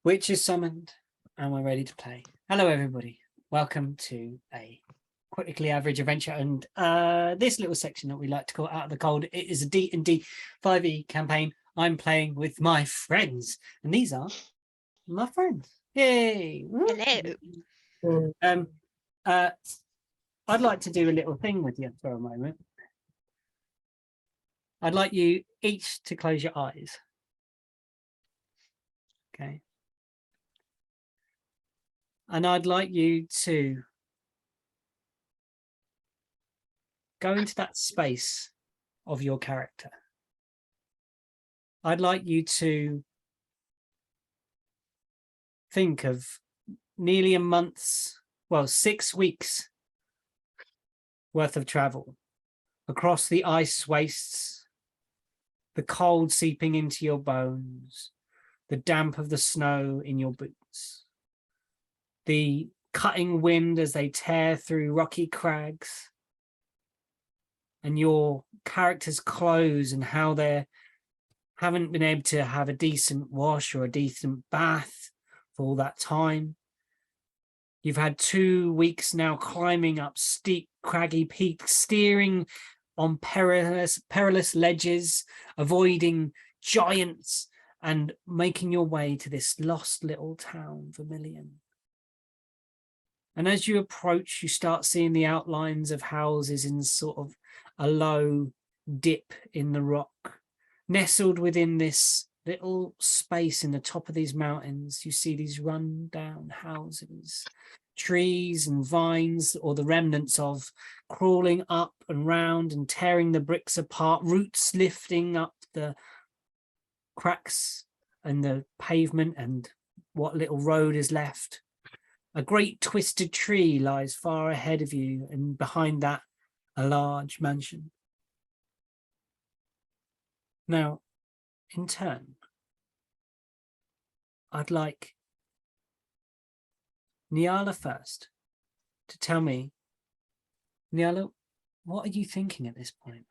Witch is summoned and we're ready to play. Hello everybody, welcome to a critically average adventure, and this little section that we like to call Out of the Cold. It is a D&D 5e campaign. I'm playing with my friends, and these are my friends. Yay! Hello. I'd like to do a little thing with you for a moment. I'd like you each to close your eyes. Okay. And I'd like you to go into that space of your character. I'd like you to think of nearly a month's, 6 weeks worth of travel across the ice wastes, the cold seeping into your bones, the damp of the snow in your boots, the cutting wind as they tear through rocky crags, and your character's clothes and how they haven't been able to have a decent wash or a decent bath for all that time. You've had 2 weeks now climbing up steep, craggy peaks, steering on perilous ledges, avoiding giants, and making your way to this lost little town, Vermillion. And as you approach, you start seeing the outlines of houses in sort of a low dip in the rock. Nestled within this little space in the top of these mountains, you see these run-down houses, trees and vines, or the remnants of, crawling up and round and tearing the bricks apart, roots lifting up the cracks and the pavement and what little road is left. A great twisted tree lies far ahead of you, and behind that, a large mansion. Now, in turn, I'd like Nyala first to tell me, Nyala, what are you thinking at this point?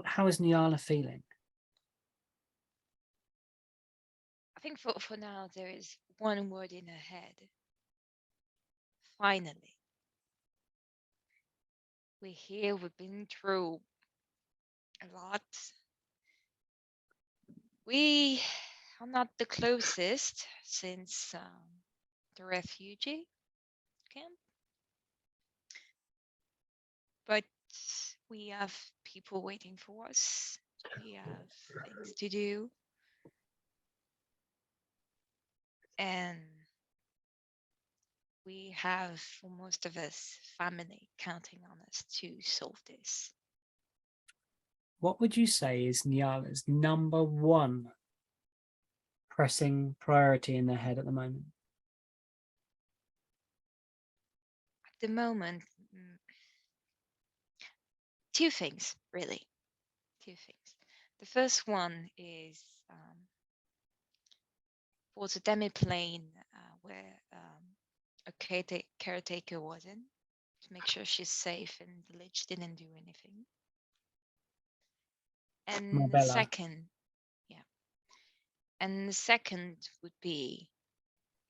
How is Nyala feeling? I think for now there is one word in her head. Finally. We're here, we've been through a lot. We are not the closest since the refugee camp. But we have people waiting for us. We have things to do. And we have, for most of us, family counting on us to solve this. What would you say is Nyala's number one pressing priority in their head at the moment? At the moment, two things, really. Two things. The first one is for the demi-plane where a caretaker was in, to make sure she's safe and the lich didn't do anything. And the second, and the second would be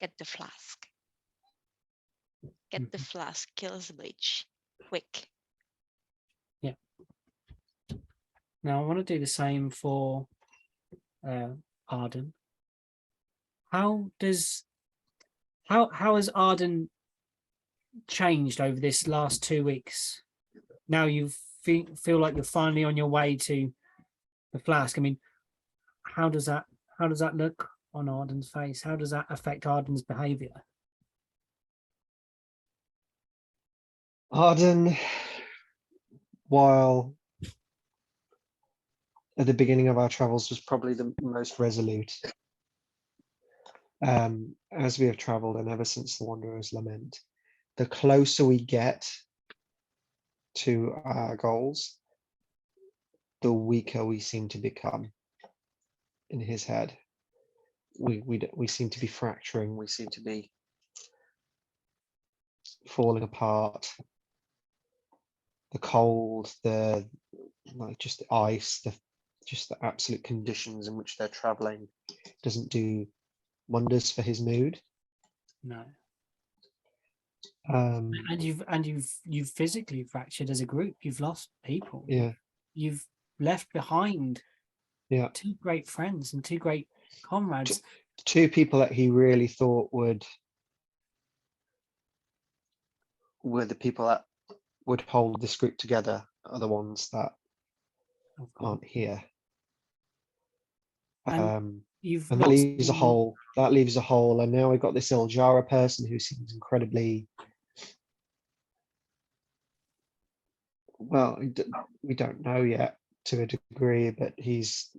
get the flask. Get the flask, kills the lich, quick. Yeah. Now I want to do the same for Arden. How has Arden changed over this last 2 weeks? Now you feel like you're finally on your way to the flask. I mean, how does that look on Arden's face? How does that affect Arden's behavior? Arden, while at the beginning of our travels, was probably the most resolute. As we have traveled, and ever since the Wanderer's Lament, the closer we get to our goals, the weaker we seem to become in his head. We seem to be fracturing. We seem to be falling apart. The cold, just the ice, just the absolute conditions in which they're traveling doesn't do wonders for his mood. No. Um, And you've physically fractured as a group. You've lost people. yeah, You've left behind yeah. two great friends and two great comrades. Two people that he really thought were the people that would hold this group together are the ones that Of course. aren't here. And you've And that lost leaves a hole. That leaves a hole. And now we've got this Iljara person who seems incredibly well. We don't know yet to a degree, but he's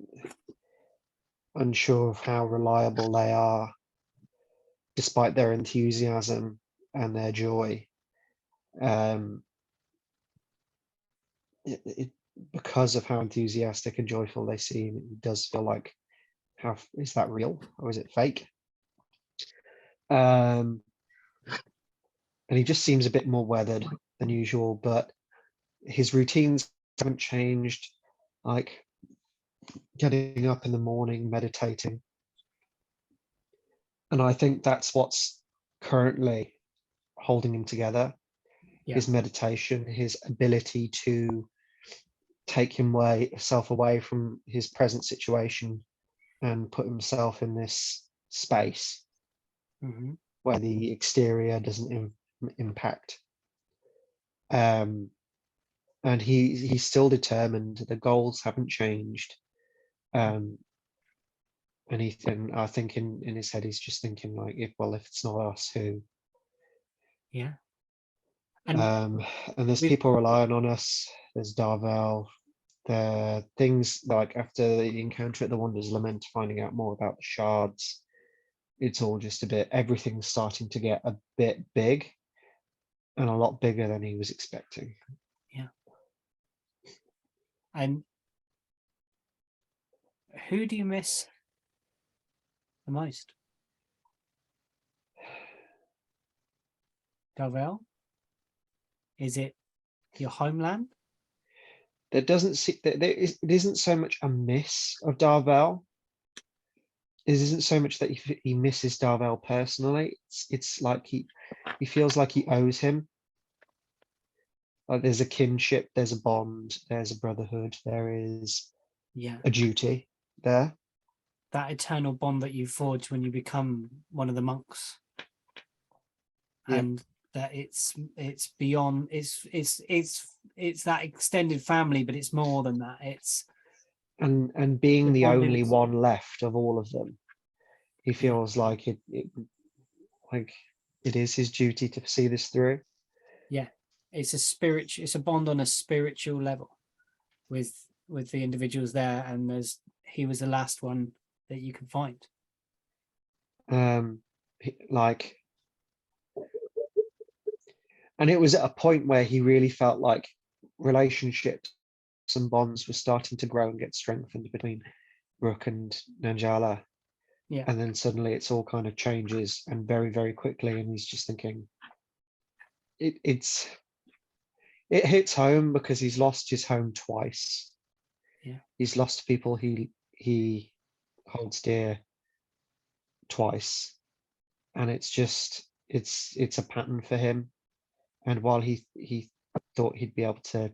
unsure of how reliable they are, despite their enthusiasm and their joy. Because of how enthusiastic and joyful they seem, it does feel like, how is that real or is it fake? And he just seems a bit more weathered than usual, but his routines haven't changed, like getting up in the morning, meditating. And I think that's what's currently holding him together. Yeah. His meditation, his ability to take himself away from his present situation and put himself in this space where the exterior doesn't impact. And he's still determined. The goals haven't changed. And I think in his head he's just thinking like, if it's not us, who? Yeah. And there's people relying on us. There's Darvel. There are things like after the encounter at the Wanderer's Lament, finding out more about the shards. It's all just everything's starting to get a bit big and a lot bigger than he was expecting. Yeah. And who do you miss the most? Darvel? Is it your homeland? It isn't so much a miss of Darvel. It isn't so much that he misses Darvel personally. It's like he feels like he owes him. Like there's a kinship, there's a bond, there's a brotherhood, there is a duty there. That eternal bond that you forge when you become one of the monks. Yeah. And that it's beyond, it's that extended family, but it's more than that. It's and being the bond only is- one left of all of them, he feels like it is his duty to see this through. Yeah, it's a bond on a spiritual level with the individuals there, and he was the last one that you can find. And it was at a point where he really felt like relationships and bonds were starting to grow and get strengthened between Rook and Nanjala. Yeah. And then suddenly it's all kind of changes, and very, very quickly, and he's just thinking it hits home because he's lost his home twice. Yeah. He's lost people he holds dear twice. And it's a pattern for him. And while he thought he'd be able to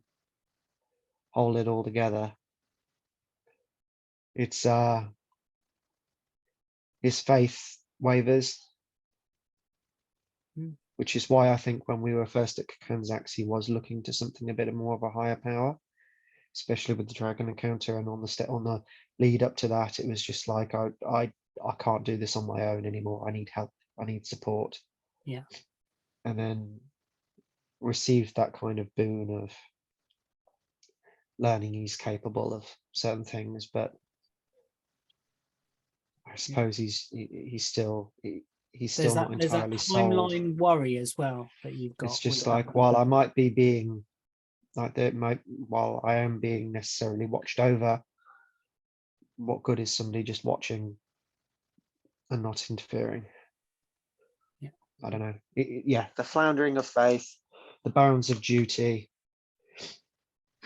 hold it all together, it's his faith wavers. Which is why I think when we were first at Kakanzax, he was looking to something a bit more of a higher power, especially with the dragon encounter. And on the lead up to that, it was just like, I can't do this on my own anymore. I need help. I need support. Yeah. And then received that kind of boon of learning he's capable of certain things, but I suppose he's still not entirely sold. There's that timeline worry as well that you've got. It's just like, while I might be being while I am being necessarily watched over, what good is somebody just watching and not interfering? Yeah. I don't know. The floundering of faith, the bounds of duty,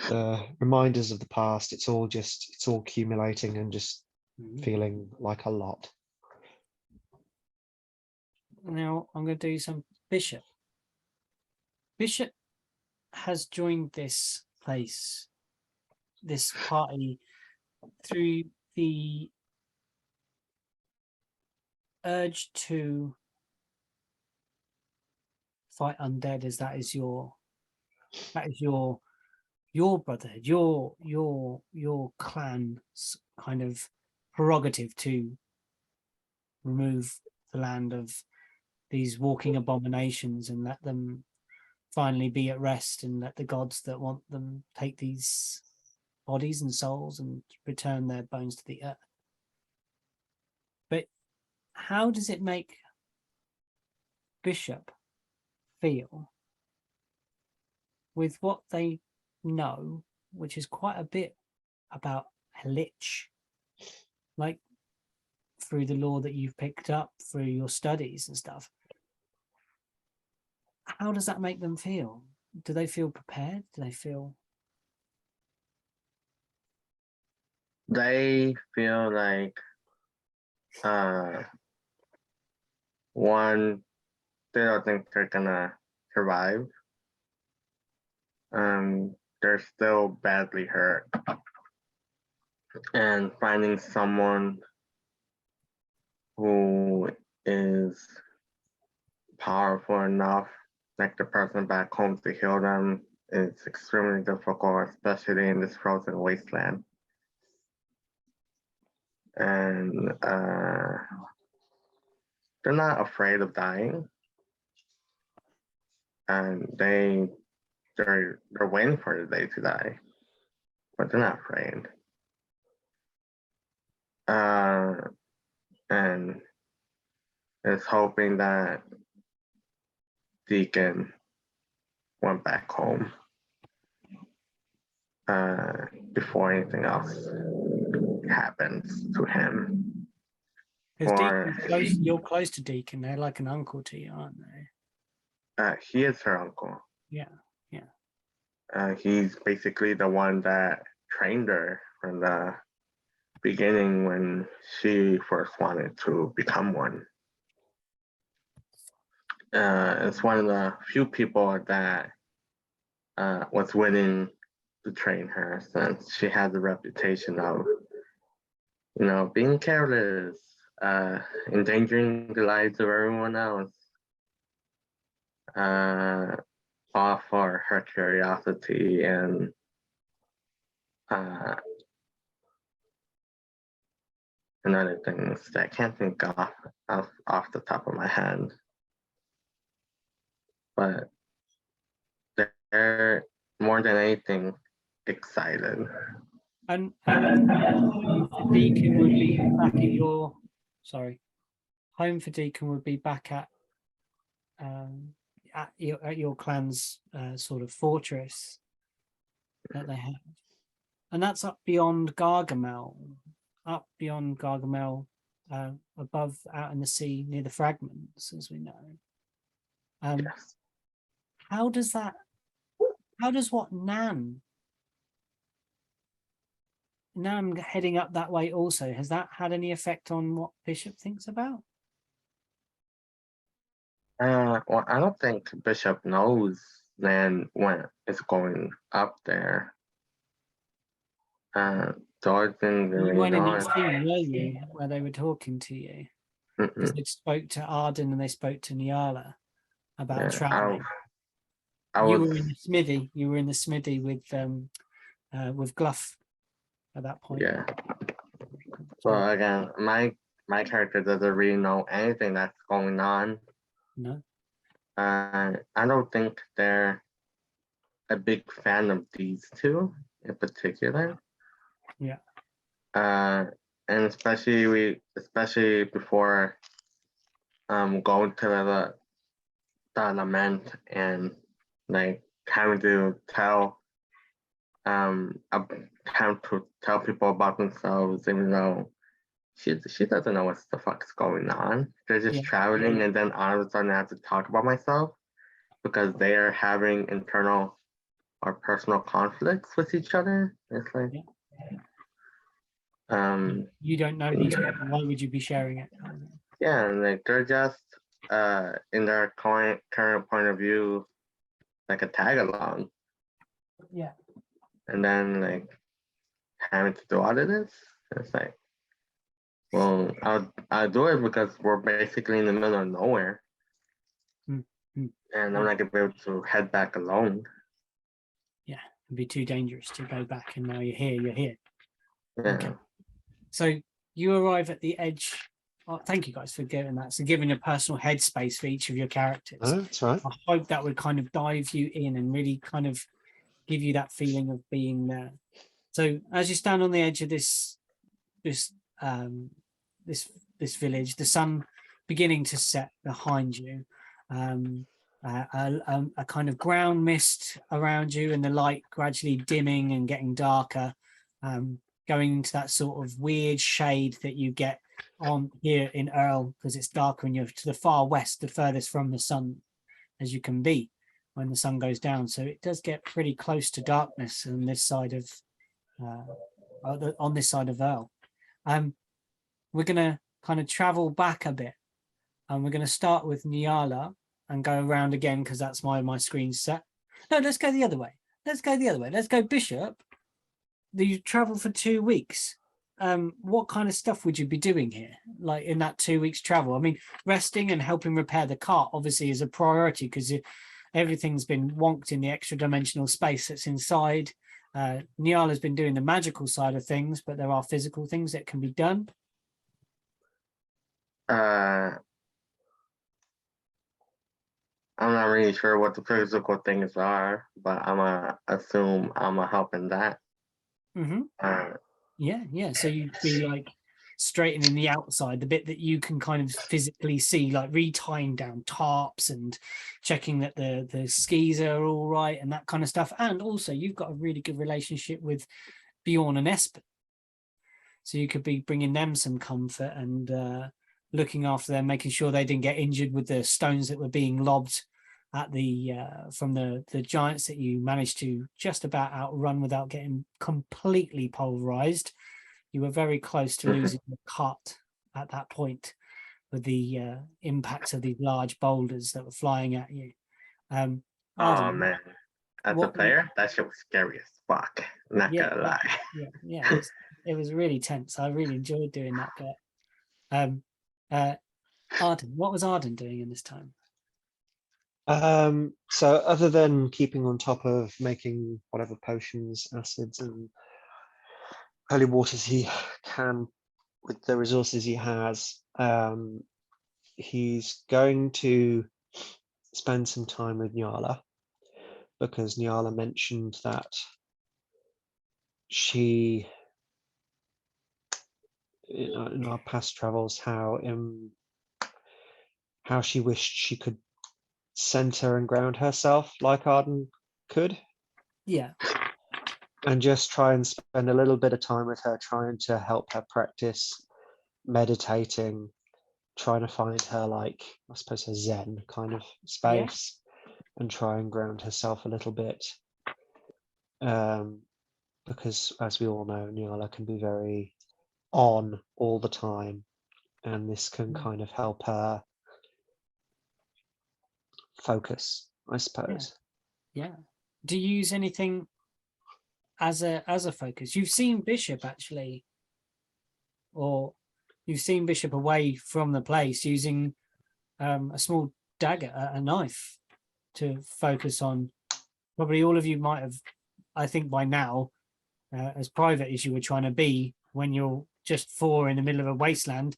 the reminders of the past, it's all accumulating and just feeling like a lot. Now I'm going to do some Bishop. Bishop has joined this place, this party, through the urge to fight undead, as that is your brotherhood, your clan's kind of prerogative to remove the land of these walking abominations and let them finally be at rest, and let the gods that want them take these bodies and souls and return their bones to the earth. But how does it make Bishop feel with what they know, which is quite a bit about a lich, like through the lore that you've picked up through your studies and stuff? How does that make them feel? Do they feel prepared? Do they feel... They feel like one, they don't think they're gonna survive. They're still badly hurt, and finding someone who is powerful enough, like the person back home, to heal them is extremely difficult, especially in this frozen wasteland. And they're not afraid of dying, and they're waiting for the day to die, but they're not afraid. And is hoping that Deacon went back home before anything else happens to him. Because you're close to Deacon, they're like an uncle to you, aren't they? He is her uncle. Yeah. He's basically the one that trained her from the beginning when she first wanted to become one. It's one of the few people that was willing to train her, since she has a reputation of, being careless, endangering the lives of everyone else, all for her curiosity and other things that I can't think off the top of my head. But they're more than anything excited. And home for Deacon would be back at your... Sorry. Home for Deacon would be back at your clan's sort of fortress that they have. And that's up beyond Gargamel. Above, out in the sea near the fragments, as we know. Yes. How does what Nan heading up that way also, has that had any effect on what Bishop thinks about? Well, I don't think Bishop knows Nan when it's going up there. So I think You weren't in that know. scene, were you, where they were talking to you? Because they spoke to Arden and they spoke to Nyala about traveling. You were in the smithy. You were in the smithy with Gluff at that point. Yeah. So again, my character doesn't really know anything that's going on. No. I don't think they're a big fan of these two in particular. Yeah. And especially before going to the lament and like having to tell people about themselves, even though she doesn't know what the fuck is going on. They're just traveling, and then all of a sudden I have to talk about myself because they are having internal or personal conflicts with each other. It's like you don't know these people. Why would you be sharing it? Yeah, and like they're just in their current point of view, like a tag along, Yeah. and then like having to do all of this. It's like, well, I'll do it because we're basically in the middle of nowhere, Mm, mm. and I'm not gonna be able to head back alone. It'd be too dangerous to go back, and now you're here. You're here. Yeah. Okay. So you arrive at the edge. Oh, thank you guys for giving that. So giving a personal headspace for each of your characters. No, that's right. I hope that would kind of dive you in and really kind of give you that feeling of being there. So as you stand on the edge of this village, the sun beginning to set behind you, a kind of ground mist around you, and the light gradually dimming and getting darker, going into that sort of weird shade that you get on here in Earl, because it's darker and you're to the far west, the furthest from the sun as you can be when the sun goes down. So it does get pretty close to darkness on this side of Earl. We're gonna kind of travel back a bit, and we're gonna start with Nyala and go around again because that's my screen set. No, let's go the other way. Let's go Bishop. You travel for 2 weeks. What kind of stuff would you be doing here, like in that 2 weeks travel? I mean, resting and helping repair the cart obviously is a priority because everything's been wonked in the extra dimensional space that's inside. Nyala's been doing the magical side of things, but there are physical things that can be done. I'm not really sure what the physical things are, but I'm gonna assume I'm a help in that. Yeah. So you'd be like straightening the outside, the bit that you can kind of physically see, like retying down tarps and checking that the skis are all right and that kind of stuff. And also, you've got a really good relationship with Bjorn and Espen, so you could be bringing them some comfort and looking after them, making sure they didn't get injured with the stones that were being lobbed at from the giants that you managed to just about outrun without getting completely pulverized. You were very close to losing the cart at that point with the impacts of these large boulders that were flying at you. Oh Arden, man, as a player, that shit was scary as fuck. Not gonna lie. Yeah, it was really tense. I really enjoyed doing that bit. Arden, what was Arden doing in this time? So other than keeping on top of making whatever potions, acids, and holy waters he can with the resources he has, he's going to spend some time with Nyala, because Nyala mentioned that she, in our past travels, how she wished she could center and ground herself like Arden could. Yeah. And just try and spend a little bit of time with her, trying to help her practice meditating, trying to find her, like, I suppose, a Zen kind of space, and try and ground herself a little bit. Because as we all know, Nyala can be very on all the time, and this can kind of help her focus, I suppose. Yeah. Do you use anything as a focus? You've seen Bishop actually, or you've seen Bishop away from the place using a small dagger, a knife, to focus on. Probably all of you might have, I think by now, as private as you were trying to be when you're just 4 in the middle of a wasteland,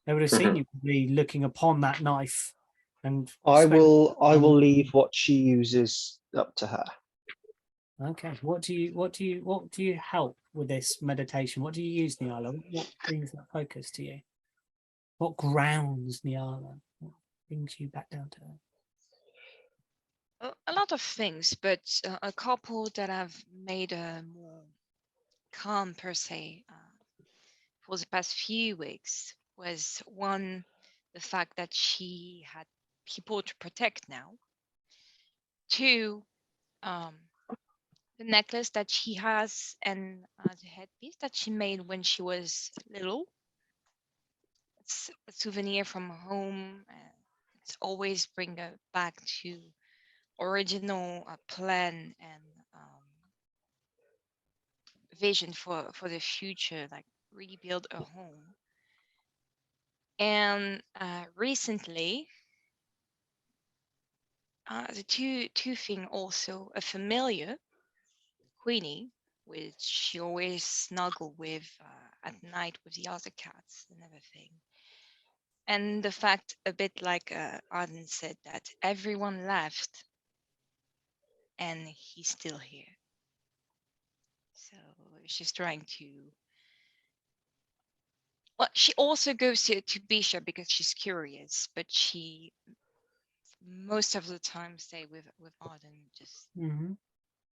they would have seen you probably looking upon that knife. And I will leave what she uses up to her. Okay. What do you help with this meditation? What do you use, Nyala? What brings that focus to you? What grounds Nyala? What brings you back down to earth? A lot of things, but a couple that have made her more calm per se for the past few weeks was, one, the fact that she had people to protect now. 2, the necklace that she has and the headpiece that she made when she was little. It's a souvenir from home. always bring her back to original plan and vision for the future, like really build a home. And recently, the two thing also a familiar Queenie, which she always snuggle with at night with the other cats and everything. And the fact, a bit like Arden said, that everyone left and he's still here. So she's trying to. Well, she also goes to Bishop because she's curious, but she most of the time stay with Arden, just Mhm.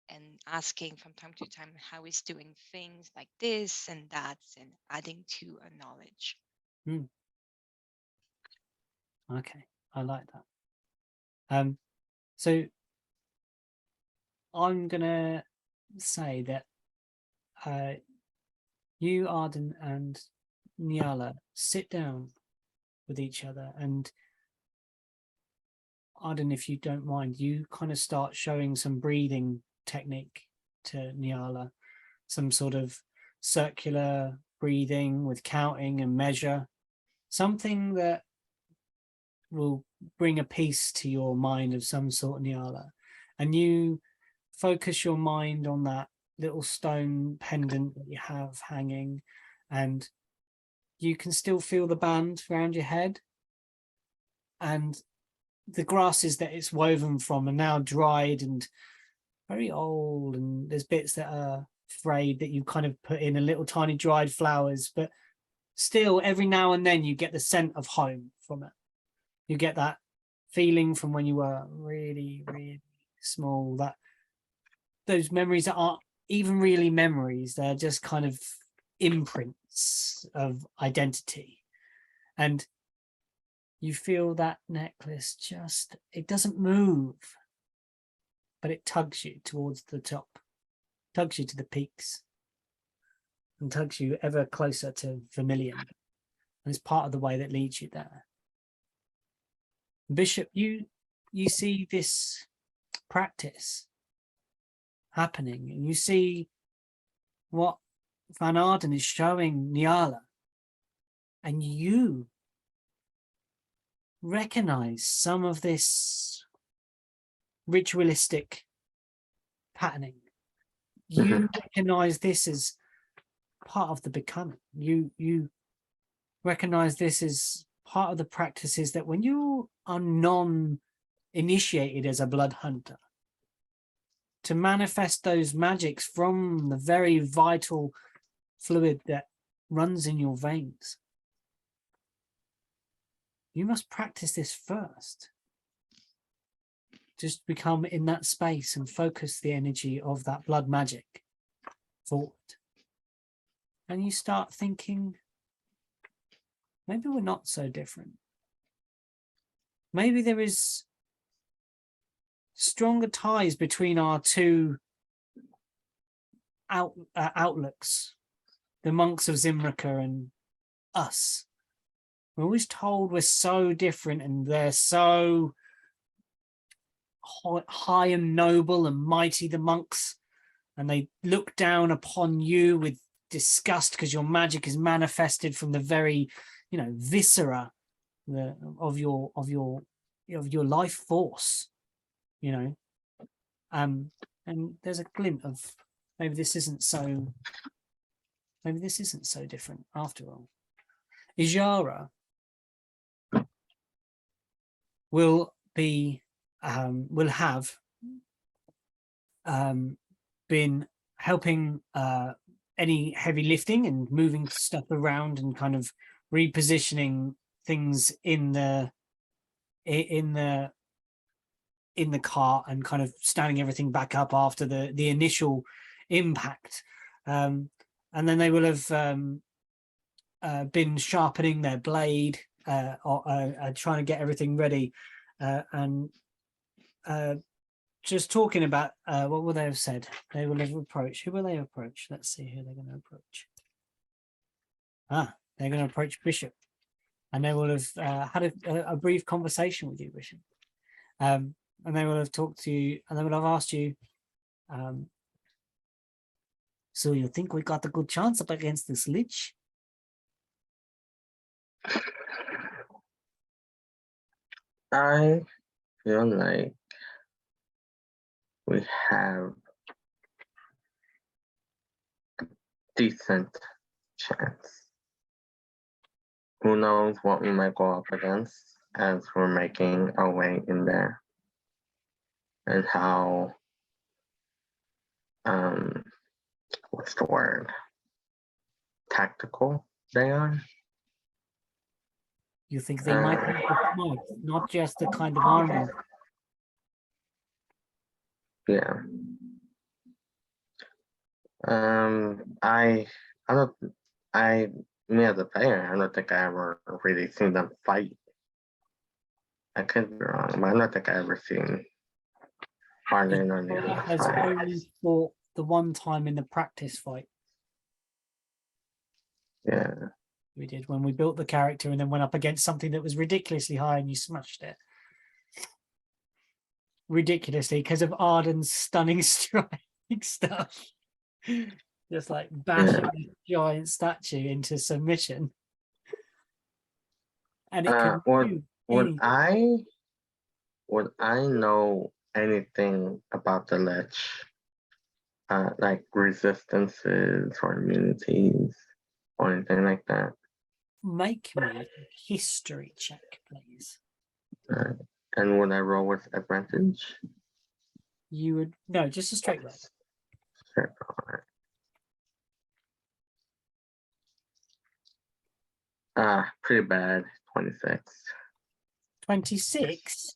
and asking from time to time how he's doing things like this and that, and adding to a knowledge. Okay, I like that. So I'm gonna say that you, Arden, and Nyala sit down with each other, and Arden, if you don't mind, you kind of start showing some breathing technique to Nyala, some sort of circular breathing with counting and measure, something that will bring a peace to your mind of some sort, Nyala. And you focus your mind on that little stone pendant that you have hanging, and you can still feel the band around your head, and the grasses that it's woven from are now dried and very old, and there's bits that are frayed that you kind of put in a little tiny dried flowers, but still every now and then you get the scent of home from it. You get that feeling from when you were really, really small, that those memories that aren't even really memories, they're just kind of imprints of identity. And you feel that necklace just, it doesn't move, but it tugs you towards the top, tugs you to the peaks, and tugs you ever closer to Vermillion. And it's part of the way that leads you there. Bishop, you see this practice happening, and you see what Van Arden is showing Nyala, and you recognize some of this ritualistic patterning. You recognize this as part of the becoming. You recognize this as part of the practices that when you are non-initiated as a blood hunter, to manifest those magics from the very vital fluid that runs in your veins, you must practice this first. Just become in that space and focus the energy of that blood magic forward. And you start thinking, maybe we're not so different. Maybe there is stronger ties between our two outlooks, the monks of Zimrica and us. We're always told we're so different and they're so high and noble and mighty, the monks, and they look down upon you with disgust because your magic is manifested from the very, viscera of your life force, and there's a glint of maybe this isn't so different after all. Ijara will have been helping any heavy lifting and moving stuff around and kind of repositioning things in the cart and kind of standing everything back up after the initial impact, and then they will have been sharpening their blade, or trying to get everything ready, and just talking about what will they have said? They will have approached. Who will they approach? Let's see who they're going to approach. They're going to approach Bishop. and they will have had a brief conversation with you, Richard. And they will have talked to you, and they will have asked you, so you think we got a good chance up against this lich? I feel like we have a decent chance. Who knows what we might go up against as we're making our way in there, and how what's the word? Tactical they are. You think they might have the smoke, not just the kind of armor? Yeah. Me as a player, I don't think I ever really seen them fight. I could be wrong, but I don't think I ever seen Arden or the other Has fight. only fought the one time in the practice fight Yeah. we did when we built the character and then went up against something that was ridiculously high and you smashed it. Ridiculously, because of Arden's stunning strike stuff. Just like bashing this giant statue into submission. And it could Would I know anything about the lich? Like resistances or immunities or anything like that? make me a history check, please. And would I roll with advantage? You would no, just a straight roll. Sure. Pretty bad. 26. 26.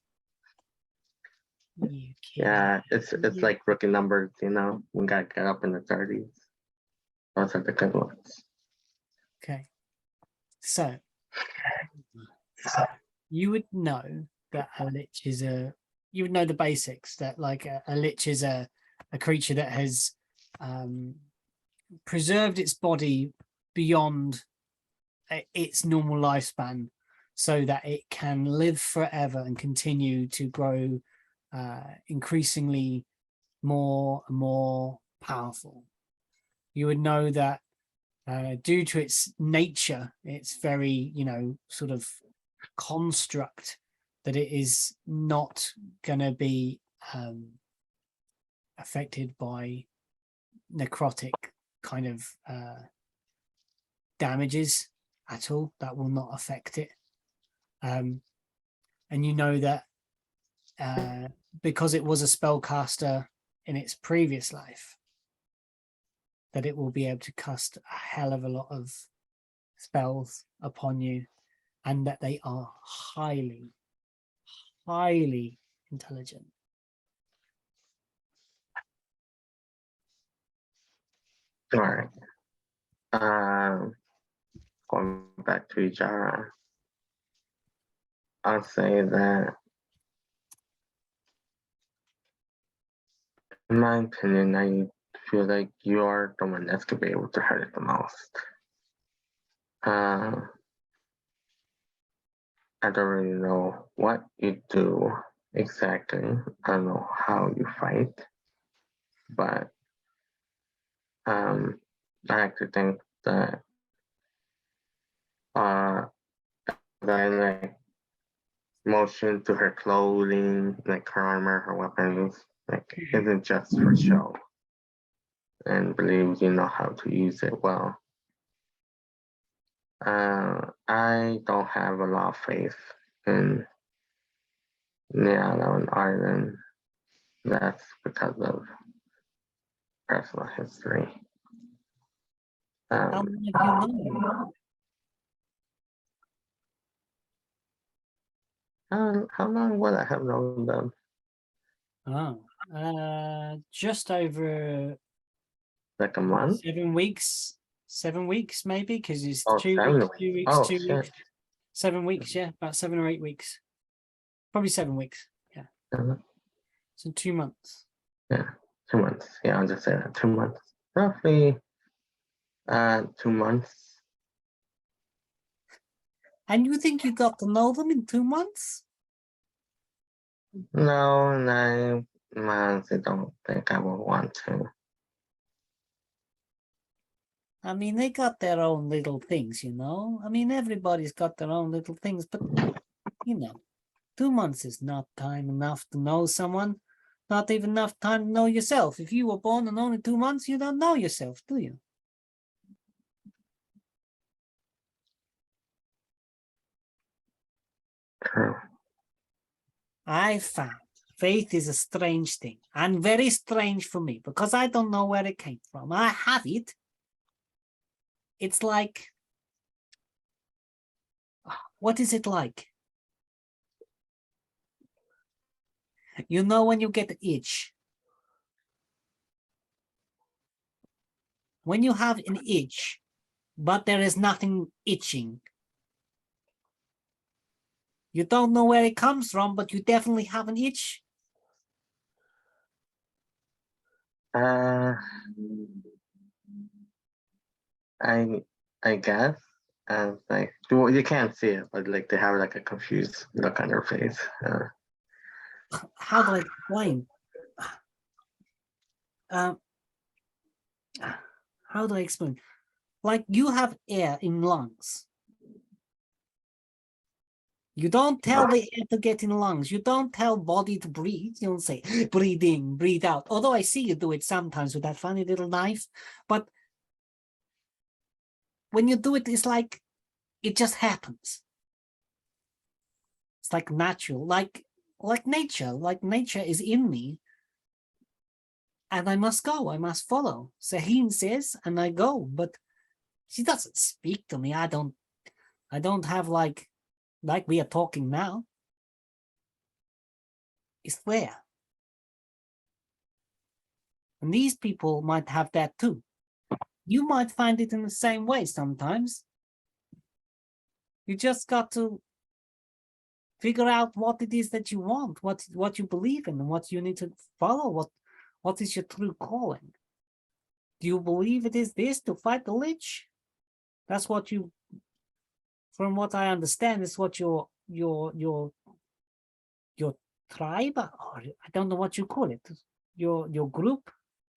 Yeah, it's like rookie numbers, you know. We gotta get up in the 30s. Those are the good ones. Okay. So you would know that a lich is you would know the basics, that like a lich is a creature that has preserved its body beyond its normal lifespan so that it can live forever and continue to grow increasingly more and more powerful. You would know that due to its nature, its very, sort of construct, that it is not going to be affected by necrotic kind of damages at all. That will not affect it. And you know that because it was a spellcaster in its previous life, that it will be able to cast a hell of a lot of spells upon you, and that they are highly, highly intelligent. All right. Going back to Ijara, I'll say that, in my opinion, I feel like you are the one that's gonna be able to hurt it the most. I don't really know what you do exactly. I don't know how you fight, but I actually think that like motion to her clothing, like her armor, her weapons, like isn't just for show, and believes you know how to use it well. I don't have a lot of faith in Niala and Arden. That's because of personal history. How many of you know? How long would I have known them? Just over Like a month? 7 weeks. 7 weeks, maybe, because it's 2 7 weeks, 2 weeks, Oh, 2 shit. weeks. 7 weeks, yeah, about 7 or 8 weeks. Probably 7 weeks, yeah. So 2 months. Yeah, 2 months. Yeah, I'll just say that. 2 months. Roughly 2 months. And you think you got to know them in 2 months? No, 9 months. I don't think I will want to. I mean, they got their own little things, you know? I mean, everybody's got their own little things, but, you know, 2 months is not time enough to know someone. Not even enough time to know yourself. If you were born in only 2 months, you don't know yourself, do you? True. I found faith is a strange thing and very strange for me because I don't know where it came from. I have it. It's like, what is it like? You know when you get an itch. When you have an itch, but there is nothing itching. You don't know where it comes from, but you definitely have an itch. I guess. Like you can't see it, but like they have like a confused look on their face. How do I explain? How do I explain? Like you have air in lungs. You don't tell the air to get in lungs. You don't tell body to breathe. You don't say breathe in, breathe out. Although I see you do it sometimes with that funny little knife. But when you do it, it's like it just happens. It's like natural, like nature. Like nature is in me. And I must go. I must follow. Sahin says, and I go. But she doesn't speak to me. I don't have like we are talking now. It's there. And these people might have that too. You might find it in the same way sometimes. You just got to figure out what it is that you want, what you believe in, and what you need to follow. What is your true calling? Do you believe it is this to fight the Lich? That's what you, from what I understand, is what your tribe, or I don't know what you call it, your group.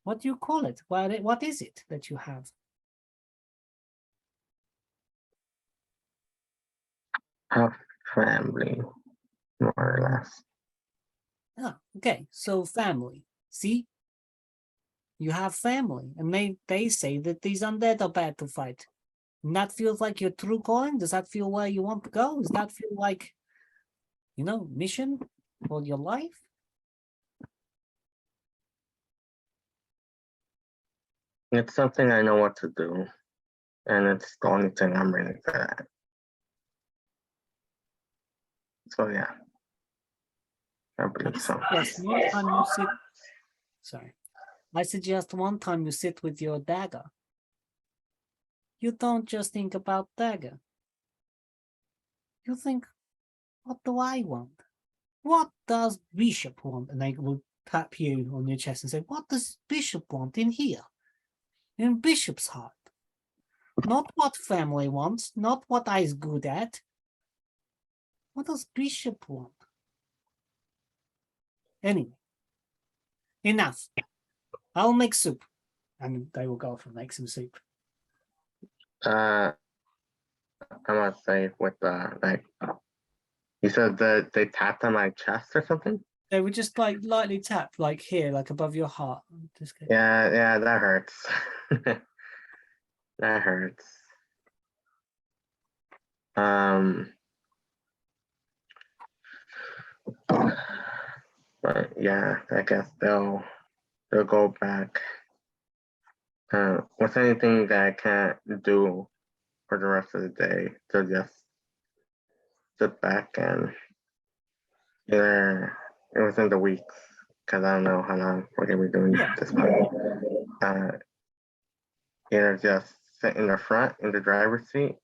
What do you call it? What is it that you have? A family, more or less. Ah, okay, so family. See, you have family, and they say that these undead are bad to fight. And that feels like your true calling? Does that feel where you want to go? Does that feel like, mission for your life? It's something I know what to do, and it's the only thing I'm really good at. So yeah, I believe so. Yes, one time you sit. Sorry, I suggest one time you sit with your dagger. You don't just think about dagger. You think, what do I want? What does Bishop want? And they will tap you on your chest and say, what does Bishop want in here? In Bishop's heart. Not what family wants, not what I is good at. What does Bishop want? Anyway, enough. I'll make soup. And they will go off and make some soup. I must say with like you said that they tapped on my chest or something. They would just like lightly tap, like here, like above your heart. Just go, Yeah, that hurts. That hurts. But yeah, I guess they'll go back. What's anything that I can't do for the rest of the day? To just sit back and either within the weeks, because I don't know how long we're gonna be doing this one. Either just sit in the front in the driver's seat,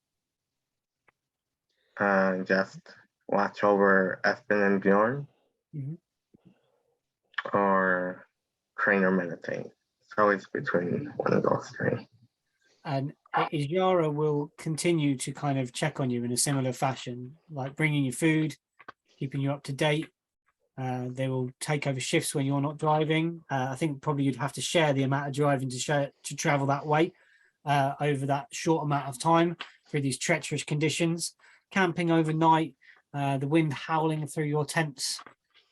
just watch over Espen and Bjorn, or train or meditate. So it's between one of those three. And Ijara will continue to kind of check on you in a similar fashion, like bringing you food, keeping you up to date. They will take over shifts when you're not driving. I think probably you'd have to share the amount of driving to travel that way over that short amount of time through these treacherous conditions, camping overnight, the wind howling through your tents,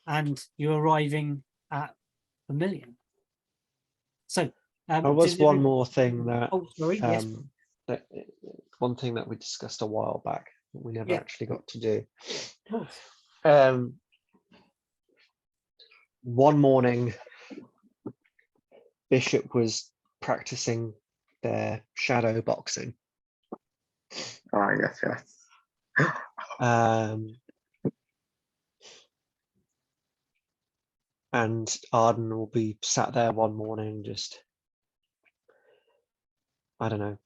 and you arriving at Vermillion. So There was one more thing that, Oh, sorry. Yes. that one thing that we discussed a while back that we never Yeah. actually got to do. Of course. One morning, Bishop was practicing their shadow boxing. Oh, yes, yes. And Arden will be sat there one morning, just, I don't know,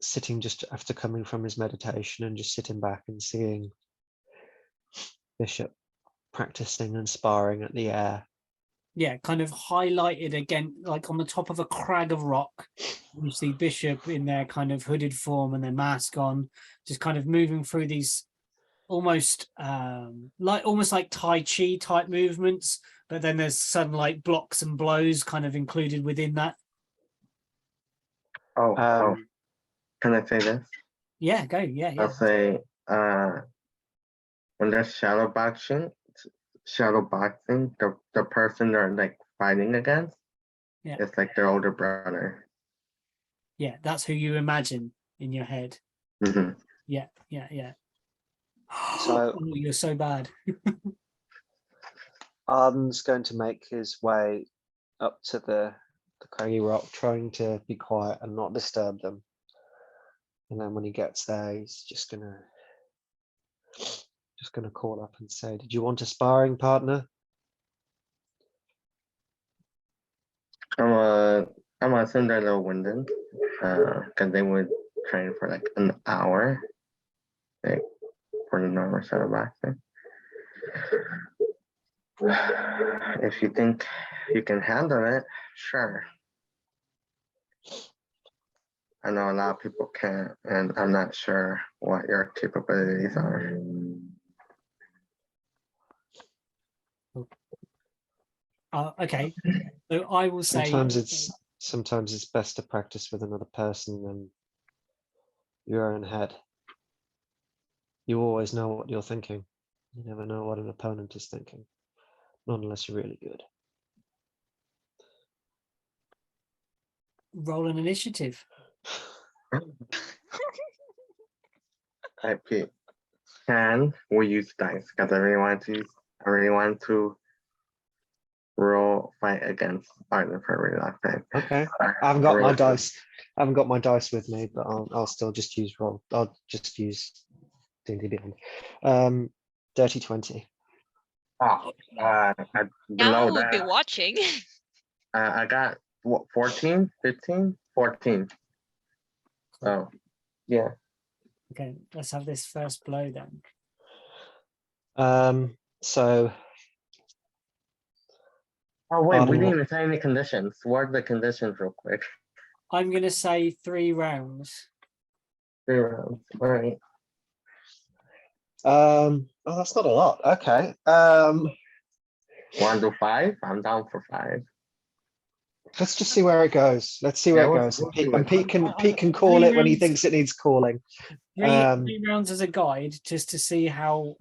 sitting just after coming from his meditation and just sitting back and seeing Bishop practicing and sparring at the air. Yeah, kind of highlighted again, like on the top of a crag of rock. You see Bishop in their kind of hooded form and their mask on, just kind of moving through these almost like Tai Chi type movements, but then there's some like blocks and blows kind of included within that. Oh, can I say this? Yeah, go. Yeah, I'll yeah. say, when there's shadow boxing, the person they're like fighting against, Yeah. it's like their older brother. Yeah, that's who you imagine in your head. Hmm. Yeah, yeah, yeah. So- Oh, you're so bad. Arden's going to make his way up to the craggy rock, trying to be quiet and not disturb them. And then when he gets there, he's just gonna call up and say, "Did you want a sparring partner?" I'm gonna assume they're a little winded, because they would train for like an hour, like for the normal shadow boxing. If you think you can handle it, sure. I know a lot of people can't, and I'm not sure what your capabilities are. Okay, so I will say Sometimes it's best to practice with another person than your own head. You always know what you're thinking. You never know what an opponent is thinking, not unless you're really good. roll an initiative. Type P. We use dice because I really want to roll fight against Arden for a really long time. Okay, I haven't got my dice. I haven't got my dice with me, but I'll still just use roll. I'll just use D&D Beyond. Dirty 20. Oh, Now below we'll be that, watching. I got what, 14, 15, 14. Oh, yeah. Okay, let's have this first blow then. So. Oh wait, we Arden didn't will- even say any conditions. What are the conditions, real quick? I'm going to say 3 rounds. 3 rounds. All right. Oh, that's not a lot. Okay. Want to do 5? I'm down for 5. Let's just see where it goes. Let's see Yeah, where it we'll- goes. we'll Pete, do and it. Pete can call 3 it when he rounds. thinks it needs calling. Three rounds as a guide, just to see how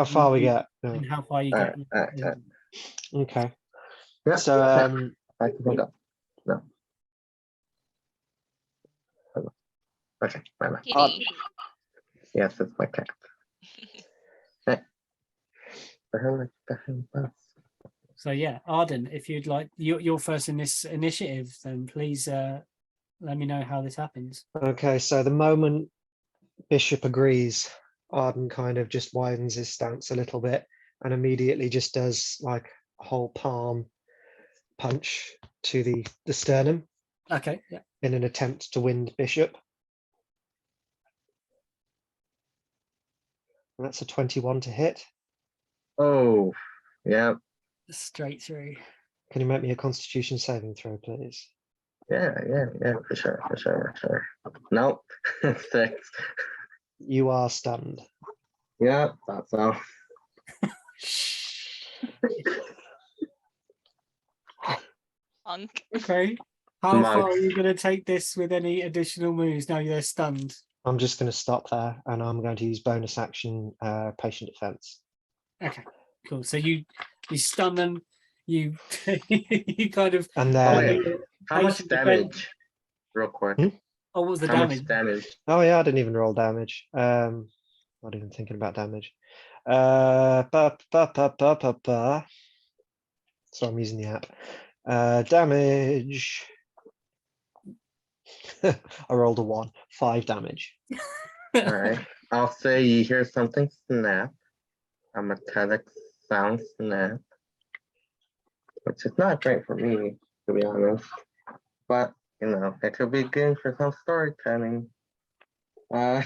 far we you- get. Yeah. and how far you All get. right, all right. Okay. Yeah. So I can hold up. No. Okay, bye. Kitty. Yes, it's my cat. Hey. So yeah, Arden, if you'd like you're first in this initiative, then please let me know how this happens. Okay, so the moment Bishop agrees, Arden kind of just widens his stance a little bit and immediately just does like a whole palm punch to the sternum Okay, yeah. in an attempt to wind Bishop. And that's a 21 to hit. Oh, yeah. Straight through. Can you make me a Constitution saving throw, please? Yeah, for sure. Nope. 6. You are stunned. Yeah, thought so. Punk. Okay. How Nice. far are you going to take this with any additional moves? Now you're stunned. I'm just going to stop there, and I'm going to use bonus action patient defense. Okay, cool. So you stun them. You you kind of. And Oh, then, wait. How much Patient defense. damage? Real quick. Hmm? Oh, what was the How damage? much damage? oh yeah, I didn't even roll damage. Not even thinking about damage. So I'm using the app. Damage. I rolled a 1. 5 damage. Alright. I'll say you hear something snap. A metallic sound snap. Which is not great for me, to be honest. But, you know, it could be good for some storytelling. But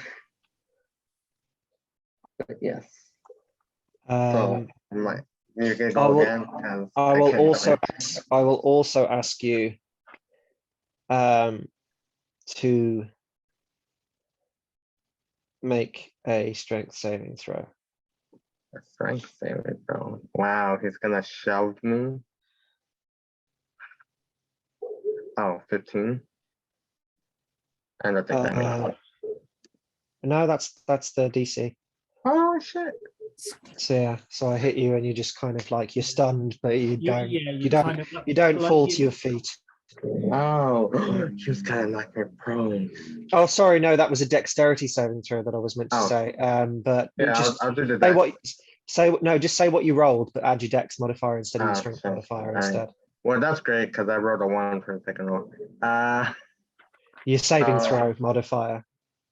yes. So, you're gonna I go will- again? 'Cause I will can't go also in. I will also ask you to make a strength saving throw. A strength saving throw. Wow, he's gonna shove me. Oh, 15. I don't think that makes Uh, it. no, that's the DC. Oh shit. So yeah, so I hit you and you just kind of like you're stunned, but you don't you don't kind of you don't like fall you- to your feet. Oh, he was kind of like me prone. Oh, sorry, no, that was a dexterity saving throw that I was meant to Oh. say. But Yeah, just I'll do the say dex. what just say what you rolled, but add your dex modifier instead of your Oh, strength shit. modifier Alright. instead. Well, that's great because I rolled a 1 for the second roll. Your saving Oh. throw modifier.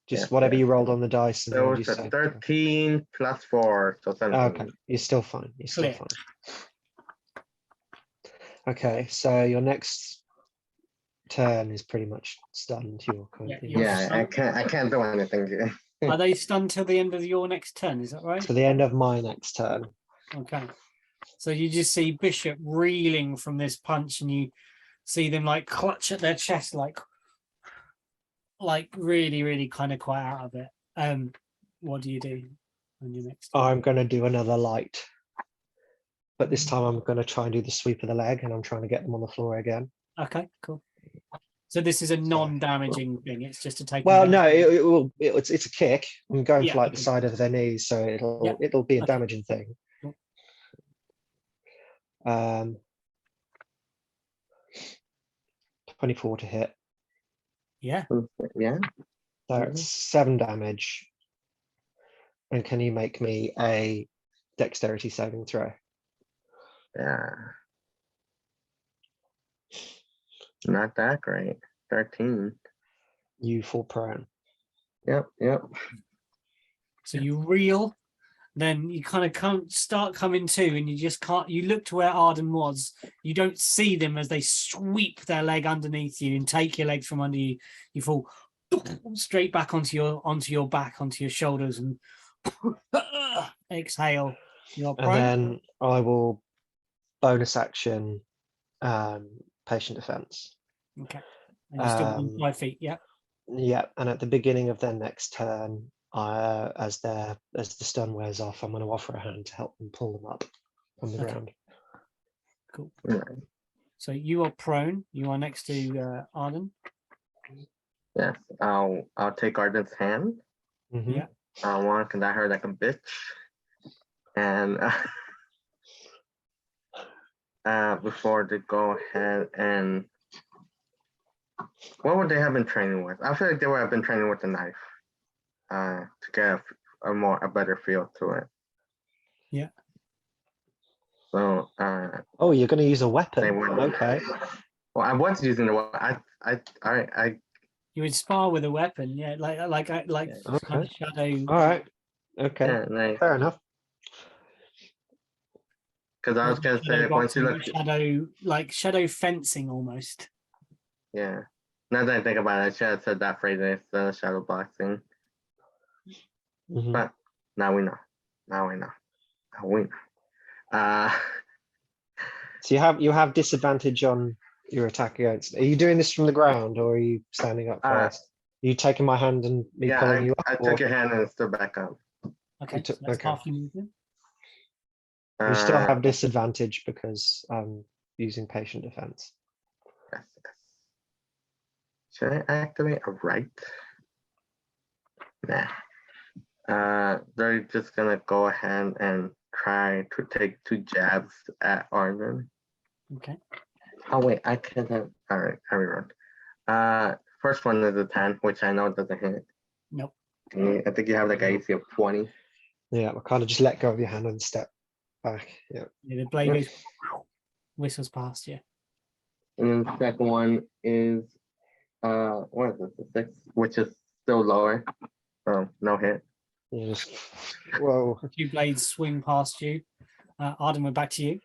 Just Yes, whatever yes, you rolled on the dice and There then was just a say. 13 plus 4, so 17. Okay, you're still fine. You're still Clear. fine. Okay, so your next turn is pretty much stunned. You're kind of, you're Yeah, I stunned. can't do anything here. Are they stunned till the end of your next turn? Is that right? to the end of my next turn. Okay. So you just see Bishop reeling from this punch, and you see them like clutch at their chest, like really, really kind of quite out of it. What do you do on your next turn? I'm going to do another light, but this time I'm going to try and do the sweep of the leg, and I'm trying to get them on the floor again. Okay, cool. So this is a non-damaging thing. It's just to take. Well, them down. no, it's a kick. I'm going Yeah, for like the okay. side of their knees, so it'll be a okay. damaging thing. Cool. 24 to hit. Yeah. Yeah. That's 7 damage. And can you make me a dexterity saving throw? Yeah. Not that great. 13. You fall prone. Yep. So you reel, then you kind of start coming to, and you just can't. You look to where Arden was. You don't see them as they sweep their leg underneath you and take your legs from under you. You fall straight back onto your back, onto your shoulders, and exhale. You're And prone. then I will bonus action patient defense. Okay. And you're still within 5 feet. Yeah. Yeah, and at the beginning of their next turn, as the stun wears off, I'm going to offer a hand to help them pull them up from the ground. Cool. Right. So you are prone. You are next to Arden. Yes. I'll take Arden's hand. Mhm. Yeah. I want to her like a bitch. And before they go ahead and what would they have been training with? I feel like they would have been training with the knife. To get a better feel to it. Yeah. So Oh, you're going to use a weapon. they would. Okay. Well, I was using the I You would spar with a weapon. Yeah. Like kind Okay. of shadow. All right. Okay. yeah, nice. Fair enough. Because I was gonna say shadow once you boxing, look, shadow fencing almost. yeah. Now that I think about it, I should have said that phrase instead of shadow boxing. Mhm. But now we know. Now we know. So you have disadvantage on your attack against. Are you doing this from the ground or are you standing up first? Are you taking my hand and me Yeah, pulling you up? I or took your hand and stood back up. Okay, took- so that's okay. half your movement. You still Uh, have disadvantage because I'm using patient defense. yes, yes. Should I activate a right? Nah. They're just gonna go ahead and try to take 2 jabs at Arden. Okay. Oh wait, I can't have. All right, I rewrote. First one is a 10, which I know doesn't hit. Nope. I think you have like an AC of 20. Yeah, I kind of just let go of your hand and step back. Yeah. Yeah, the blade Yep. goes whistles past you. And then the second one is what is this? The 6, which is still lower. So no hit. You just, whoa. 2 blades swing past you. Arden, we're back to you.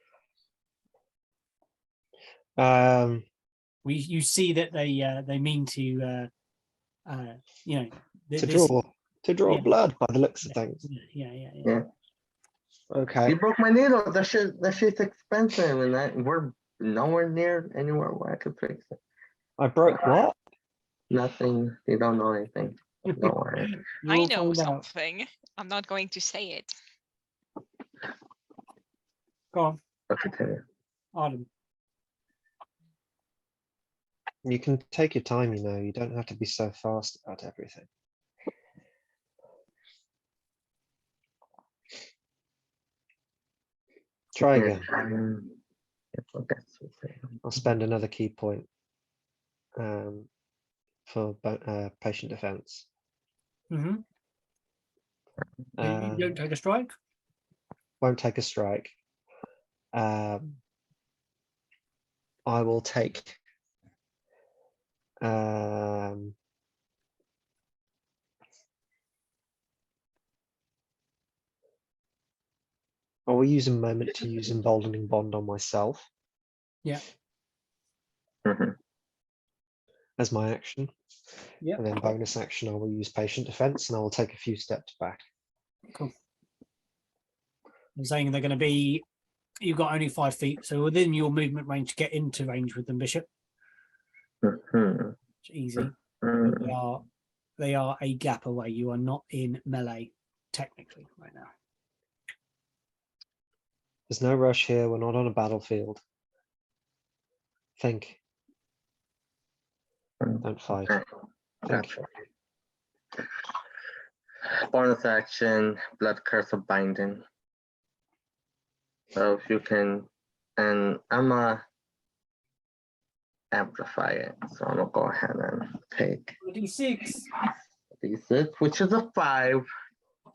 You see that they mean to you know To this, draw yeah. blood by the looks of things. yeah. Okay. You broke my needle. That shit's expensive, and we're nowhere near anywhere where I could fix it. I broke what? Nothing. You don't know anything. Don't worry. You I will know find out. something. I'm not going to say it. Go on, But continue. Arden. You can take your time, you know, you don't have to be so fast about everything. Try again. I'll spend another key point for patient defense. Mm-hmm. You don't take a strike. Won't take a strike. I will take I will use a moment to use emboldening bond on myself. Yeah. Mhm. As my action. Yeah. And then bonus action, I will use patient defense and I will take a few steps back. Cool. I'm saying they're going to be. You've got only 5 feet, so within your movement range to get into range with them, Bishop. Mhm. It's easy. Mhm. They are a gap away. You are not in melee technically right now. There's no rush here. We're not on a battlefield. Think. Don't fight. Okay. Think. Gotcha. Bonus action, blood curse of binding. So if you can, and I'm gonna amplify it. So I'm gonna go ahead and take D6. D6, which is a 5,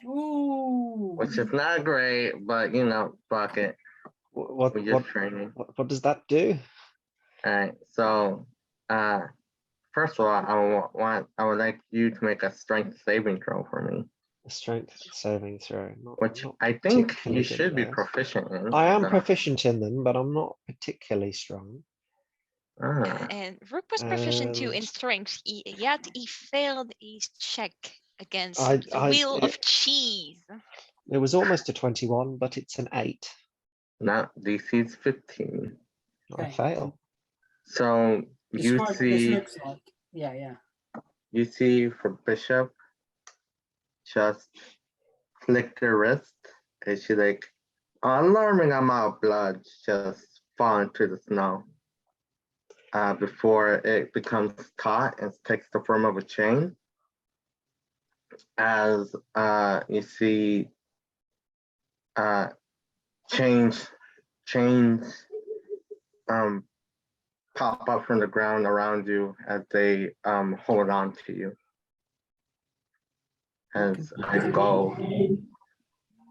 Ooh. which is not great, but you know, fuck it. What We're just training. what does that do? All right. So, first of all, I would like you to make a strength saving throw for me, A strength saving throw. which not I think particularly you good should be at those. proficient in. I am So, proficient in them, but I'm not particularly strong. And Rook was proficient too in strength, yet he failed his check against the wheel of cheese. It was almost a 21, but it's an 8. Now DC's 15. I Okay. fail. So you Describe what this see, looks like. Yeah. you see for Bishop, just flick her wrist, and she like, alarming amount of blood just fall into the snow. Before it becomes taut and takes the form of a chain. As you see chains pop up from the ground around you as they hold on to you. As I go.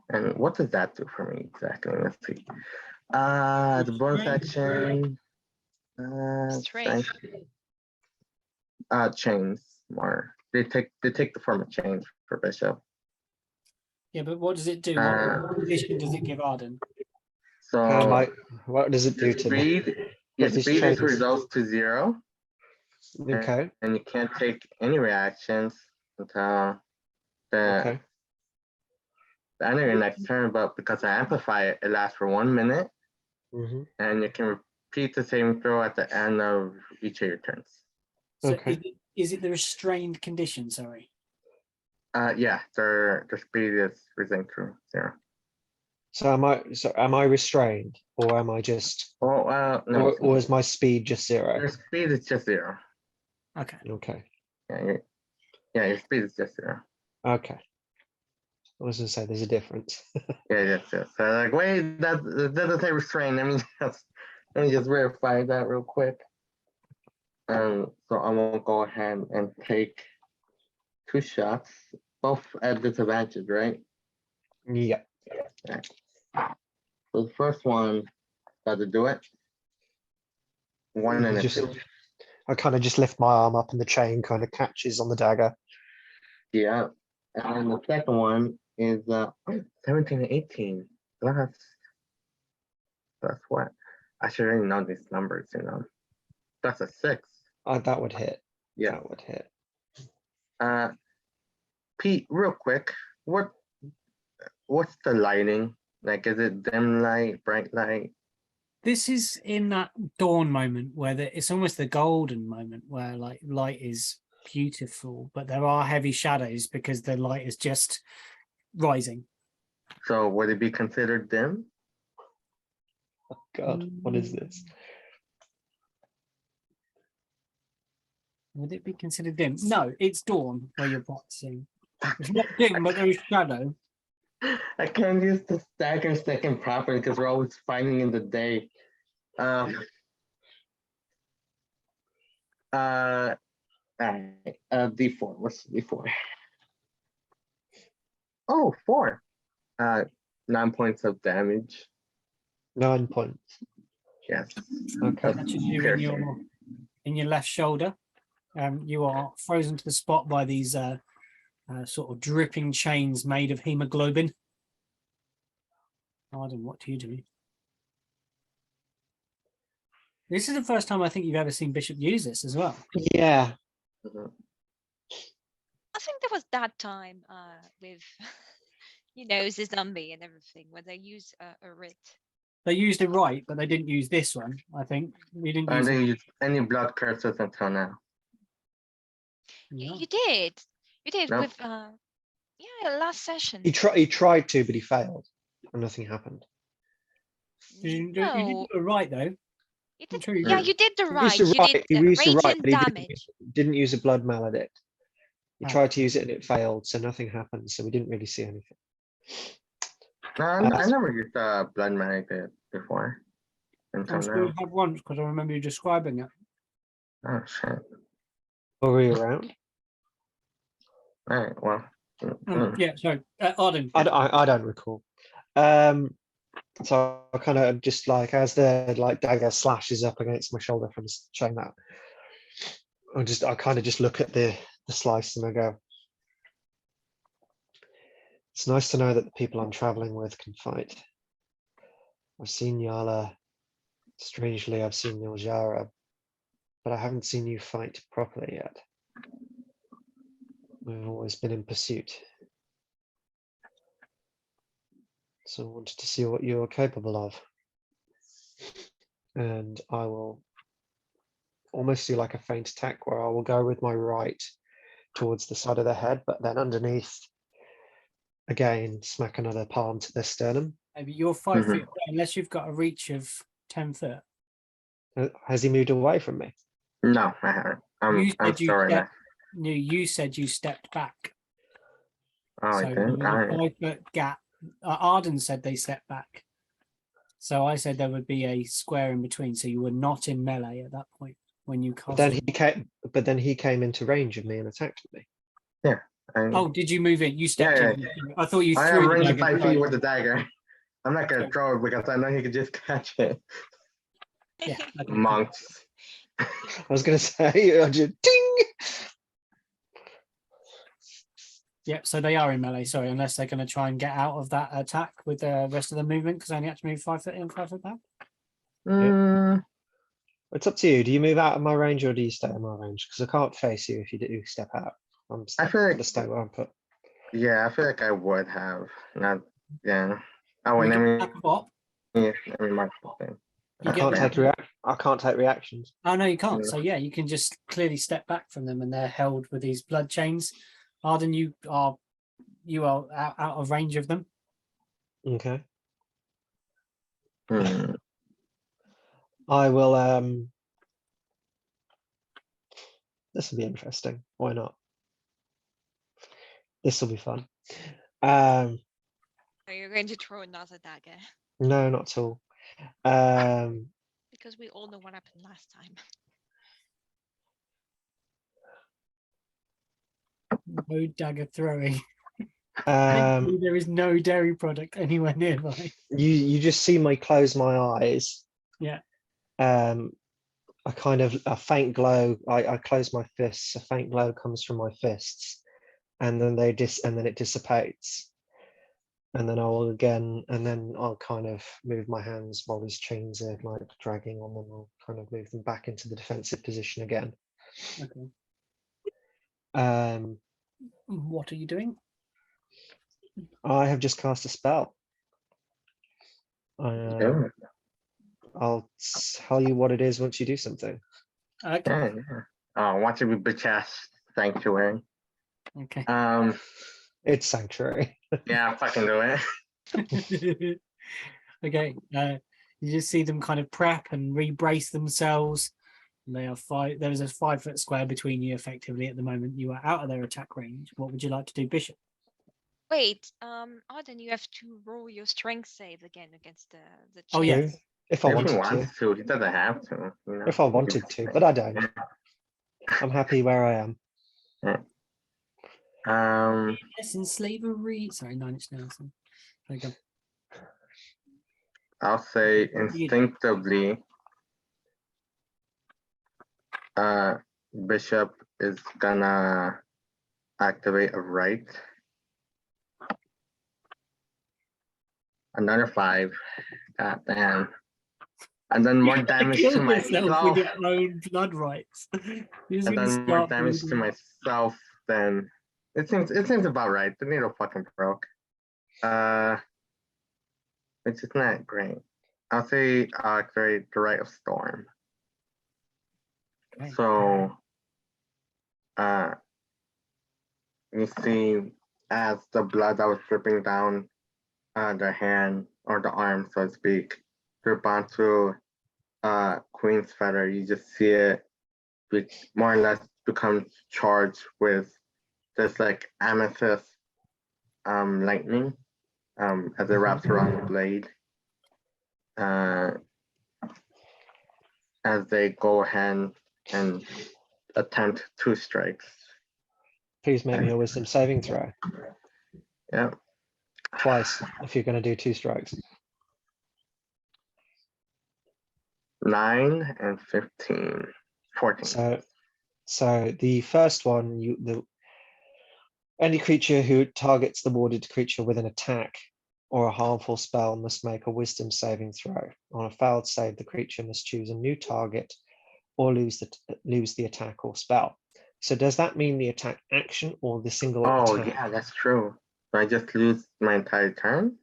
And what does that do for me exactly? Let's see. The bonus action. Strength. Chains more. They take the form of chains for Bishop. Yeah, but what does it do? What condition does it give Arden? So what does it do to me? Your These speed is chains. reduced to 0. Okay. And you can't take any reactions until the end of your next turn. But because I amplify it, it lasts for 1 minute. Mm-hmm. And you can repeat the same throw at the end of each of your turns. So Okay. is it the restrained condition? Sorry. Yeah, their speed is risen to 0. So am I restrained, or am I just, Oh, no. or is my speed just 0? Your speed is just 0. Okay. Okay. Your speed is just 0. Okay. I was gonna say there's a difference. Yes. So like, wait, that doesn't say restrain. Let me just verify that real quick. So I will go ahead and take 2 shots, both at disadvantage, right? Yeah. So the first one, does it do it? 1 and a Just- 2. I kind of just lift my arm up and the chain kind of catches on the dagger. Yeah. And the second one is 17 and 18. That's what? I should already know these numbers, That's a 6. That would hit. Yeah. That would hit. Pete, real quick, what's the lighting? Like, is it dim light, bright light? This is in that dawn moment where it's almost the golden moment where like light is beautiful, but there are heavy shadows because the light is just rising. So would it be considered dim? God, what is this? Would it be considered dim? No, it's dawn where you're practicing. It's not dim, but there is shadow. I can't use the stagger second properly because we're always fighting in the day. D4. What's D4? Oh, 4. 9 points of damage. 9 points. Yes. Okay. Touches you in your left shoulder. You are frozen to the spot by these sort of dripping chains made of hemoglobin. Arden, what do you do? This is the first time I think you've ever seen Bishop use this as well. Yeah. Mhm. I think there was that time with, the zombie and everything, where they use a writ. They used it right, but they didn't use this one. I think we didn't I use didn't it. use any blood curses until now. No. You did. You did Nope. with last session. He tried to, but he failed, and nothing happened. You No, did it right though. you I'm did. sure you Yeah, did. you did the He right. used You the did he used the right, radiant but he damage. didn't use a blood maledict. He Ah. tried to use it and it failed, so nothing happened. So we didn't really see anything. No, I never used blood maledict before. Until I'm sure now. you have once because I remember you describing it. Oh shit. Were we around? Alright, well. Yeah, so Arden. I don't recall. So I kind of just like, as the dagger slashes up against my shoulder from showing that, I kind of just look at the slice and I go, it's nice to know that the people I'm traveling with can fight. I've seen Yala. Strangely, I've seen Niljara, but I haven't seen you fight properly yet. We've always been in pursuit. So I wanted to see what you're capable of. And I will almost do like a feint attack where I will go with my right towards the side of the head, but then underneath, again, smack another palm to the sternum. Maybe you're 5 Mhm. feet away unless you've got a reach of 10 foot. Has he moved away from me? No, I haven't. You I'm said you sorry. stepped. No, you said you stepped back. Oh, I So didn't. there was a Alright. 5 foot gap. Arden said they stepped back. So I said there would be a square in between. So you were not in melee at that point when you But cast. then he came into range of me and attacked me. Oh, did you move in? You stepped Yeah, in. I thought you I threw am the range dagger. 5 feet Sorry. with the dagger. I'm not gonna Okay. throw it because I know he could just catch it. Yeah. Okay. Monks. I was going to say, I just ding. Yeah, so they are in melee, sorry, unless they're going to try and get out of that attack with the rest of the movement, because they only have to move 5 foot in, 5 foot back. Mm, It's up to you. Do you move out of my range or do you stay in my range? Because I can't face you if you do step out. I'm I feel like- going to stay where I'm put. yeah, I feel like I would have. Not. Yeah. Oh, and You let can me. attack a bot. Yeah, let me mark the thing. You I get can't them- take I can't take reactions. Oh no, you can't. Yeah. So yeah, you can just clearly step back from them, and they're held with these blood chains. Arden, you are out of range of them. Okay. Hmm. I will. This will be interesting. Why not? This will be fun. So you're going to throw another dagger No, not at all. because we all know what happened last time. No dagger throwing. um, There is no dairy product anywhere nearby. you just see me close my eyes. Yeah. A kind of a faint glow. I close my fists. A faint glow comes from my fists, and then and then it dissipates. And then I'll kind of move my hands while these chains are like dragging on them. I'll kind of move them back into the defensive position again. Okay. What are you doing? I have just cast a spell. Yeah. I'll tell you what it is once you do something. Okay. Yeah. Oh, watch it be bitch ass sanctuary. Okay. It's Sanctuary. Yeah, fucking do it. Okay. You just see them kind of prep and re-brace themselves. And they are there is a 5 foot square between you effectively at the moment. You are out of their attack range. What would you like to do, Bishop? Wait, Arden, you have to roll your strength save again against the Oh, chains. yes. If I If he wanted to. wants to, he doesn't have to. You know? If I wanted to, but I don't. I'm happy where I am. Yes, in slavery. Sorry, 9 Inch Nails. There you go. I'll say instinctively, Bishop is gonna activate a right. Another 5. God damn. And then more damage to Kill yourself myself. with your own blood rights. And then more damage to myself than it seems about right. The needle fucking broke. Which is not great. I'll say activate the Rite of Storm. Okay. So you see as the blood that was dripping down the hand or the arm, so to speak, drip onto Queen's feather, you just see it more or less becomes charged with this like amethyst lightning as it wraps around the blade. As they go ahead and attempt 2 strikes. Please make me a wisdom saving throw. Yeah. Twice if you're going to do 2 strikes. 9 and 15. 14. So the first one, any creature who targets the warded creature with an attack or a harmful spell must make a wisdom saving throw. On a failed save, the creature must choose a new target or lose the attack or spell. So does that mean the attack action or the single attack? Yeah, that's true. So I just lose my entire turn?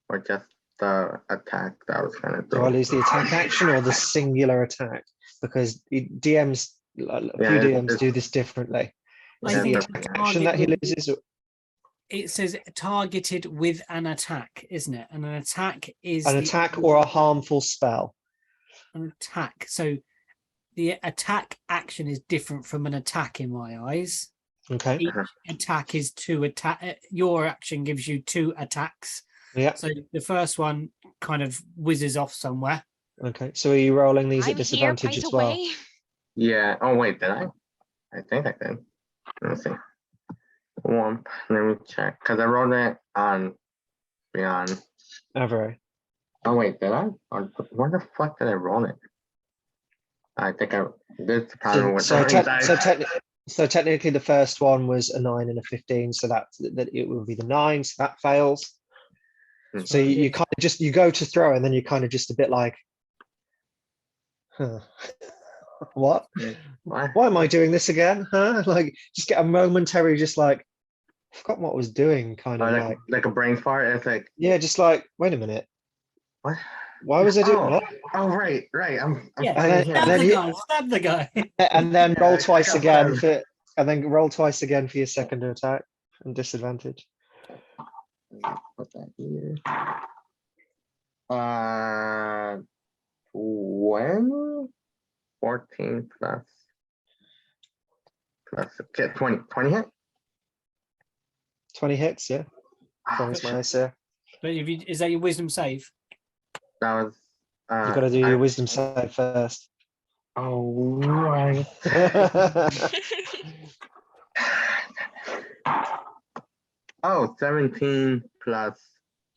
Or just the attack that I was gonna do? Do I lose the attack action or the singular attack? Because DMs, a few DMs do this differently. I So the think attack action that he loses. It says targeted with an attack, isn't it? And an attack is An attack or a harmful spell. an attack. So the attack action is different from an attack in my eyes. Okay. Each attack is 2 attack. Your action gives you 2 attacks. Yeah. So the first one kind of whizzes off somewhere. Okay. So are you rolling these I'm at disadvantage here, by as the well? way. Yeah. Oh wait, did I? I think I did. Let me see. Womp. Let me check. Because I wrote it on Beyond. Avery. Oh wait, did I? Or where the fuck did I roll it? I think this probably was So technically the first one was a 9 and a 15, so that it will be the 9, so that fails. So you kind of just, you go to throw and then you're kind of just a bit like, huh, what? Why am I doing this again? Huh? Like just get a momentary, just like, I forgot what I was doing, kind of like a brain fart. It's like, yeah, just like, wait a minute. what? Why was I doing Oh, what? oh, right. I'm Yeah, fighting and stab then the you- guy, stab the guy. And then Yeah, roll I twice got again that. and then roll twice again for your second attack and disadvantage. Put that here. 20, 14 plus okay, 20 hit. 20 hits, yeah. Bonus my AC. But if you, is that your wisdom save? That was You've got to do your wisdom save first. oh right. Oh, 17 plus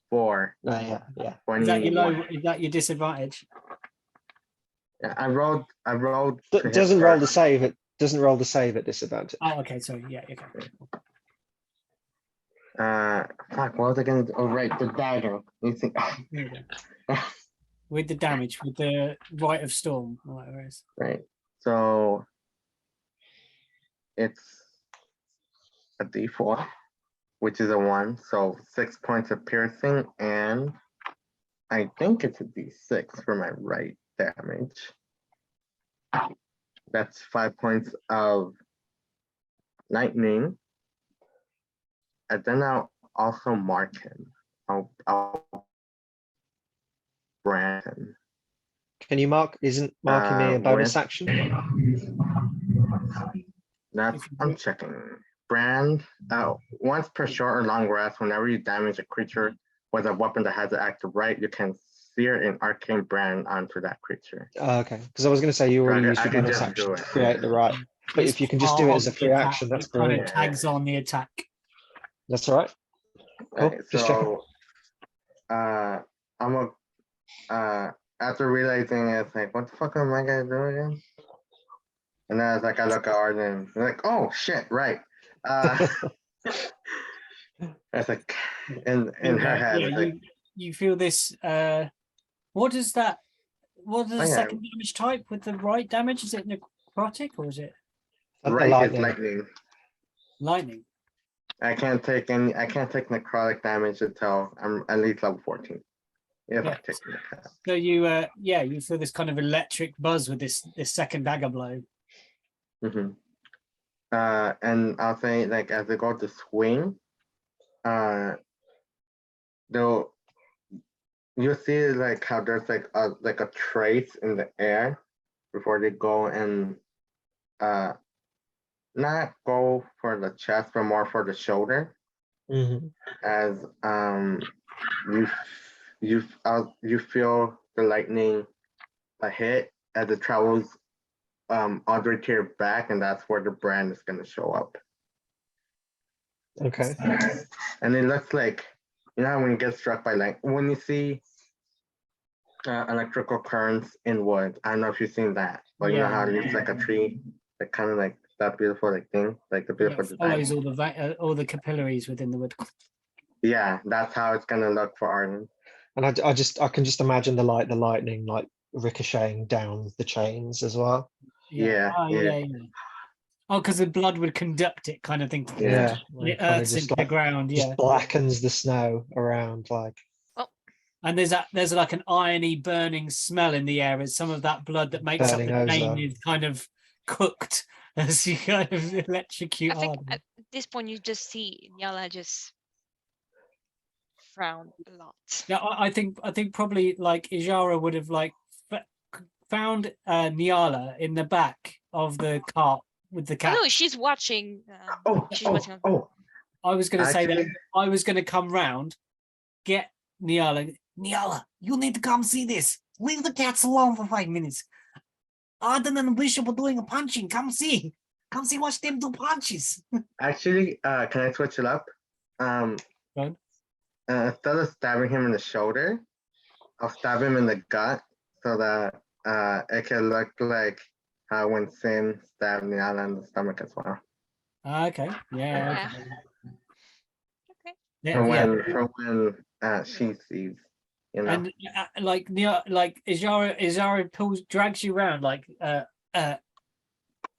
4. Yeah. 21. Is that your disadvantage? Yeah, I rolled to hit Doesn't roll the first. save. It doesn't roll the save at disadvantage. Oh, okay. Sorry. Yeah. Okay. Fuck, what was I gonna do? Oh, right, the dagger. You think, There you go. With the damage, with the Rite of Storm, or whatever it is. right. So it's a D4, which is a 1. So 6 points of piercing, and I think it's a D6 for my right damage. That's 5 points of lightning. And then I'll also mark him. I'll brand him. Can you mark? Isn't marking me a bonus with- action? That's I'm checking. Brand once per short or long rest, whenever you damage a creature with a weapon that has an active right, you can sear an arcane brand onto that creature. Okay, because I was going to say you already used I your can bonus just action do to it. create the right. But It's if you can just part do it as a of the free attack. action, that's It kind brilliant. of tags on the attack. That's all right. Cool. Right, Just checking. so I'm a after realizing it's like, what the fuck am I gonna do again? And then I was like, I look at Arden, like, oh shit, right. That's like in her head. Yeah, it's like, you feel this. What is that? What is the Oh, yeah. second damage type with the right damage? Is it necrotic or is it The right is lightning. lightning. lightning? I can't take necrotic damage until I'm at least level 14. If I Yeah. take necrotic. So you feel this kind of electric buzz with this second dagger blow. Mm-hmm. And I'll say, like, as they go to swing, you'll see like how there's like a trace in the air before they go and not go for the chest but more for the shoulder, as you feel the lightning hit as it travels all the way to your back, and that's where the brand is going to show up. Okay. And it looks like, you know how when you get struck by lightning, when you see electrical currents in wood, I don't know if you've seen that, but you know how it looks like a tree, like kind of like that beautiful like thing, like the beautiful It follows design. all the capillaries within the wood. Yeah, that's how it's gonna look for Arden. And I can just imagine the lightning like ricocheting down the chains as well. Yeah, Oh, yeah. yeah. Oh, because the blood would conduct it, kind of thing. Yeah. And it Kinda earths just into the like- ground. Just Yeah. blackens the snow around like. And there's like an irony burning smell in the air as some of that blood that makes up Burning the chain ozone. is kind of cooked as you kind of electrocute I think Arden. at this point you just see Nyala just frown a lot. Yeah, I think probably like Ijara would have like found Nyala in the back of the cart with the Oh cat. no, she's watching. She's Oh, watching. oh, I was going to say that actually- I was going to come round, get Nyala. Nyala, you need to come see this. Leave the cats alone for 5 minutes. Arden and Bishop are doing a punching. Come see. Watch them do punches. Actually, can I switch it up? Go on. Instead of stabbing him in the shoulder, I'll stab him in the gut so that it can look like how when Sin stabbed Nyala in the stomach as well. Okay. Yeah. Yeah. Okay. Yeah. For when she sees, you know. And like Izara drags you around like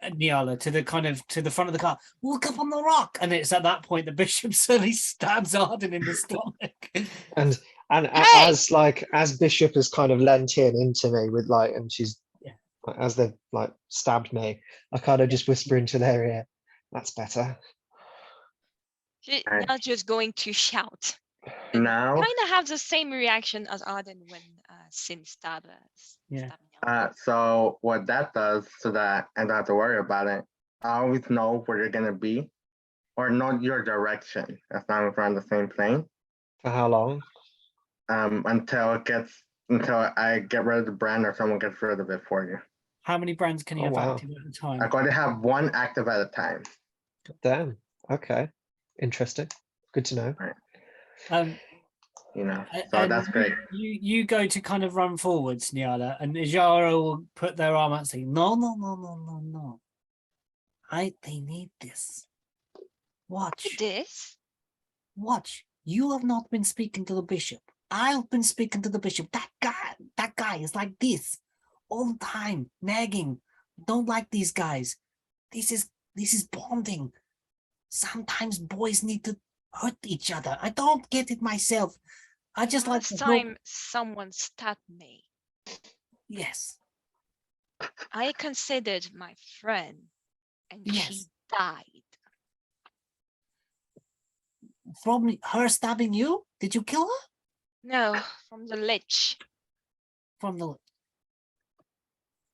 Nyala to the front of the car. Look up on the rock, and it's at that point the bishop suddenly stabs Arden in the stomach. And And Hey! as Bishop has kind of leant in into me with like, and she's Yeah. as they've like stabbed me, I kind of just whisper into their ear, "That's better." She's Alright. not just going to shout. And Now, kind of have the same reaction as Arden when Sin stabbed us. Yeah. so what that does, so that I don't have to worry about it, I always know where you're gonna be, or know your direction as long as we're on the same plane. For how long? Until I get rid of the brand or someone gets rid of it for you. How many brands can you Oh, have wow. active at a time? I got to have one active at a time. Damn. Okay. Interesting. Good to know. You know, a- so and that's great. You go to kind of run forwards, Nyala, and Ijara will put their arm out and say, "No, no, no, no, no, no. They need this. Watch, This? watch. You have not been speaking to the bishop. I've been speaking to the bishop. That guy is like this all the time, nagging. Don't like these guys. This is bonding. Sometimes boys need to hurt each other. I don't get it myself. I just like Last to help." time someone stabbed me, Yes, I considered my friend, and she yes. died. From her stabbing you? Did you kill her? No, from the lich. From the.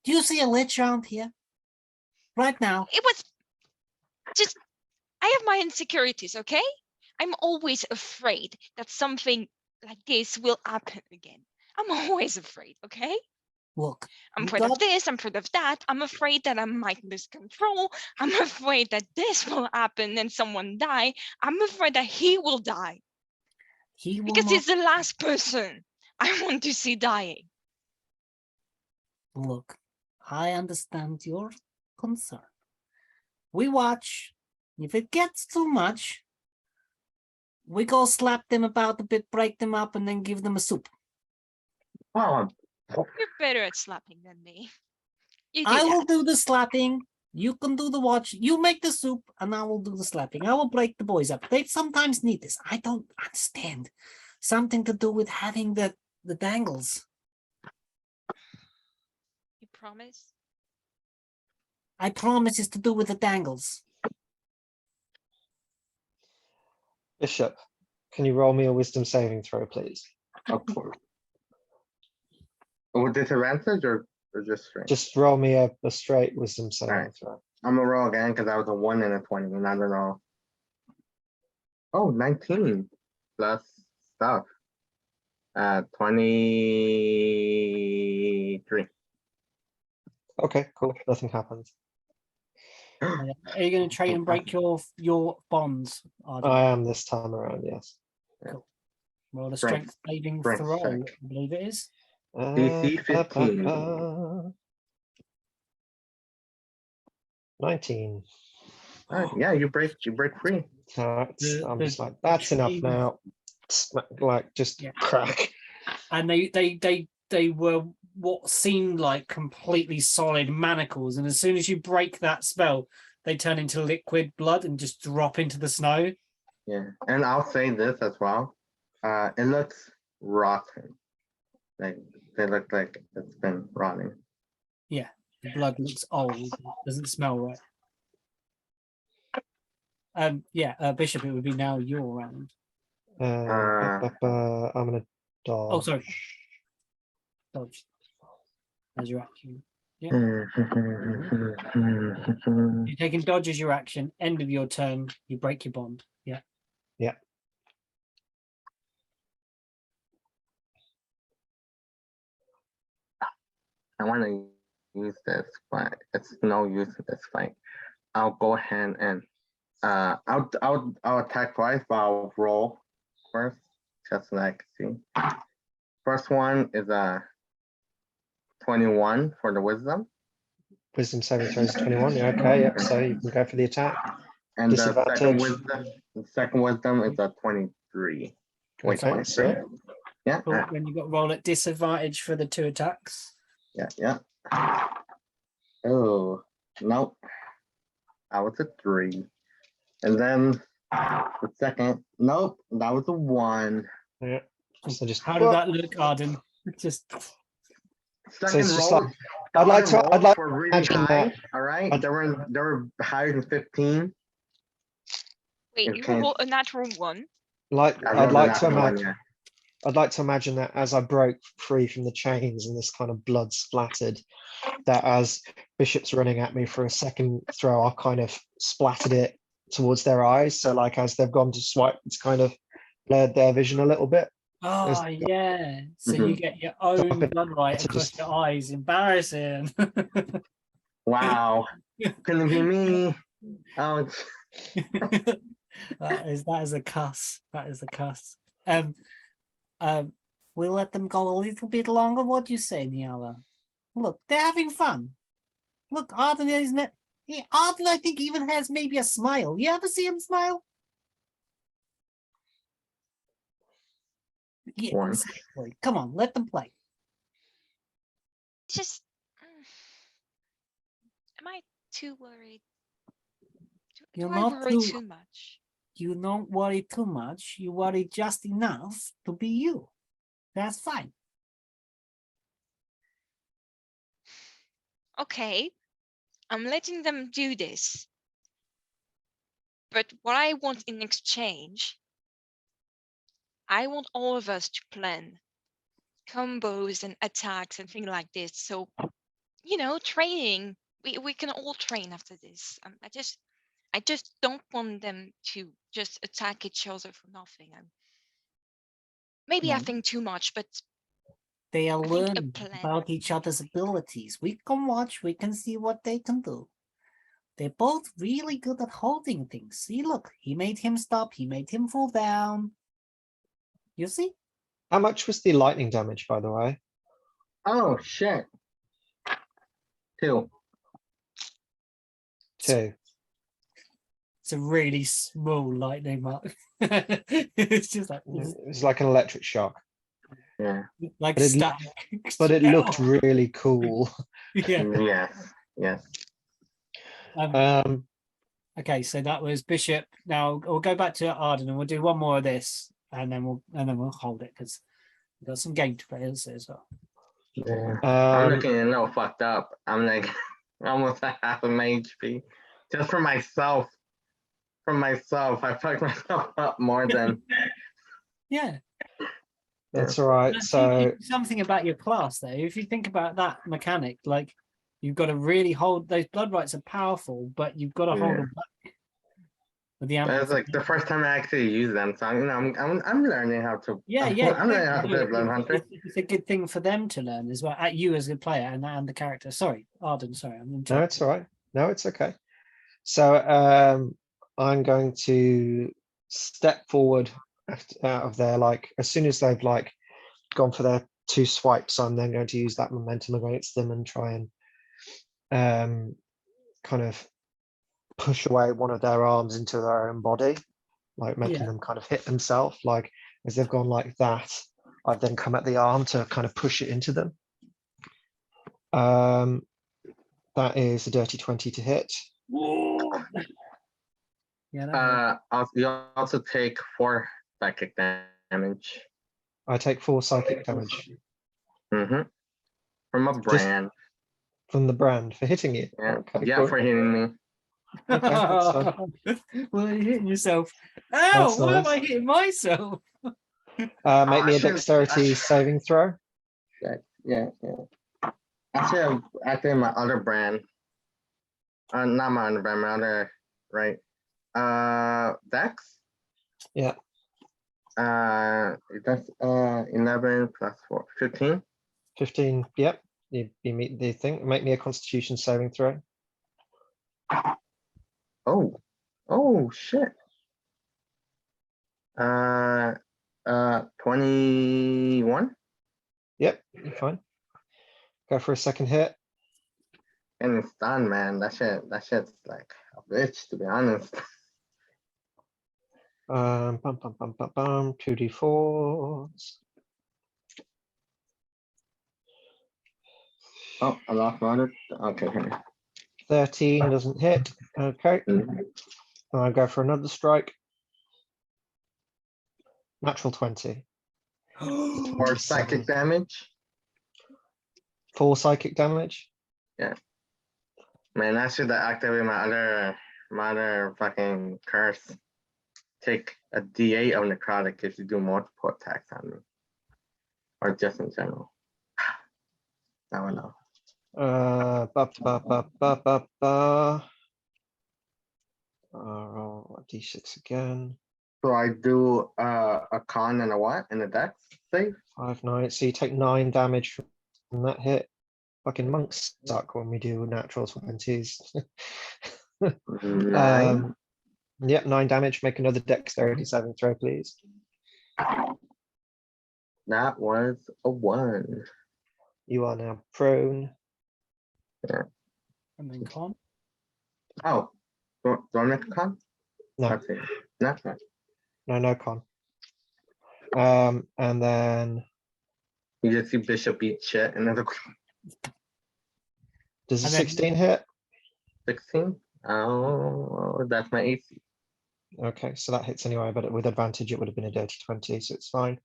Do you see a lich around here? Right now. It was just, I have my insecurities, okay? I'm always afraid that something like this will happen again. I'm always afraid, okay? Look. I'm you afraid of got- this, I'm afraid of that. I'm afraid that I might lose control. I'm afraid that this will happen and someone die. I'm afraid that he will die He will because not he's the last person I want to see dying. look. I understand your concern. We watch. If it gets too much, we go slap them about a bit, break them up, and then give them a soup. Oh, You're better at slapping than me. You do I that. will do the slapping. You can do the watch. You make the soup, and I will do the slapping. I will break the boys up. They sometimes need this. I don't understand. Something to do with having the dangles. You promise? I promise it's to do with the dangles. Bishop, can you roll me a wisdom saving throw, please? of course. With disadvantage or just straight? Just roll me a straight wisdom saving Alright. throw. I'm gonna roll again because I was a 1 and a 20, and I don't know. Oh, 19 plus stuff. 23. Okay, cool. Nothing happens. Are you going to try and break your bonds? Arden? I am this time around, yes. Roll a Strength. strength saving Strength throw, check. I believe it is. DC 15. 19. Alright, yeah, you break free. I'm The just like, that's enough tree- now. Like, just Yeah. crack. And they were what seemed like completely solid manacles, and as soon as you break that spell, they turn into liquid blood and just drop into the snow. Yeah, and I'll say this as well. It looks rotten. Like they look like it's been rotting. The blood looks old, doesn't smell right. Bishop, it would be now your round. I'm gonna dodge. Oh, sorry. Dodge. As your action. You're taking dodge as your action. End of your turn, you break your bond. Yeah. Yeah. I want to use this, but it's no use in this fight. I'll go ahead and I'll attack twice, but I'll roll first, just so that I can see. First one is a 21 for the wisdom. Wisdom saving throws 21. Yeah, okay, yep. So you can go for the attack. And the Disadvantage. second wisdom is a 23. Wait, Okay, 23. so Yeah. Cool. Then you got roll at disadvantage for the 2 attacks. Yeah. Oh, nope. I was a 3. And then the second, nope, that was a 1. yeah. So just How did that look, Arden? Just Second it's just roll. like- the I'd like other to- I'd rolls like were to really imagine high. that- All right, I'd- they were higher than 15. Wait, you Okay. roll a natural one. like I I'd rolled a like to natural one, imagine. yeah. I'd like to imagine that as I broke free from the chains and this kind of blood splattered, that as Bishop's running at me for a second throw, I kind of splattered it towards their eyes. So like as they've gone to swipe, it's kind of blurred their vision a little bit. oh yeah. So you get your own been blood right to across just- your eyes. Embarrassing. Wow, couldn't be me. Oh, that is a cuss. That is a cuss. We'll let them go a little bit longer. What do you say, Niala? Look, they're having fun. Look, Arden isn't it? Yeah, Arden, I think, even has maybe a smile. You ever see him smile? Yeah, Once. exactly. Come on, let them play. Just. Am I too worried? You're Do I not worry too- too much? You don't worry too much. You worry just enough to be you. That's fine. Okay, I'm letting them do this. But what I want in exchange, I want all of us to plan combos and attacks and things like this. So, training. We can all train after this. I just don't want them to just attack each other for nothing. Maybe I No. think too much, but They are I think a learning plan about would be each other's good. abilities. We can watch, we can see what they can do. They're both really good at holding things. See, look, he made him stop, he made him fall down. You see? How much was the lightning damage, by the way? oh shit. 2. 2. It's a really small lightning mark. It's just like It was like an electric shock, Yeah. like but it static. but it looked Ow! really cool. Yeah. Yes. Okay, so that was Bishop. Now we'll go back to Arden and we'll do one more of this, and then we'll hold it because we've got some game to play as well. Yeah. I'm Um, looking a little fucked up. I'm like almost at half of my HP. Just for myself. For myself. I fucked myself up more than Yeah. that's all right. That's So something about your class, though. If you think about that mechanic, like you've got to really hold those blood rights are powerful, but you've got to hold Yeah. them back with the that's like the first time I actually use them. So I'm learning how to Yeah. I'm learning how to play Blood Hunter. It's a good thing for them to learn as well. At you as a player and the character. Sorry, Arden. Sorry, I'm no, interrupting. it's all right. No, it's okay. So I'm going to step forward out of there. Like as soon as they've like gone for their 2 swipes, I'm then going to use that momentum against them and try and kind of push away one of their arms into their own body, like making Yeah. them kind of hit themselves. Like as they've gone like that, I've then come at the arm to kind of push it into them. That is a dirty 20 to hit. Yeah. That hurt. You also take 4 psychic damage. I take 4 psychic damage Mm-hmm. From a brand. from the brand for hitting you. Yeah. Okay, Yeah, cool. for hitting me. Okay, that's fine. Well, you're hitting yourself. Ow! That's Why am I nice. hitting myself? Make I me a should- dexterity saving throw. Yeah. Actually, my other brand. Not my other brand, my other, right? Dex? Yeah. That's 11 plus 4, 15. 15. Yep. You meet the thing. Make me a constitution saving throw. Oh shit. 21. Yep, you're fine. Go for a second hit. And it's done, man. That shit's like a bitch, to be honest. 2d4s. Oh, I lost my other. Okay, here. 13 doesn't hit. Okay. I'll go for another strike. Natural 20. Or psychic damage. 4 psychic damage. Man, I should have activated my other fucking curse. Take a D8 of necrotic if you do multiple attacks on me. Or just in general. I don't know. Roll a d6 again. So I do a con and a what? And a dex save? 5, 9. So you take 9 damage from that hit. Fucking monks suck when we do natural 20s. Nine. Yep, 9 damage. Make another dexterity saving throw, please. That was a 1. You are now prone. And then con. Oh, do I make a con? No, That's it. Not that. no con. And then You just see Bishop eat shit and then does a And then- 16 hit? 16. Oh, that's my AC. Okay, so that hits anyway, but with advantage it would have been a dirty 20, so it's fine.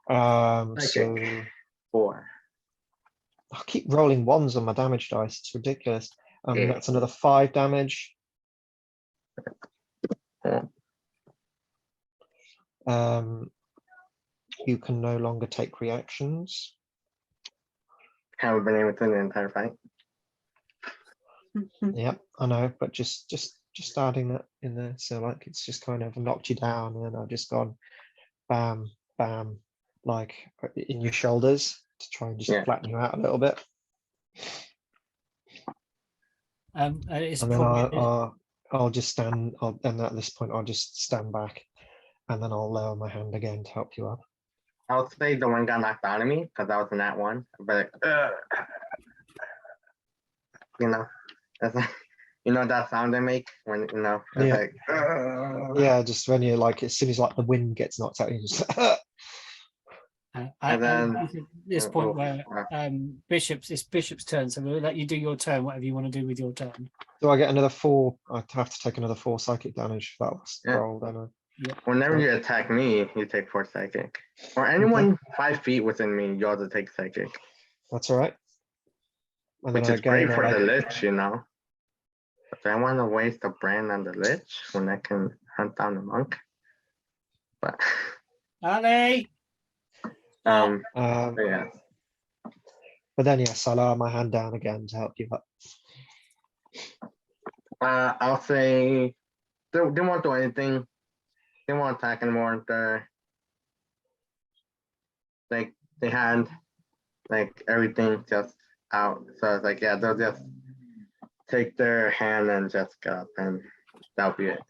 So Okay. 4. I keep rolling 1s on my damage dice. It's ridiculous. Yeah. That's another 5 damage. Yeah. You can no longer take reactions. Haven't been able to the entire fight. Yep, I know, but just adding that in there. So like it's just kind of knocked you down, and then I've just gone bam, bam, like in your shoulders to try and just Yeah. flatten you out a little bit. It's And then probably I'll just stand. And at this point, I'll just stand back, and then I'll lower my hand again to help you up. I would say the one got knocked out of me because I was in that one. But you know, that's like, you know that sound they make when it's Yeah. like Yeah, just when you're like, as soon as like the wind gets knocked out, you just. And then- at this point where it's Bishop's turn, so we'll let you do your turn, whatever you want to do with your turn. Do I get another 4? I have to take another 4 psychic damage for that last Yeah. roll, don't I? Whenever you attack me, you take 4 psychic. Or anyone 5 feet within me, you also take psychic. That's all right. And Which then is great for the I- lich, you know. But I want to waste a brand on the lich when I can hunt down the monk. But Ali! Um, yeah. but then yes, I'll lower my hand down again to help you up. I'll say they won't do anything. They won't attack anymore. They had like everything just out. So it's like, yeah, they'll just take their hand and just get up, and that'll be it.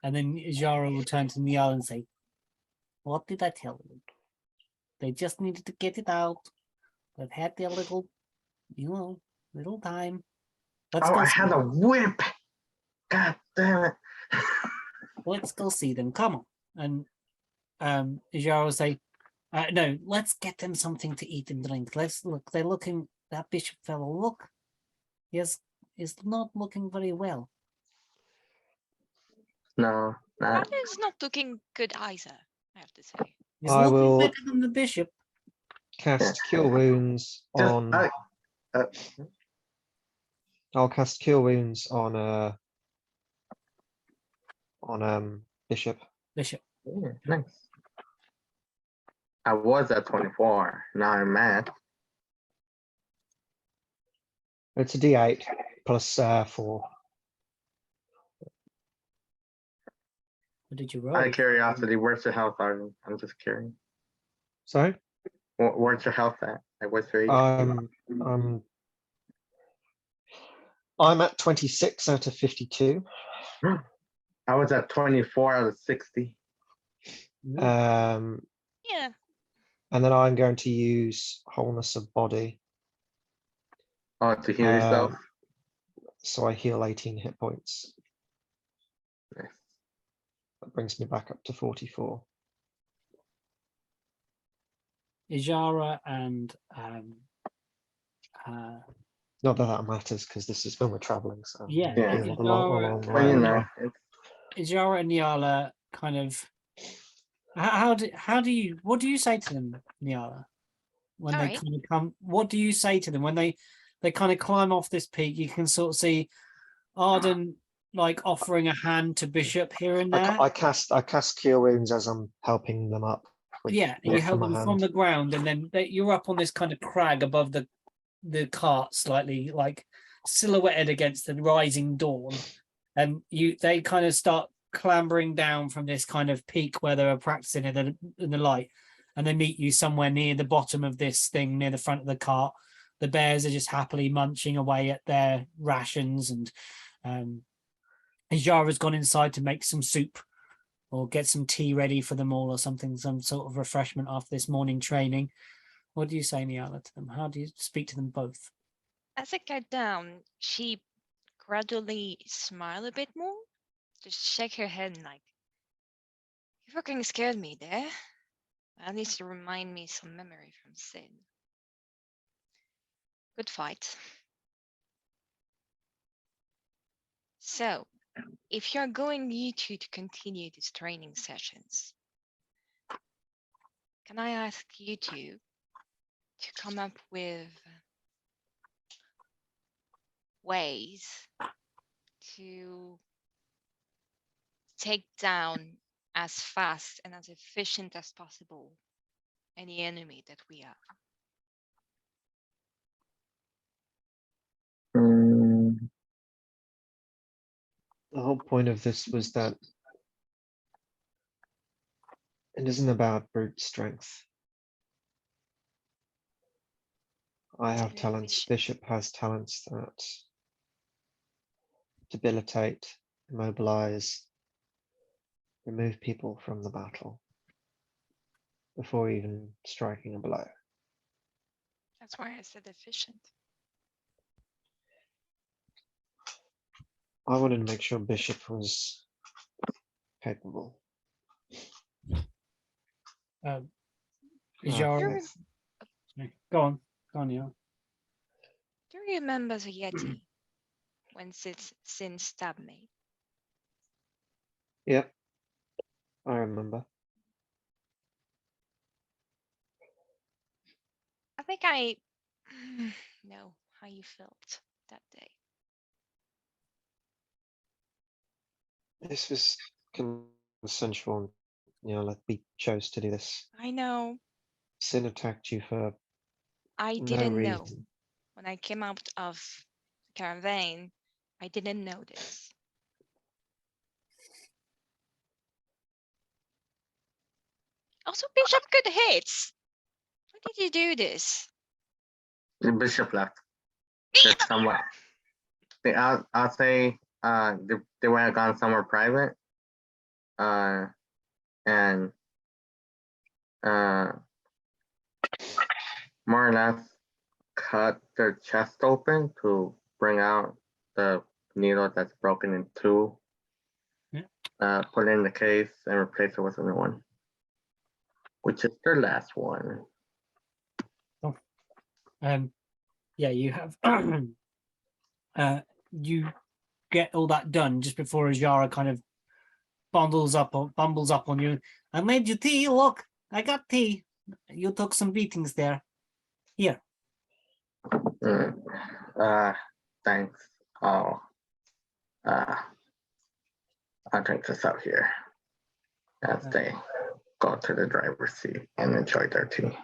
And then Jara will turn to Niall and say, "What did I tell you? They just needed to get it out. They've had their little, little time. Let's Oh, go I see had a them. whip. God damn it. Let's go see them. Come on." And Jara will say, "No, let's get them something to eat and drink. Let's look. They're looking. That bishop fellow. Look, is not looking very well." No, not. Arden's not looking good either, I have to say. He's I looking will- better than the bishop. Cast Cure Wounds Just, on. uh, I'll cast Cure Wounds on Bishop. Bishop. yeah, nice. I was at 24. Now I'm at. It's a D8 plus 4. What did you roll? Out of curiosity, where's your health, Arden? I'm just curious. Sorry. Where's your health at? Like, what's your HP? I'm at 26 out of 52. I was at 24 out of 60. Um, Yeah, and then I'm going to use Wholeness of Body. Oh, to heal yourself? So I heal 18 hit points. Nice. That brings me back up to 44. Ijara and Not that that matters because this is when we're traveling. So yeah, Yeah. you know, the long Ijara, Well, you way. know, Ijara and Niala kind of how do you what do you say to them, Niala? When they Alright. kind of come, what do you say to them when they kind of climb off this peak? You can sort of see Arden like offering a hand to Bishop here and there. I cast Cure Wounds as I'm helping them up. Yeah, and you from help my them from hand. the ground, and then you're up on this kind of crag above the cart, slightly like silhouetted against the rising dawn, and they kind of start clambering down from this kind of peak where they were practicing in the light, and they meet you somewhere near the bottom of this thing, near the front of the cart. The bears are just happily munching away at their rations, and Jara's gone inside to make some soup or get some tea ready for them all or something, some sort of refreshment after this morning training. What do you say, Niala, to them? How do you speak to them both? As I get down, she gradually smile a bit more. Just shake her head and like, you fucking scared me there. At least to remind me some memory from Sin. Good fight. So, if you're going you two to continue these training sessions, can I ask you two to come up with ways to take down as fast and as efficient as possible any enemy that we have? Mm, The whole point of this was that it isn't about brute strength. I have talents, Efficient. Bishop has talents that debilitate, immobilize, remove people from the battle before even striking a blow. That's why I said efficient. I wanted to make sure Bishop was capable. Jara, go on, Niala. Do you remember the Yeti when Sin stabbed me? Yep, I remember. I think I know how you felt that day. This was consensual. We chose to do this. I know. Sin attacked you for I no didn't know. reason. When I came out of the caravan, I didn't know this. Also, Bishop good hits. Why did you do this? the bishop left. They're somewhere. I'll say they went and gone somewhere private. And more or less cut their chest open to bring out the needle that's broken in two. Put it in the case and replace it with a new one, which is their last one. Yeah, you have you get all that done just before Ajara kind of bumbles up on you. I made you tea. Look, I got tea. You took some beatings there. Here. Thanks. I'll drink this out here as they go to the driver's seat and enjoy their tea.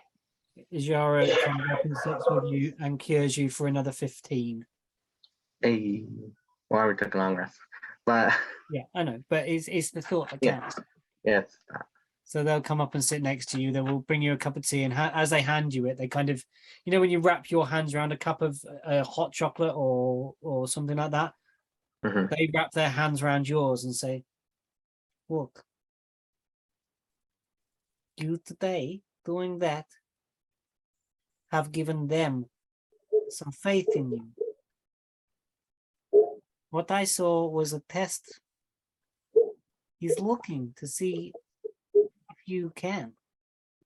Ajara comes up and sits with you and cures you for another 15. Hey, well, we took a long rest, but Yeah, I know, but it's the thought that Yeah. counts. yes, So they'll come up and sit next to you. They will bring you a cup of tea, and as they hand you it, they kind of, when you wrap your hands around a cup of hot chocolate or something like that, Mhm. they wrap their hands around yours and say, "Look, you today doing that have given them some faith in you. What I saw was a test. He's looking to see if you can.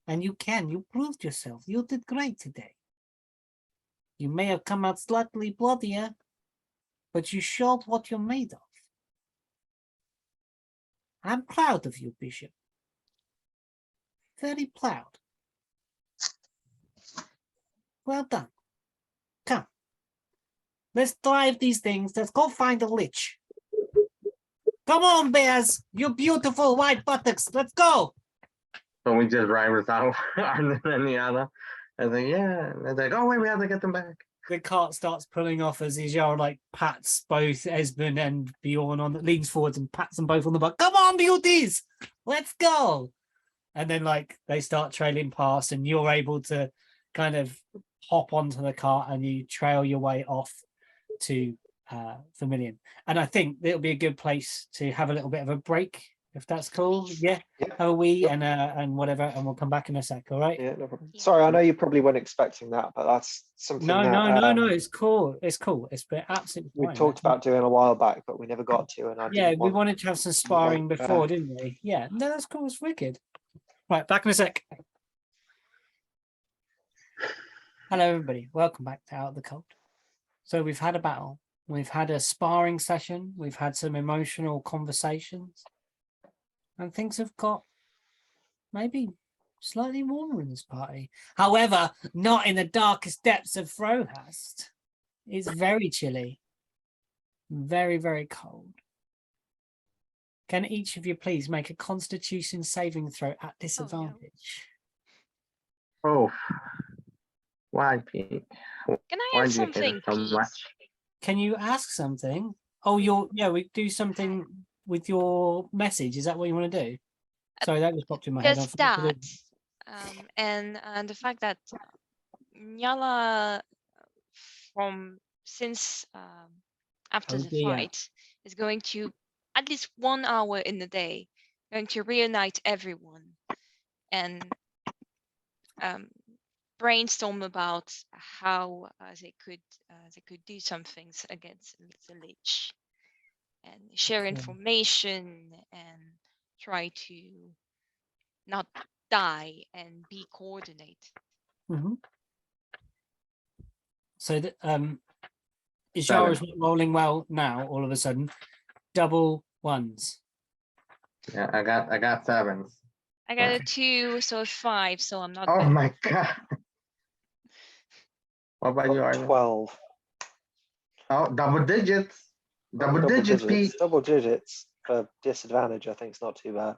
And you can. You proved yourself. You did great today. You may have come out slightly bloodier, but you showed what you're made of. I'm proud of you, Bishop. Very proud. Well done. Come. Let's drive these things. Let's go find the lich. Come on, bears. You beautiful white buttocks. Let's go. So we just drive without Arden and the other. I was like, yeah. And they're like, oh wait, we have to get them back. The cart starts pulling off as Ijar like pats both Esmond and Bjorn on, leans forwards and pats them both on the butt. Come on, beauties, let's go. And then like they start trailing past, and you're able to kind of hop onto the cart and you trail your way off to Vermillion. And I think it'll be a good place to have a little bit of a break, if that's cool. Yeah, Yeah. have a wee Yep. and whatever, and we'll come back in a sec. All right. Yeah, no problem. Yeah. Sorry, I know you probably weren't expecting that, but that's something No, that no. It's cool. It's cool. It's been absolutely we fine. talked about doing a while back, but we never got to. And I Yeah, didn't we want- wanted to have some sparring want, before, didn't we? Yeah, no, that's cool. It's wicked. Right, back in a sec. Hello, everybody. Welcome back to Out of the Cold. So we've had a battle. We've had a sparring session. We've had some emotional conversations. And things have got maybe slightly warmer in this party. However, not in the darkest depths of Frohast. It's very chilly. Very, very cold. Can each of you please make a Constitution saving throw at disadvantage? Oh, why, Pete? Can I Why add do you hate something, us so please? much? Can you ask something? Oh, we do something with your message. Is that what you want to do? Sorry, that just popped in my head. I Just forgot to that, do- and the fact that Nyala, since after Oh, the dear. fight, is going to at least 1 hour in the day going to reunite everyone and brainstorm about how they could do some things against the lich and share Okay. information and try to not die and be coordinated. Mhm. So that Ishara Seven. is not rolling well now. All of a sudden, double ones. Yeah, I got sevens. I got a Okay. 2, so a 5, so I'm not Oh bad. my god. What about you, Arden? 12. Oh, double digits. Double digits, Pete. Double digits for disadvantage, I think it's not too bad.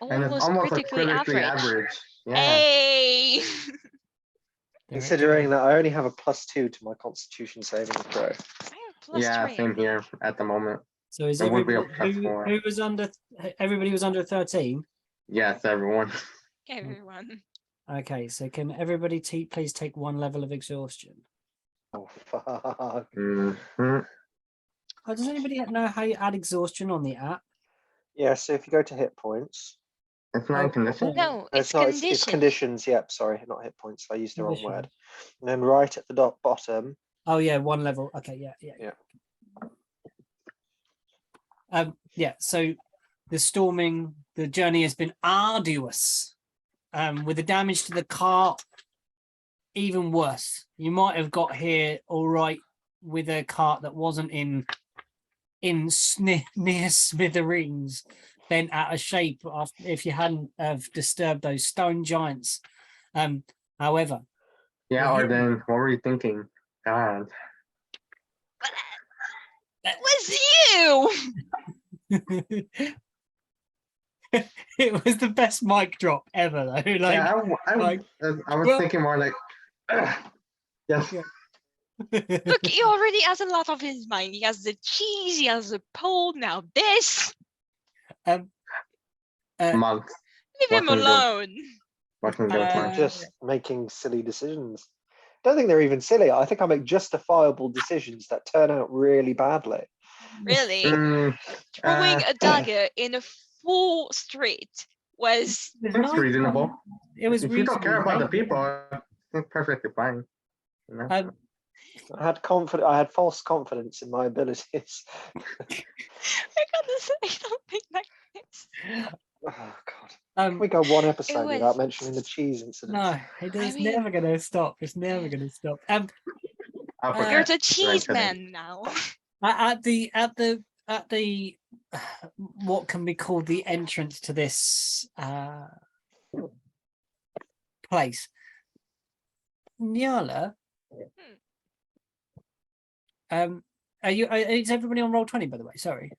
And it's almost a critically average. Yeah. Hey! Considering that I only have a +2 to my Constitution saving throw. I have plus Yeah, 3. same here at the moment. So is It would be a everybody +4. who was under? Everybody was under 13. Yes, everyone. Everyone. Okay, so can everybody please take 1 level of exhaustion? Oh, fuck. Mhm. Oh, does anybody know how you add exhaustion on the app? Yeah, so if you go to hit points, It's not Oh, condition. No, no, it's not, conditions. it's conditions. Yep, sorry, not hit points. I used the wrong word. Conditions. And then right at the bottom, Oh yeah, 1 level. Okay, yeah. Yeah. So the storming, the journey has been arduous. With the damage to the cart, even worse. You might have got here all right with a cart that wasn't in near smithereens, bent out of shape if you hadn't have disturbed those stone giants. However, Yeah, Well, Arden, what were you thinking? God. That was you! it was the best mic drop ever, though. Like, Yeah, I like, was well- thinking more like, yes. Yeah. Look, he already has a lot of his mind. He has the cheese, he has the pole, now this! Months. Leave him Watching them. alone! Watching Uh, them I'm time. just making silly decisions. Don't think they're even silly. I think I make justifiable decisions that turn out really badly. Really? Mm, Throwing a dagger in a full street was It's reasonable. It was If you don't care about the reasonable. people, it's perfectly fine. You know? I had false confidence in my abilities. I gotta say something like this. Oh god. Can we go one episode was- without mentioning the cheese incident? No, it's mean- never gonna stop. It's never gonna stop. I'll Uh, You're forget the cheese eventually. man now. At the what can be called the entrance to this place. Nyala, is everybody on roll 20, by the way? Sorry.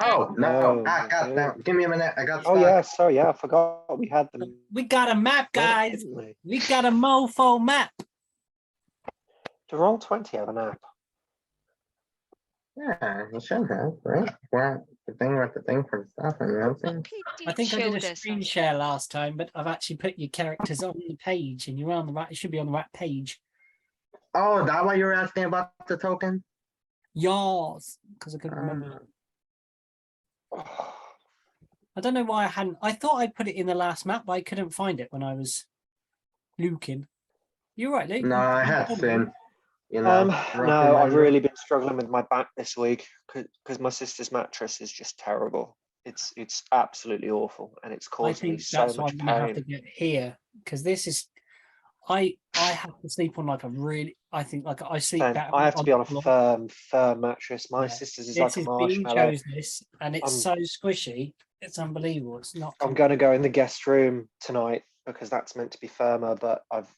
Oh, no. God, no. give me a minute. I got Oh stuck. yeah, sorry, yeah, I forgot we had them. We got a map, guys. didn't we? We got a mofo map. To roll 20 have an app. Yeah, you should have, right? Well, the thing with the thing for the stuff and everything. I think I did a showed us screen something. share last time, but I've actually put your characters on the page, and you're on the right. It should be on the right page. Oh, that why you were asking about the token? Yours, because I couldn't remember. I don't know why I hadn't. I thought I put it in the last map, but I couldn't find it when I was looking. You're right, Luke. No, I had sin. You know, rough No, I've reminder. really been struggling with my back this week because my sister's mattress is just terrible. It's absolutely awful, and it's I causing me think so that's why much I'm gonna have to pain. get here because this is. I have to sleep on like a really. I think like I sleep And better. I have to be on a the floor. firm mattress. My Yeah. sister's is This like a is Bean marshmallow. chose this, and it's I'm- so squishy. It's unbelievable. It's not. I'm going to go in the guest room tonight because that's meant to be firmer. But I've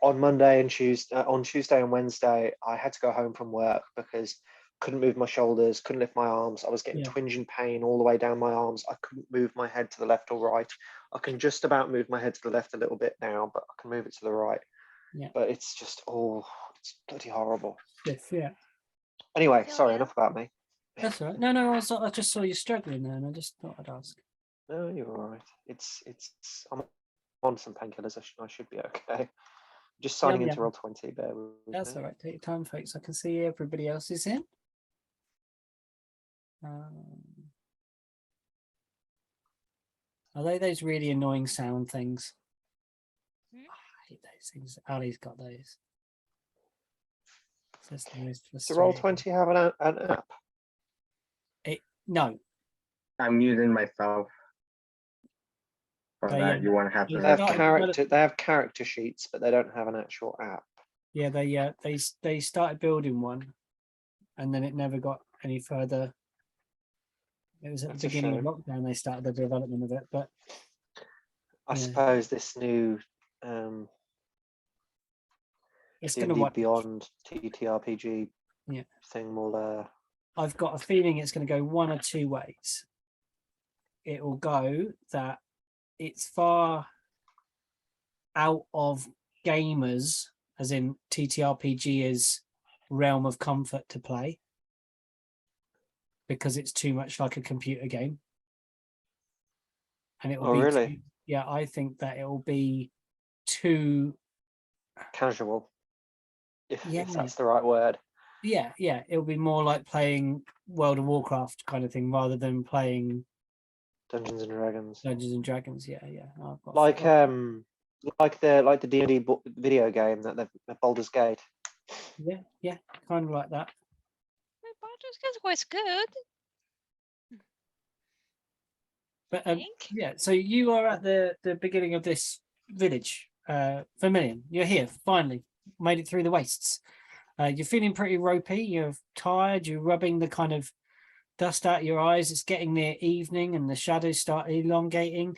on Monday and Tuesday and Wednesday, I had to go home from work because couldn't move my shoulders, couldn't lift my arms. I was getting Yeah. twinging pain all the way down my arms. I couldn't move my head to the left or right. I can just about move my head to the left a little bit now, but I can move it to the right. Yeah. But it's just it's bloody horrible. Yeah. Anyway, Feel sorry, ya. enough about me. That's all right. No. I just saw you struggling there, and I just thought I'd ask. No, you're all right. I'm on some painkillers. I should be okay. Just signing Yeah. into roll 20. Bear with That's me. all right. Take your time, folks. I can see everybody else is in. Are they those really annoying sound things? Hmm? I hate those things. Ali's got those. That's the most Does roll frustrating. 20 have an app? No, I'm using myself. So They, that you won't have to they They have listen. They have character sheets, but they don't have an actual app. yeah, they started building one, and then it never got any further. It was at That's the a beginning of shame. lockdown they started the development of it, but I Yeah. suppose this new it's going to D&D what Beyond ttrpg Yeah. thing will I've got a feeling it's going to go one or two ways. It will go that it's far out of gamers, as in TTRPG's realm of comfort to play, because it's too much like a computer game. And it will Oh, be really? I think that it will be too casual, if Yeah. that's the right word. yeah, it'll be more like playing World of Warcraft kind of thing rather than playing Dungeons and Dragons. Dungeons and Dragons. Yeah. I've got Like the D&D video game that they've Baldur's Gate. yeah, kind of like that. Baldur's Gate was good. But I think. yeah, so you are at the beginning of this village, Vermillion. You're here, finally. Made it through the wastes. You're feeling pretty ropey, you're tired, you're rubbing the kind of dust out of your eyes. It's getting near evening and the shadows start elongating.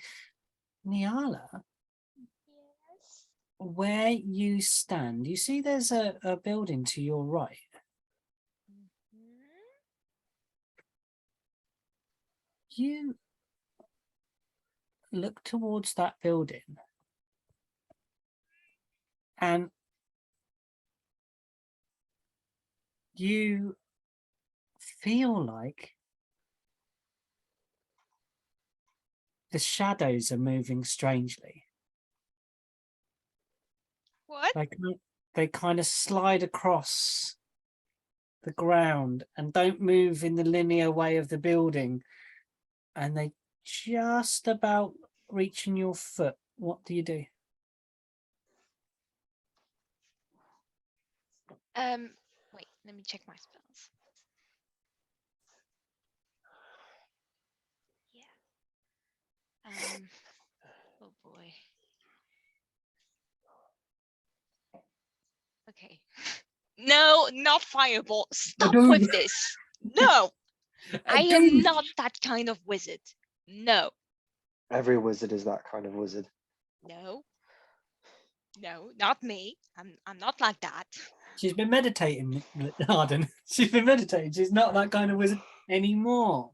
Nyala, Yes. where you stand, you see there's a building to your right. Mhm. You look towards that building and you feel like the shadows are moving strangely. What? They kind of slide across the ground and don't move in the linear way of the building, and they just about reaching your foot. What do you do? Wait, let me check my spells. Yeah. Oh boy. Okay. No, not fireball. Stop with this. No, I am not that kind of wizard. No, Every wizard is that kind of wizard. no. No, not me. I'm not like that. She's been meditating, Arden. She's been meditating. She's not that kind of wizard anymore.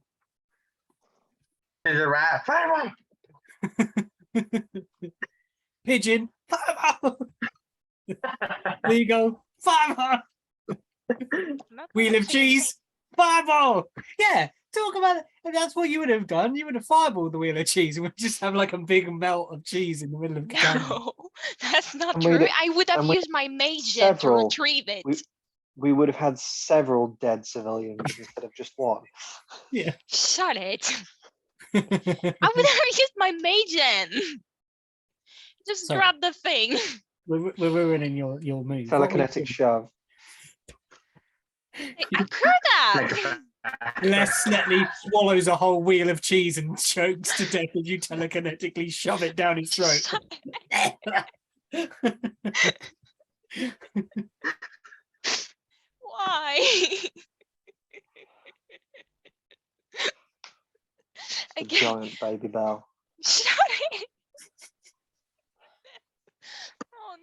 There's a rat. Fire Pigeon, fireball. one! There you go, fireball. I'm not Wheel of touching anything. cheese, fireball. Yeah, talk about it. If that's what you would have done. You would have fireballed the wheel of cheese and would just have like a big melt of cheese in the middle of Catania. No, that's not And true. we'd- I would have and we- used my mage hand to several- retrieve it. We would have had several dead civilians instead of just one. Yeah. Shut it. I would have used my mage hand. Just Sorry. grab the thing. we're ruining your move. What were you Telekinetic doing? shove. I could have. Les Snetley swallows a whole wheel of cheese and chokes to death as you telekinetically shove it down his throat. Why? The Again, giant baby bell. shut it. Oh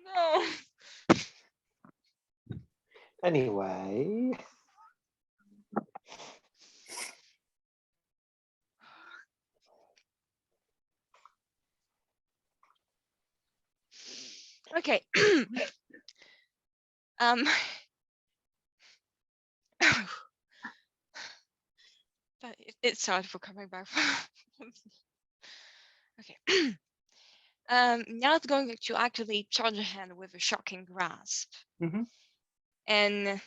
no. Anyway, Okay. um. But it's hard for coming back. Okay. Now it's going to actually charge a hand with a shocking grasp. Mhm. And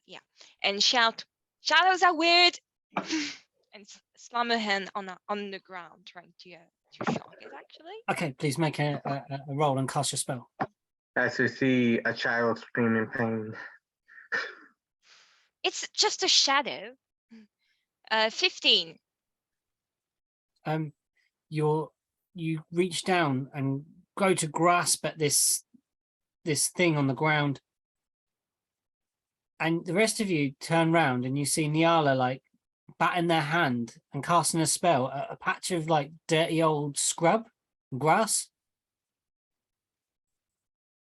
yeah, and shout, "Shadows are weird!" and slam a hand on the ground, trying to shock it. Actually, Okay, please make a roll and cast your spell. As you see a child scream in pain. it's just a shadow. 15. You reach down and go to grasp at this thing on the ground, and the rest of you turn round and you see Nyala like batting their hand and casting a spell, a patch of like dirty old scrub grass,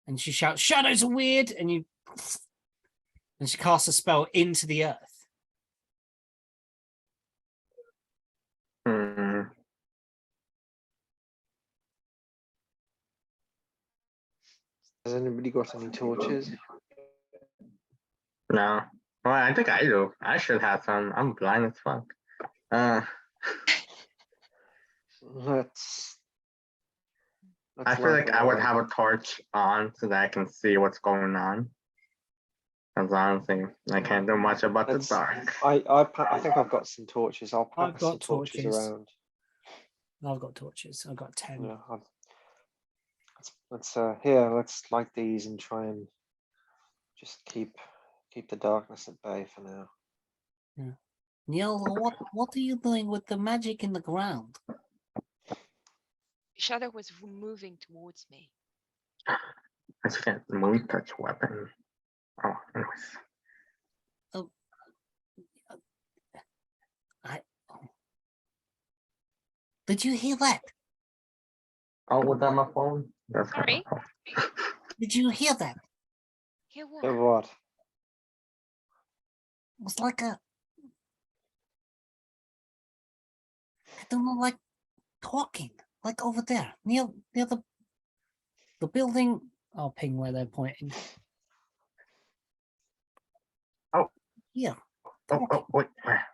and she shouts, "Shadows are weird!" and she casts a spell into the earth. Hmm. has anybody got any torches? No. Well, I think I do. I should have some. I'm blind as fuck. Let's. I feel like I would have a torch on so that I can see what's going on. Because honestly, I can't do much about the Let's- dark. I think I've got some torches. I'll I've pack got some torches torches. around. I've got torches. I've got 10. Yeah, let's light these and try and just keep the darkness at bay for now. Neil, what are you doing with the magic in the ground? Shadow was moving towards me. I just can't moon touch weapon. Oh, anyways. Did you hear that? Oh, was that my phone? That's not my Sorry? phone. Did you hear that? Hear what? What? It was like I don't know, like talking, like over there, near the building. I'll ping where they're pointing. Oh. Yeah. Oh, wait, where?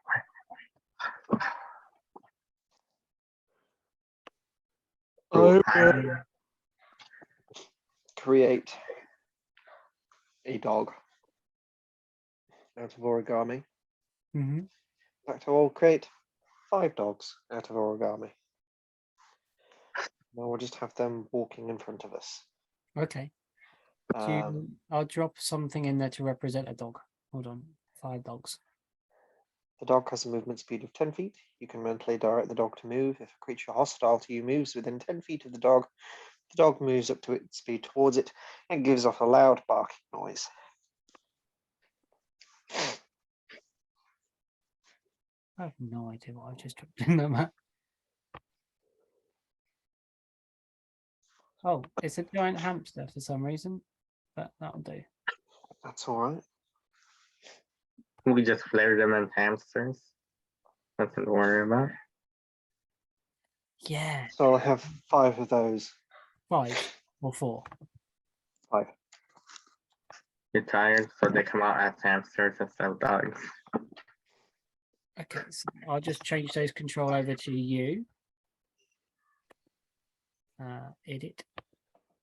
Create a dog out of origami. Mm-hmm. In fact, I will create 5 dogs out of origami. Now we'll just have them walking in front of us. Okay. I'll drop something in there to represent a dog. Hold on. 5 dogs. The dog has a movement speed of 10 feet. You can mentally direct the dog to move. If a creature hostile to you moves within 10 feet of the dog moves up to its speed towards it and gives off a loud barking noise. I have no idea what I just dropped in the map. Oh, it's a giant hamster for some reason, but that'll do. That's all right. We just flare them as hamsters. Nothing to worry about. Yeah, So I'll have 5 of those. 5 or 4. 5. You're tired, so they come out as hamsters instead of dogs. Okay, so I'll just change those control over to you. Edit.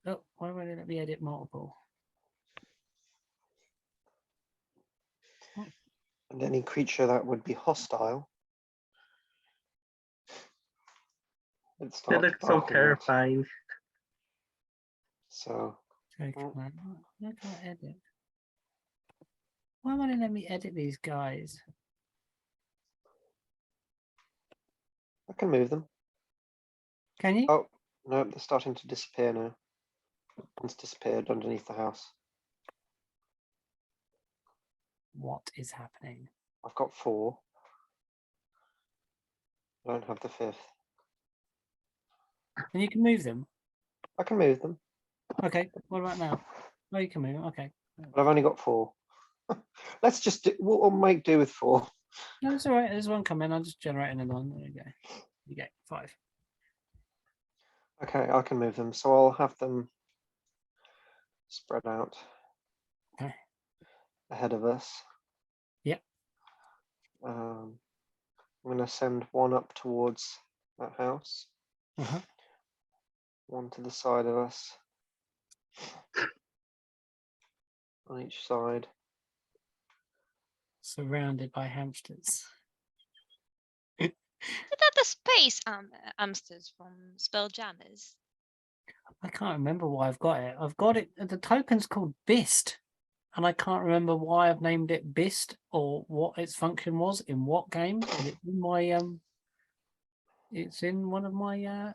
Oh, why won't it let me edit multiple? And any creature that would be hostile. It They starts look so barking at. terrifying. So Okay, Oh. command. Why can't I edit? Why won't it let me edit these guys? I can move them. Can you? Oh, no, they're starting to disappear now. One's disappeared underneath the house. What is happening? I've got 4. I don't have the 5th. And you can move them. I can move them, Okay, what about now? Oh, you can move them. Okay. but I've only got 4. Let's just do, we'll make do with 4. No, it's all right. There's one coming. I'll just generate another one. There you go. You get 5. Okay, I can move them. So I'll have them spread out Okay. ahead of us. Yep. I'm going to send one up towards that house, Uh-huh. one to the side of us, on each side. Surrounded by hamsters. Is that the space hamsters from Spelljammers? I can't remember why I've got it. I've got it. The token's called Bist, and I can't remember why I've named it Bist or what its function was in what game. But it's in my it's in one of my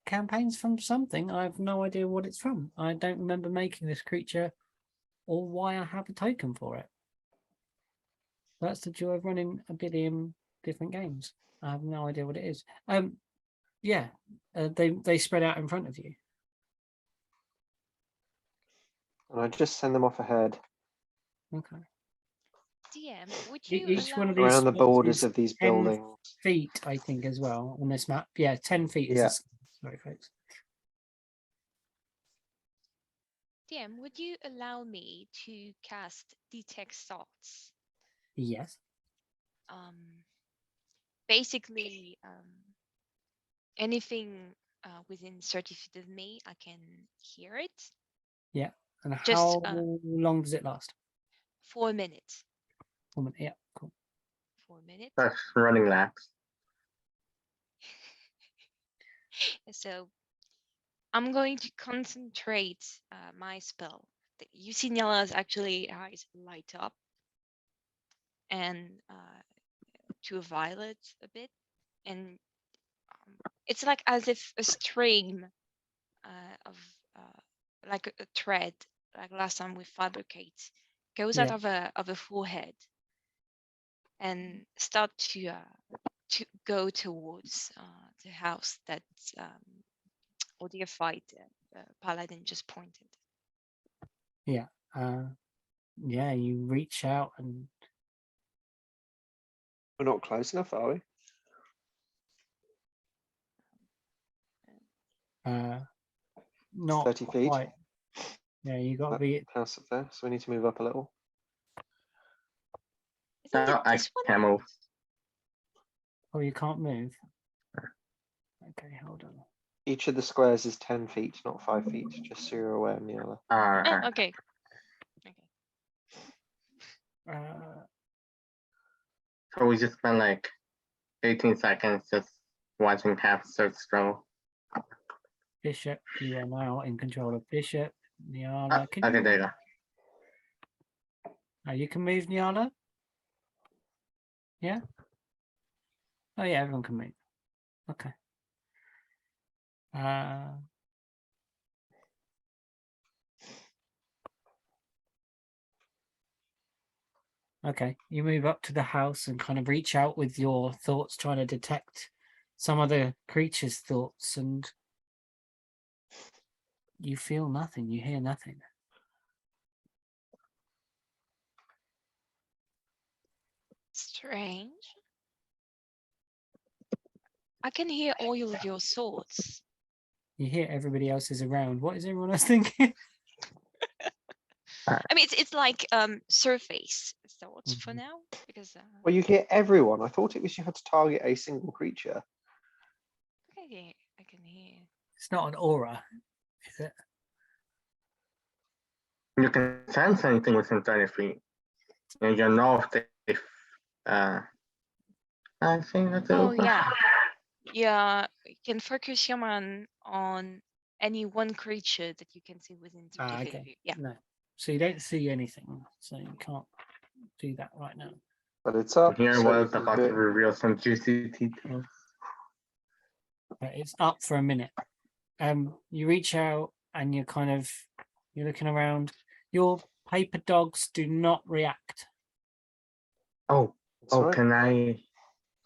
campaigns from something. I have no idea what it's from. I don't remember making this creature or why I have a token for it. That's the joy of running a billion different games. I have no idea what it is. Yeah, they spread out in front of you. And I just send them off ahead Okay. DM, would you Each one allow of these around the spots borders is of these 10 buildings. feet, I think, as well on this map. Yeah, 10 feet is Yeah. the scale. Sorry, folks. DM, would you allow me to cast Detect Thoughts? Yes. Basically, anything within 30 feet of me, I can hear it. And Just, how long does it last? 4 minutes. 1 minute. Yeah, cool. 4 minutes. That's running laps. So I'm going to concentrate my spell. You see Niala's actually eyes light up and to a violet a bit. And it's like as if a stream of like a thread, like last time with fabricate, goes out of a forehead and start to go towards the house that or the fight Paladin just pointed. Yeah. Yeah, you reach out and We're not close enough, are we? not 30 feet. quite. Yeah, you got to That be. house up there, so we need to move up a little. Isn't it I this one? can't move. Oh, you can't move. Okay, hold on. Each of the squares is 10 feet, not 5 feet, just so you're aware, Niala. Oh, Alright. okay. So we just spent like 18 seconds just watching hamsters struggle. Bishop, you are now in control of Bishop. Niala, can Okay, you, there you go. you can move Niala? Yeah? Oh yeah, everyone can move. Okay. Okay, you move up to the house and kind of reach out with your thoughts, trying to detect some of the creature's thoughts, and you feel nothing. You hear nothing. Strange. I can hear all of your thoughts. You hear everybody else is around. What is everyone else thinking? I mean, it's like surface thoughts for Mhm. now because Well, you hear everyone. I thought it was you had to target a single creature. I can hear. It's not an aura, is it? You can sense anything within 30 feet. And you know if I think that's it. Oh yeah, yeah. You can focus your mind on any one creature that you can see within 30 feet of Okay. you. Yeah. No. So you don't see anything. So you can't do that right now. But it's up. Here so was you about can to do it. reveal some juicy details. But it's up for a minute. You reach out and you're looking around. Your paper dogs do not react. Oh, That's right. can I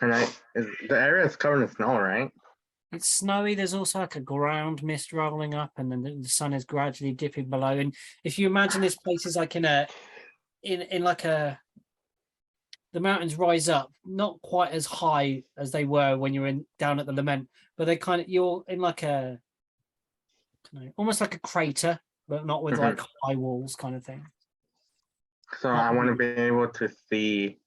the area is covered in snow, right? It's snowy. There's also like a ground mist rolling up, and then the sun is gradually dipping below. And if you imagine this place is like the mountains rise up, not quite as high as they were when you were down at the Lament, but you're in like almost like a crater, but not with like high walls kind of thing. So I want to be able to see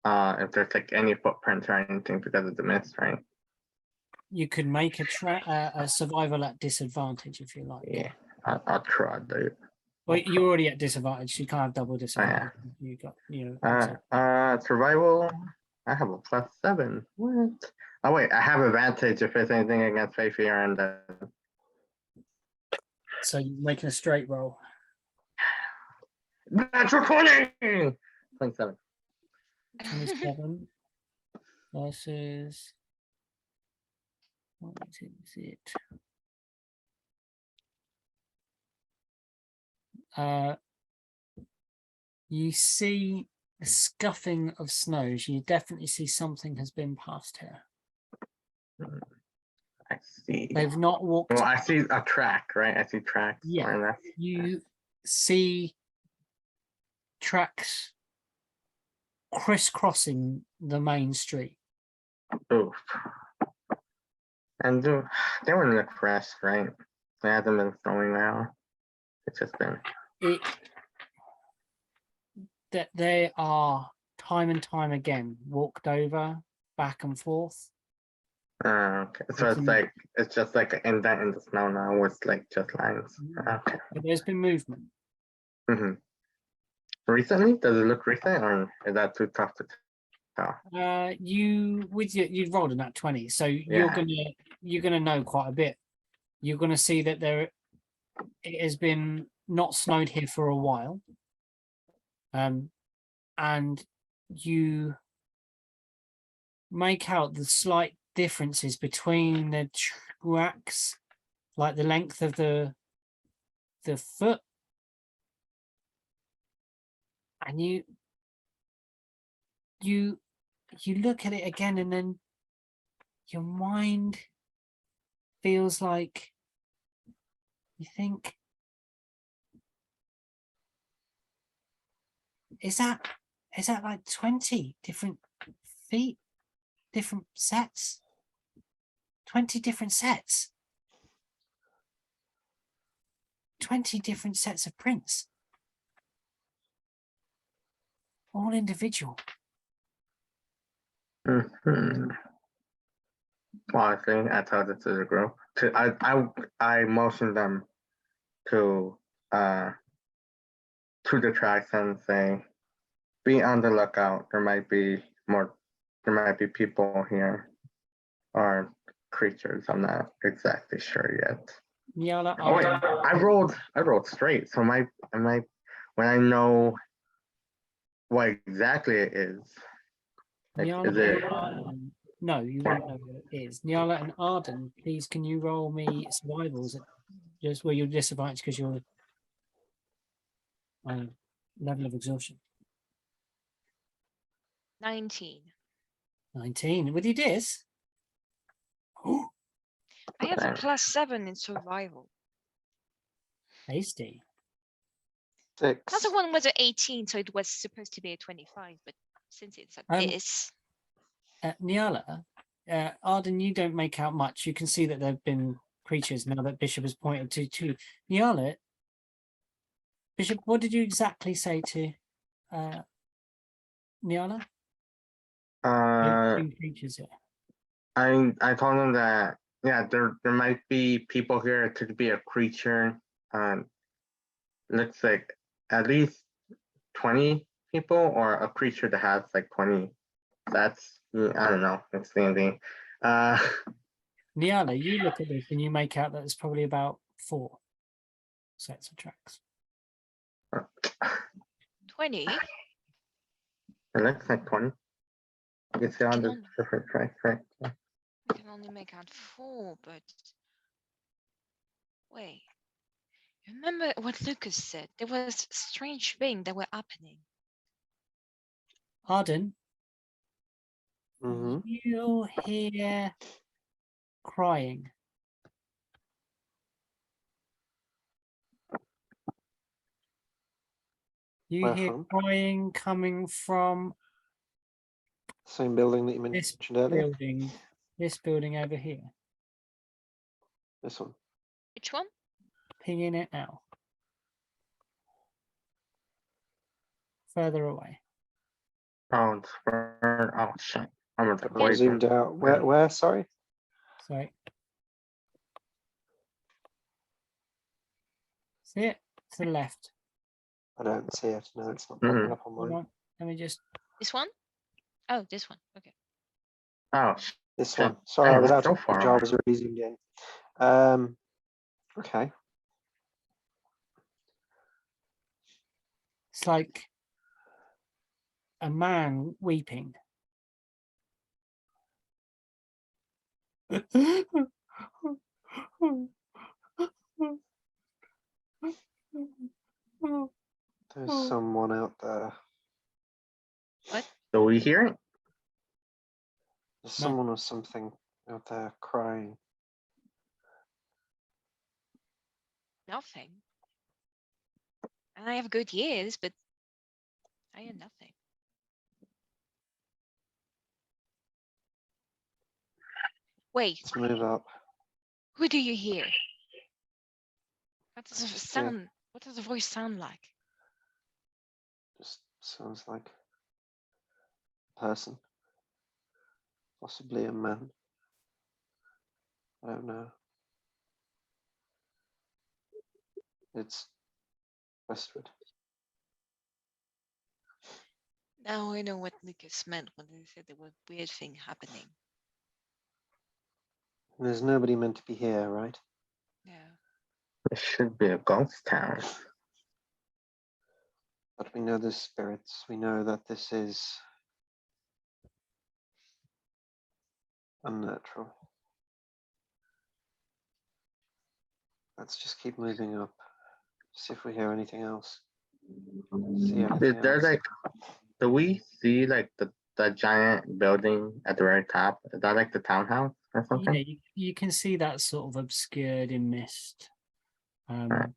if there's like any footprints or anything because of the mist, right? You could make a survival at disadvantage if you like. Yeah, I'll try, dude. Well, you're already at disadvantage. You can't have double disadvantage. You got survival. I have a +7. What? Oh wait, I have advantage if there's anything against Faith here, and so you're making a straight roll. natural 20. 27. 27 versus what is it? You see the scuffing of snows. You definitely see something has been passed here. I see. They've not walked. Well, I see a track, right? I see tracks. Yeah. You see tracks crisscrossing the main street. Oof. And they were in the fresh, right? They hasn't been throwing around. It's just been that they are time and time again walked over back and forth. okay. So it's just like an indent in the snow now with like just lines. Okay. But there's been movement. Mm-hmm. Recently? Does it look recent, or is that too tough to tell? You rolled a nat 20, so you're gonna know quite a bit. You're gonna see that it has been not snowed here for a while. And you make out the slight differences between the tracks, like the length of the foot, and you look at it again, and then your mind feels like you think, is that like 20 different feet, different sets, 20 different sets, 20 different sets of prints, all individual. Mm-hmm. Well, I think I told it to the group. I motioned them to the tracks and say, be on the lookout. There might be people here or creatures. I'm not exactly sure yet. Niala, Oh wait, I rolled straight. So when I know what exactly it is, like, is it? No, you wouldn't know what it is. Niala and Arden, please, can you roll me survivals at just where you're disadvantaged because you're level of exhaustion? 19. 19 with your dis. I have a +7 in survival. Hasty. 6. The other one was at 18, so it was supposed to be a 25, but since it's at this, Niala, Arden, you don't make out much. You can see that there have been creatures now that Bishop has pointed to. Niala, Bishop, what did you exactly say to Niala? Uh, Creatures here. I told him that yeah, there might be people here. It could be a creature. Looks like at least 20 people, or a creature that has like 20. That's I don't know. It's the same thing. Niala, you look at this and you make out that there's probably about 4 sets of tracks. 20. It looks like 20. You can see on Can the only- different tracks, right? I can only make out 4, but wait. Remember what Lucas said? There was strange things that were happening. Arden, Mm-hmm. you hear crying. You Where hear from? crying coming from Same building that you this mentioned earlier. building over here. This one. Which one? Pinging it now. Further away. Oh, oh shit. I'm at the I poison. zoomed out. Where? Sorry. Sorry. See it? To the left. I don't see it. No, it's not Mhm. popping up on Hold mine. on. Let me just. This one? Oh, this one. Okay. Oh, This shit. one. Sorry, I was that's out so of far the I away. was really zoomed in. Okay. It's like a man weeping. There's someone out there. Do we hear it? There's No. someone or something out there crying. Nothing. And I have good years, but I hear nothing. Wait, Let's move up. who do you hear? What does the Just sound? What does the voice sound like? Just sounds like a person. Possibly a man. I don't know. It's westward. Now I know what Lucas meant when he said there was weird thing happening. There's nobody meant to be here, right? Yeah. It should be a ghost town. But we know there's spirits. We know that this is unnatural. Let's just keep moving up. See if we hear anything else. See Is anything there else. like, do we see like the giant building at the very top? Is that like the townhouse or something? Yeah, you can see that sort of obscured in mist. Right.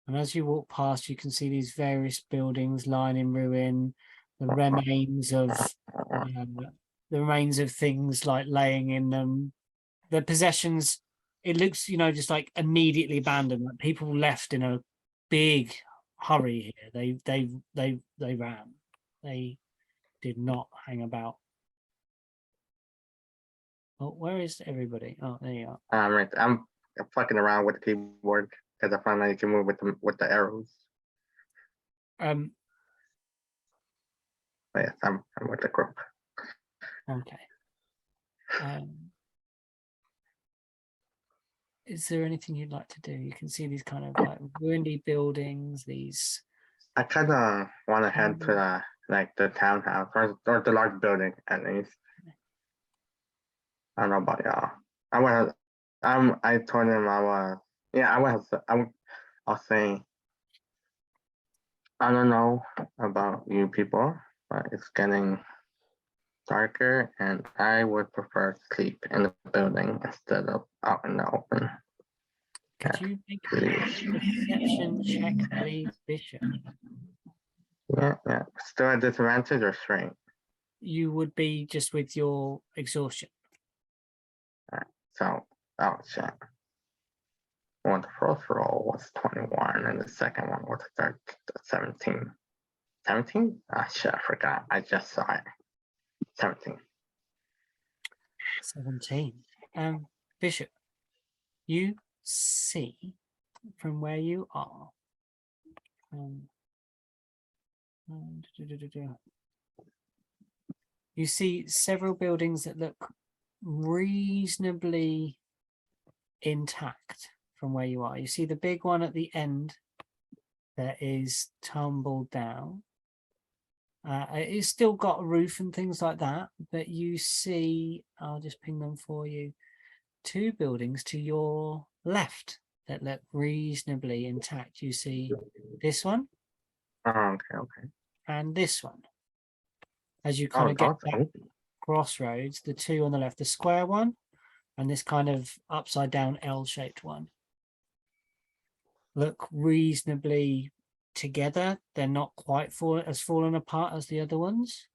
And as you walk past, you can see these various buildings lying in ruin, the remains of things like laying in them, the possessions. It looks, just like immediately abandoned. Like people left in a big hurry here. They ran. They did not hang about. Oh, where is everybody? Oh, there you are. Right. I'm fucking around with the keyboard because I found out you can move with the arrows. Um. But yes, I'm with the group. Okay. Is there anything you'd like to do? You can see these kind of like ruined buildings. These. I kind of want to head to the townhouse or the large building at least. I don't know about y'all. I told him I'll say, I don't know about you people, but it's getting darker and I would prefer sleep in the building instead of out in the open. Could you make a perception check, please, Bishop? Yeah. Still at disadvantage or strength? You would be just with your exhaustion. So, oh shit. Well, the first roll was 21 and the second one was 17. 17? Ah, shit, I forgot. I just saw it. 17. 17. Bishop, you see from where you are. You see several buildings that look reasonably intact from where you are. You see the big one at the end that is tumbled down. It's still got a roof and things like that, but you see, I'll just ping them for you, 2 buildings to your left that look reasonably intact. You see this one Oh, okay. and this one. As you kind of get that's that open. crossroads, the 2 on the left, the square one and this kind of upside down L-shaped one, look reasonably together. They're not quite fallen apart as the other ones.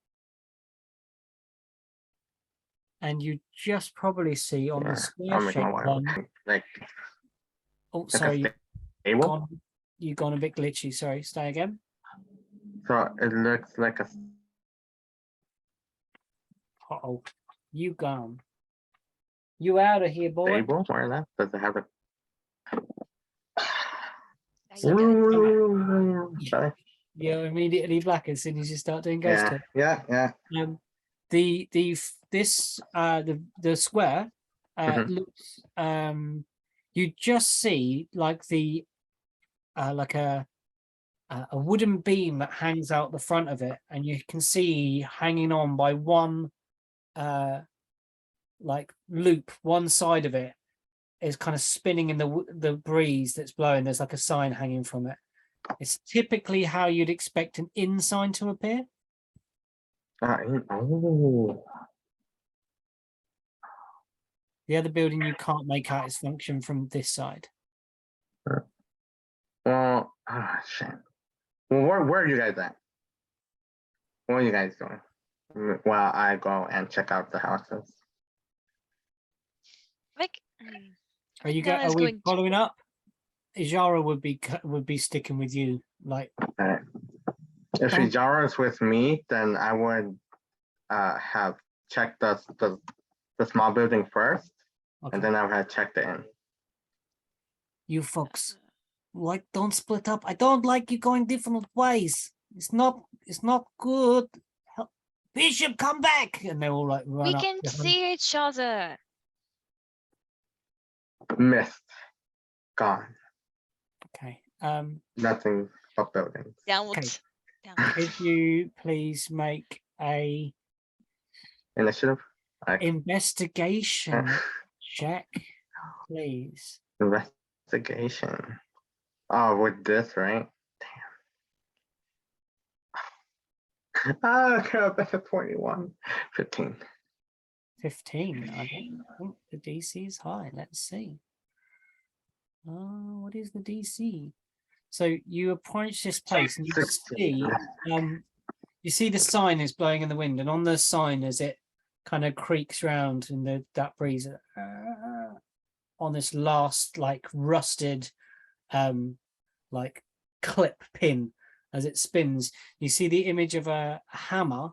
And you just probably see on the square shaped one. Like, Oh, like sorry, a stable? you've gone a bit glitchy. Sorry, stay again. So it looks like a Uh-oh, you gone. You out of here, boy. stable or that? Does it have a There you go. Sorry. You're immediately black as soon as you start doing ghost talk. Yeah. The square Mhm. looks you just see like the like a wooden beam that hangs out the front of it, and you can see hanging on by one like loop, one side of it is kind of spinning in the breeze that's blowing. There's like a sign hanging from it. It's typically how you'd expect an inn sign to appear. Oh. The other building you can't make out its function from this side. Well, shit. Well, where are you guys at? What are you guys doing? While I go and check out the houses. Like, Are you Nana's are we going to- following up? Ijara would be sticking with you. Like, If Don't- Ijara's with me, then I would have checked the small building first, okay. and then I would have checked the inn. You folks, like, don't split up. I don't like you going different ways. It's not good. Bishop, come back! And they all like run we up can behind. see each other. Missed. Gone. Okay. Nothing but buildings. Downward. Okay. Downward. If you please make a Initiative? investigation check, please. Investigation. Oh, with this, right? Damn. Okay, that's a 21. 15. 15. I don't think the DC is high. Let's see. What is the DC? So you approach this place and you 16. see the sign is blowing in the wind, and on the sign as it kind of creaks round in that breeze on this last like rusted like clip pin as it spins, you see the image of a hammer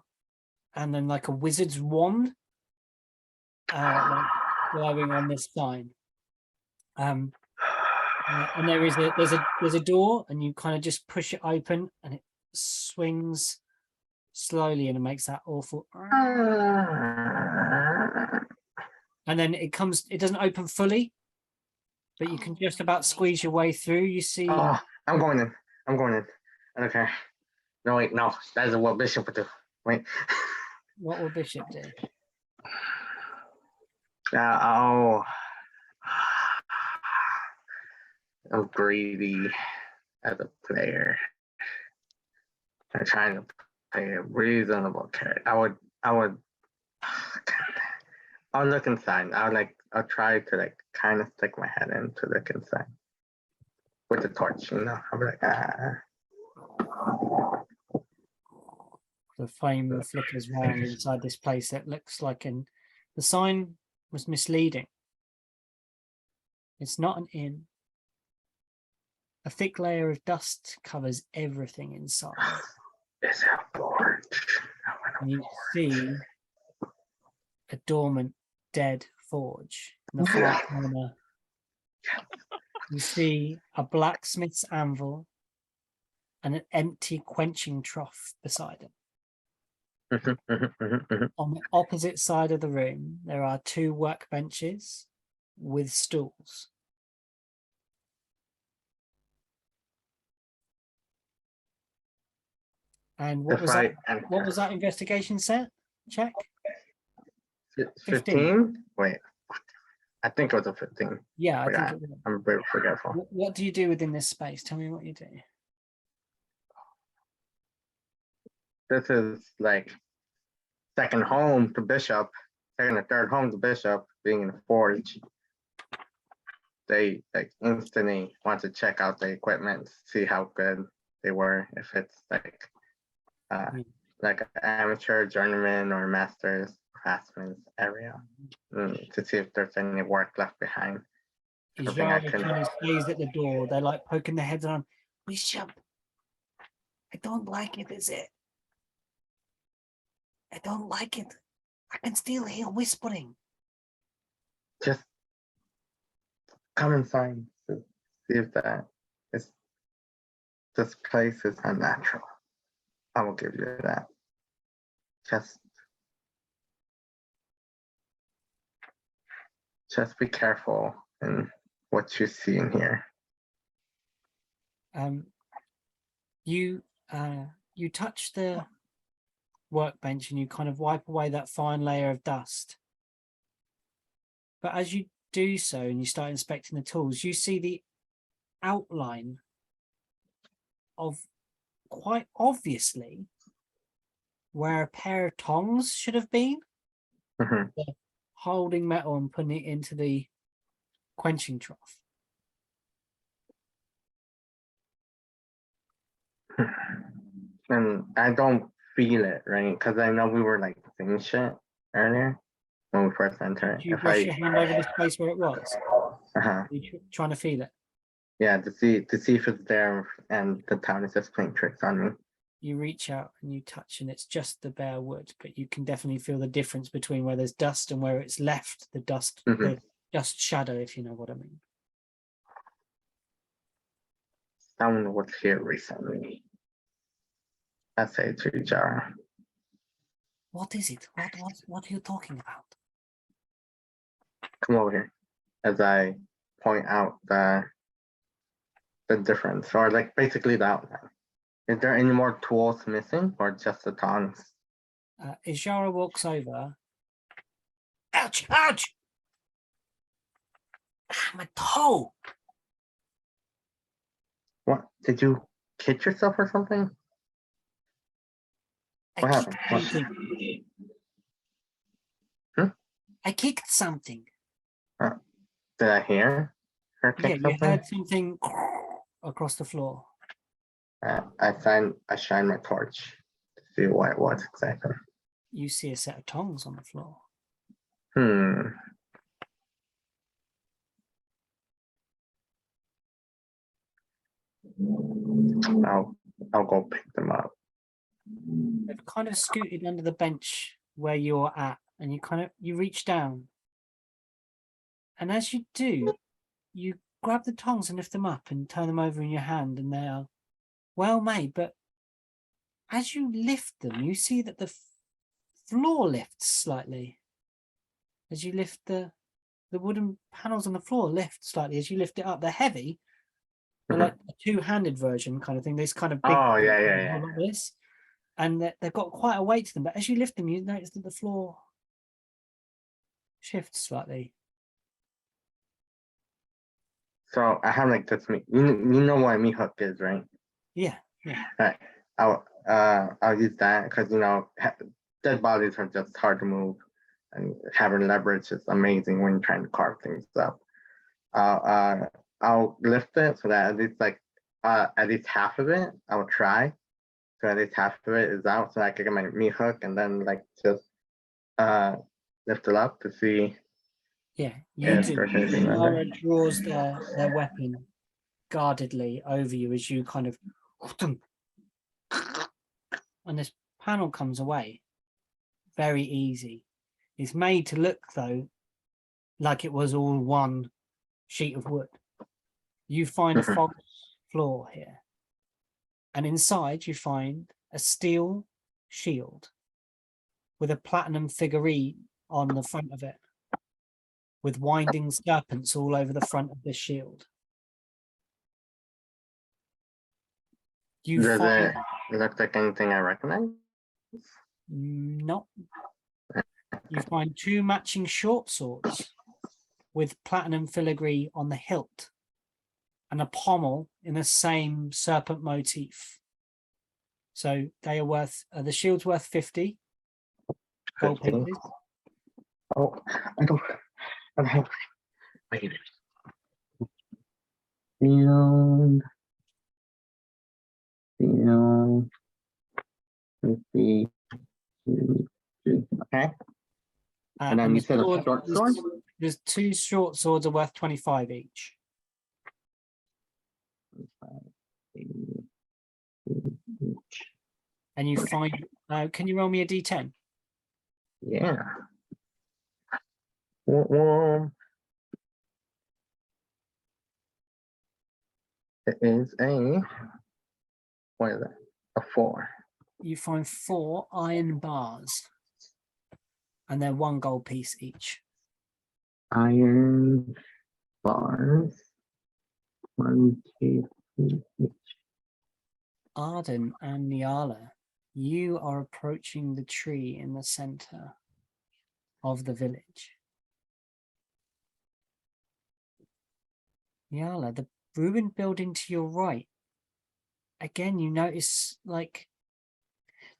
and then like a wizard's wand like glowing on this sign. And there's a door, and you kind of just push it open and it swings slowly and it makes that awful, and then it doesn't open fully, but you can just about squeeze your way through. You see, Oh, I'm going in. Okay. No, wait, no. That is what Bishop would do. Wait. what will Bishop do? I'm greedy as a player. I'm trying to play a reasonable character. I'll look inside. I'll try to like kind of stick my head in to look inside. with the torch, you know. I'll be like, The flame flickers round inside this place that looks like the sign was misleading. It's not an inn. A thick layer of dust covers everything inside. It's a board. And you see a dormant, dead forge in the far corner. You see a blacksmith's anvil and an empty quenching trough beside it. On the opposite side of the room, there are 2 workbenches with stools. And what was that investigation check? 15? Wait, I think it was a 15. Yeah, I Forgot. think it was. I'm very forgetful. What do you do within this space? Tell me what you do. This is like second home to Bishop, second or third home to Bishop, being in the forge. They like instantly want to check out the equipment, see how good they were, if it's like like an amateur, journeyman, or master's craftsman's area, to see if there's any work left behind. Ijara kind of stays at the door. They're like poking their heads on. Bishop, I don't like it, is it? I don't like it. I can still hear whispering. Just come inside to see if this place is unnatural. I will give you that. Just be careful in what you see in here. You touch the workbench and you kind of wipe away that fine layer of dust. But as you do so and you start inspecting the tools, you see the outline of, quite obviously, where a pair of tongs should have been. Holding metal and putting it into the quenching trough. And I don't feel it, right? Because I know we were like saying shit earlier when we first entered. Did you brush your hand over the space where it was? You trying to feel it? Yeah, to see if it's there, and the town is just playing tricks on me. You reach out and you touch, and it's just the bare wood, but you can definitely feel the difference between where there's dust and where it's left the dust, the dust shadow, if you know what I mean. Someone was here recently. I say to Ijara. What is it? What are you talking about? Come over here. As I point out the difference, or like basically the outline. Is there any more tools missing, or just the tongs? Ijara walks over. Ouch! Ouch! My toe! What? Did you hit yourself or something? What happened? I kicked something. Did I hear her kick Yeah, you something? heard something across the floor. I shine my torch to see what it was exactly. You see a set of tongs on the floor. I'll go pick them up. They've kind of scooted under the bench where you're at, and you reach down. And as you do, you grab the tongs and lift them up and turn them over in your hand, and they are well made. But as you lift them, you see that the floor lifts slightly. As you lift the wooden panels on the floor lift slightly as you lift it up. They're heavy. They're like a two-handed version kind of thing. This kind of big. Oh yeah. Like this, and they've got quite a weight to them. But as you lift them, you notice that the floor shifts slightly. So I have like this. You know what a meat hook is, right? Yeah. Right. I'll use that because dead bodies are just hard to move, and having leverage is amazing when you're trying to carve things up. I'll lift it so that at least at least half of it, I will try. So at least half of it is out so I can get my meat hook and then just lift it up to see Yeah, you if do. there's anything in Yara there. draws their weapon guardedly over you as you kind of, and this panel comes away. Very easy. It's made to look though like it was all one sheet of wood. You find a Mhm. false floor here, and inside you find a steel shield with a platinum figurine on the front of it, with winding serpents all over the front of the shield. You Does find it look like anything I recognize? no. You find 2 matching short swords with platinum filigree on the hilt and a pommel in the same serpent motif. So they are worth, the shield's worth 50 gold 50. pieces. Oh, I don't have. Wait. Field. 50. Okay. And then And you said a sword- short sword? There's 2 short swords are worth 25 each. And you find, can you roll me a d10? Yeah. Well, it is what is it? A 4. You find 4 iron bars, and they're 1 gold piece each. Iron bars. 1, 2, 3. Arden and Nyala, you are approaching the tree in the center of the village. Nyala, the ruined building to your right. Again, you notice, like,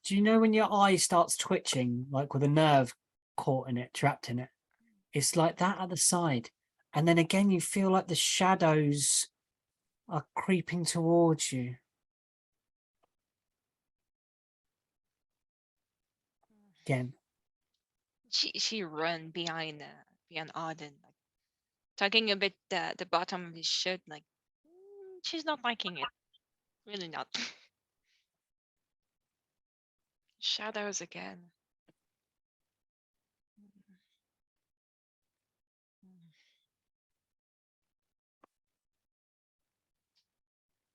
do you know when your eye starts twitching, like with a nerve caught in it, trapped in it? It's like that at the side. And then again, you feel like the shadows are creeping towards you. Again. She run behind Arden, like tugging a bit the bottom of his shirt, like she's not liking it. Really not. Shadows again.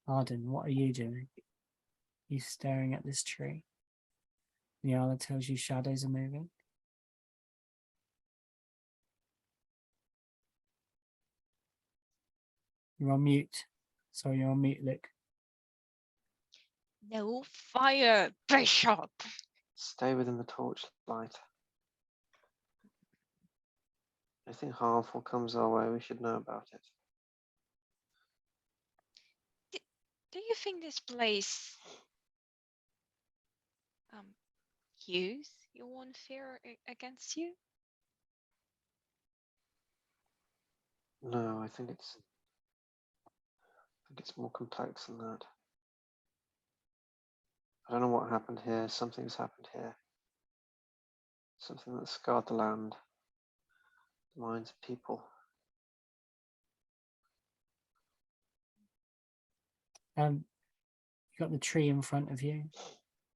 Arden, what are you doing? You staring at this tree. Nyala tells you shadows are moving. You're on mute. Sorry, you're on mute, Luke. No fire, Bishop. Stay within the torchlight. Anything harmful comes our way, we should know about it. Do you think this place cues your own fear against you? No, I think it's more complex than that. I don't know what happened here. Something's happened here. Something that scarred the land, the minds of people. You got the tree in front of you.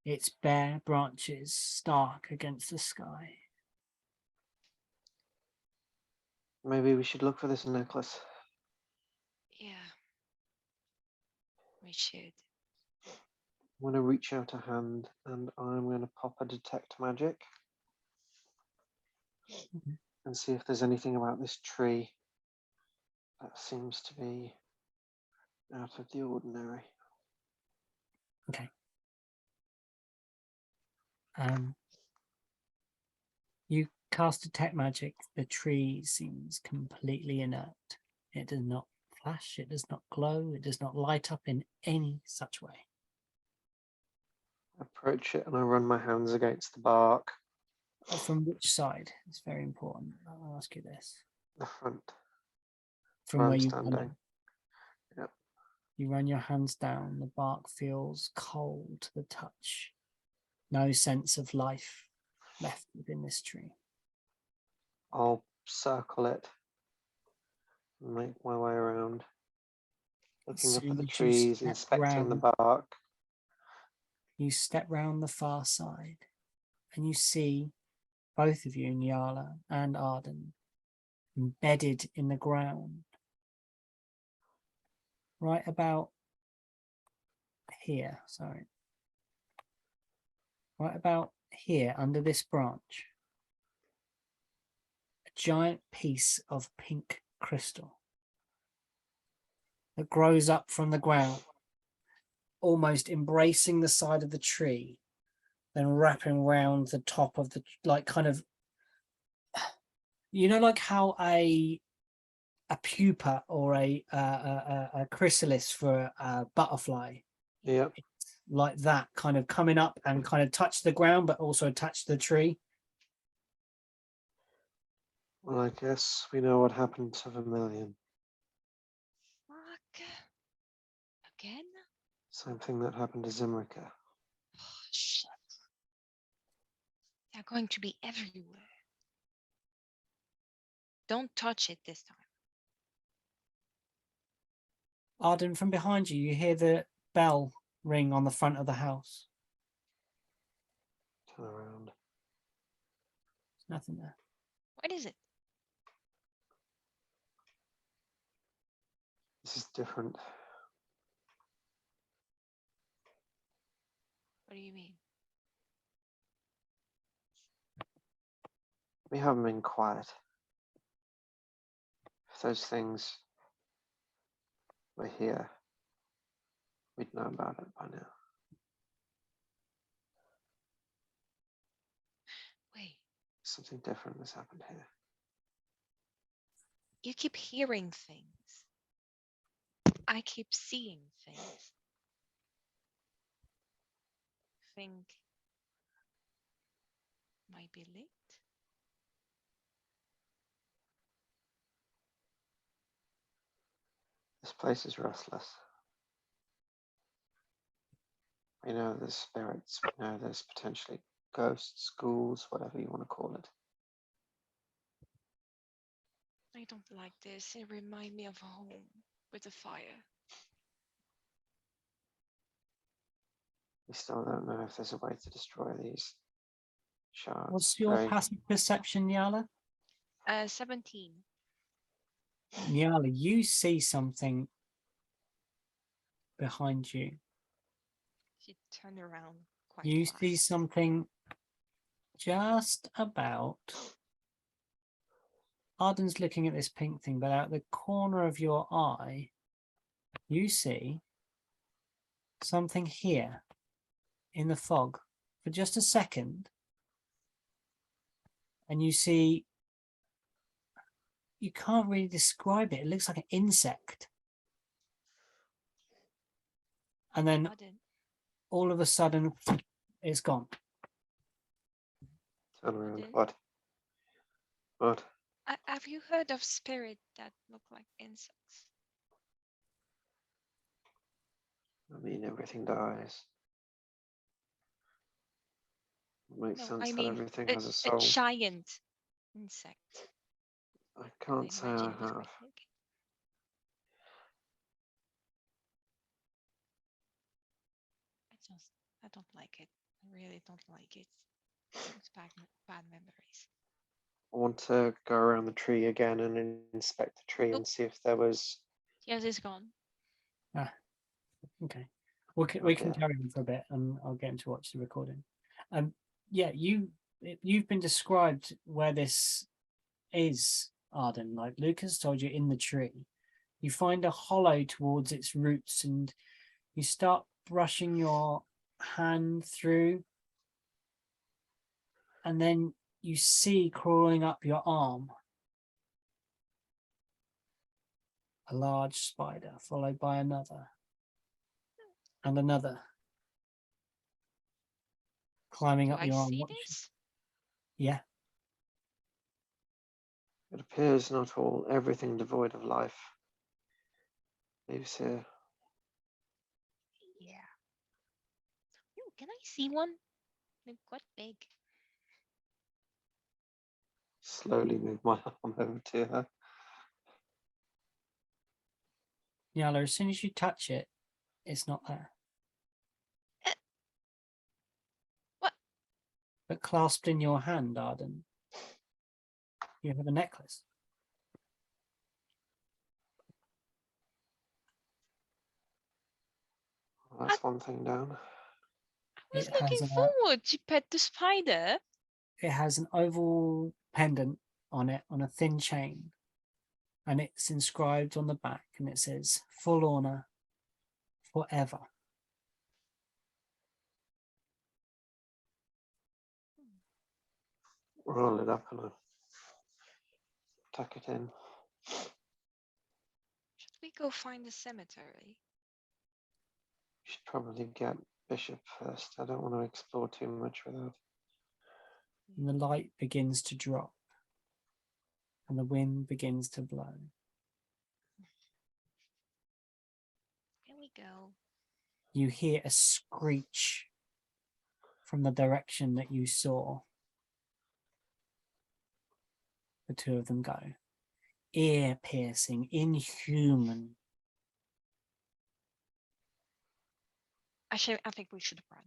Its bare branches stark against the sky. Maybe we should look for this necklace. Yeah. We should. I'm going to reach out a hand and I'm going to pop a detect magic and see if there's anything about this tree that seems to be out of the ordinary. Okay. You cast detect magic. The tree seems completely inert. It does not flash. It does not glow. It does not light up in any such way. I approach it and I run my hands against the bark. From which side? It's very important. I'll ask you this. The front. From Where where I'm you standing. You run your hands down. The bark feels cold to the touch. No sense of life left within this tree. I'll circle it and make my way around, looking up Soon at the as you trees, step inspecting the round- bark. You step round the far side and you see both of you, Nyala and Arden, embedded in the ground. Right about here, sorry. Right about here, under this branch. A giant piece of pink crystal that grows up from the ground, almost embracing the side of the tree, then wrapping around the top of the, like kind of, you know, like how a pupa or a chrysalis for a butterfly, Yeah. like that, kind of coming up and kind of touch the ground, but also touch the tree. Well, I guess we know what happened to Vermillion. Fuck. Again? Same thing that happened to Zimrica. Oh, shit. They're going to be everywhere. Don't touch it this time. Arden, from behind you, you hear the bell ring on the front of the house. Turn around. There's nothing there. What is it? This is different. What do you mean? We haven't been quiet. If those things were here, we'd know about it by now. Wait, Something different has happened here. you keep hearing things. I keep seeing things. Think might be late. This place is restless. We know there's spirits. We know there's potentially ghosts, ghouls, whatever you want to call it. I don't like this. It reminds me of home with a fire. We still don't know if there's a way to destroy these shards. What's your Very- passive perception, Nyala? 17. Nyala, you see something behind you. She turned around quite You fast. see something just about. Arden's looking at this pink thing, but out the corner of your eye, you see something here in the fog for just a second. And you see, you can't really describe it. It looks like an insect. And then Arden, all of a sudden, it's gone. Turn around. Arden? What? What? have you heard of spirit that look like insects? I mean, everything dies. It makes No, sense I that mean everything a, has a a soul. giant insect. I can't say I imagine it have. quite big. I don't like it. I really don't like it. It's bad memories. I want to go around the tree again and inspect the tree Oh. and see if there was. Yes, it's gone. Okay. We can Okay. carry on for a bit and I'll get him to watch the recording. Yeah, you've been described where this is, Arden. Like Lucas told you, in the tree. You find a hollow towards its roots and you start brushing your hand through, and then you see crawling up your arm a large spider, followed by another and another, climbing Do up I your arm. see watching- this? Yeah. It appears not all everything devoid of life lives here. Can I see one? They're quite big. Slowly move my arm over to her. Yala, as soon as you touch it, it's not there. What? But clasped in your hand, Arden, you have a necklace. Well, that's one thing down. I was It has looking a- forward to pet the spider. It has an oval pendant on it on a thin chain, and it's inscribed on the back, and it says "Full honor, forever." Roll it up and I tuck it in. Should we go find the cemetery? Should probably get Bishop first. I don't want to explore too much without. And the light begins to drop, and the wind begins to blow. Here we go. You hear a screech from the direction that you saw the two of them go. Ear piercing, inhuman. Actually, I think we should run.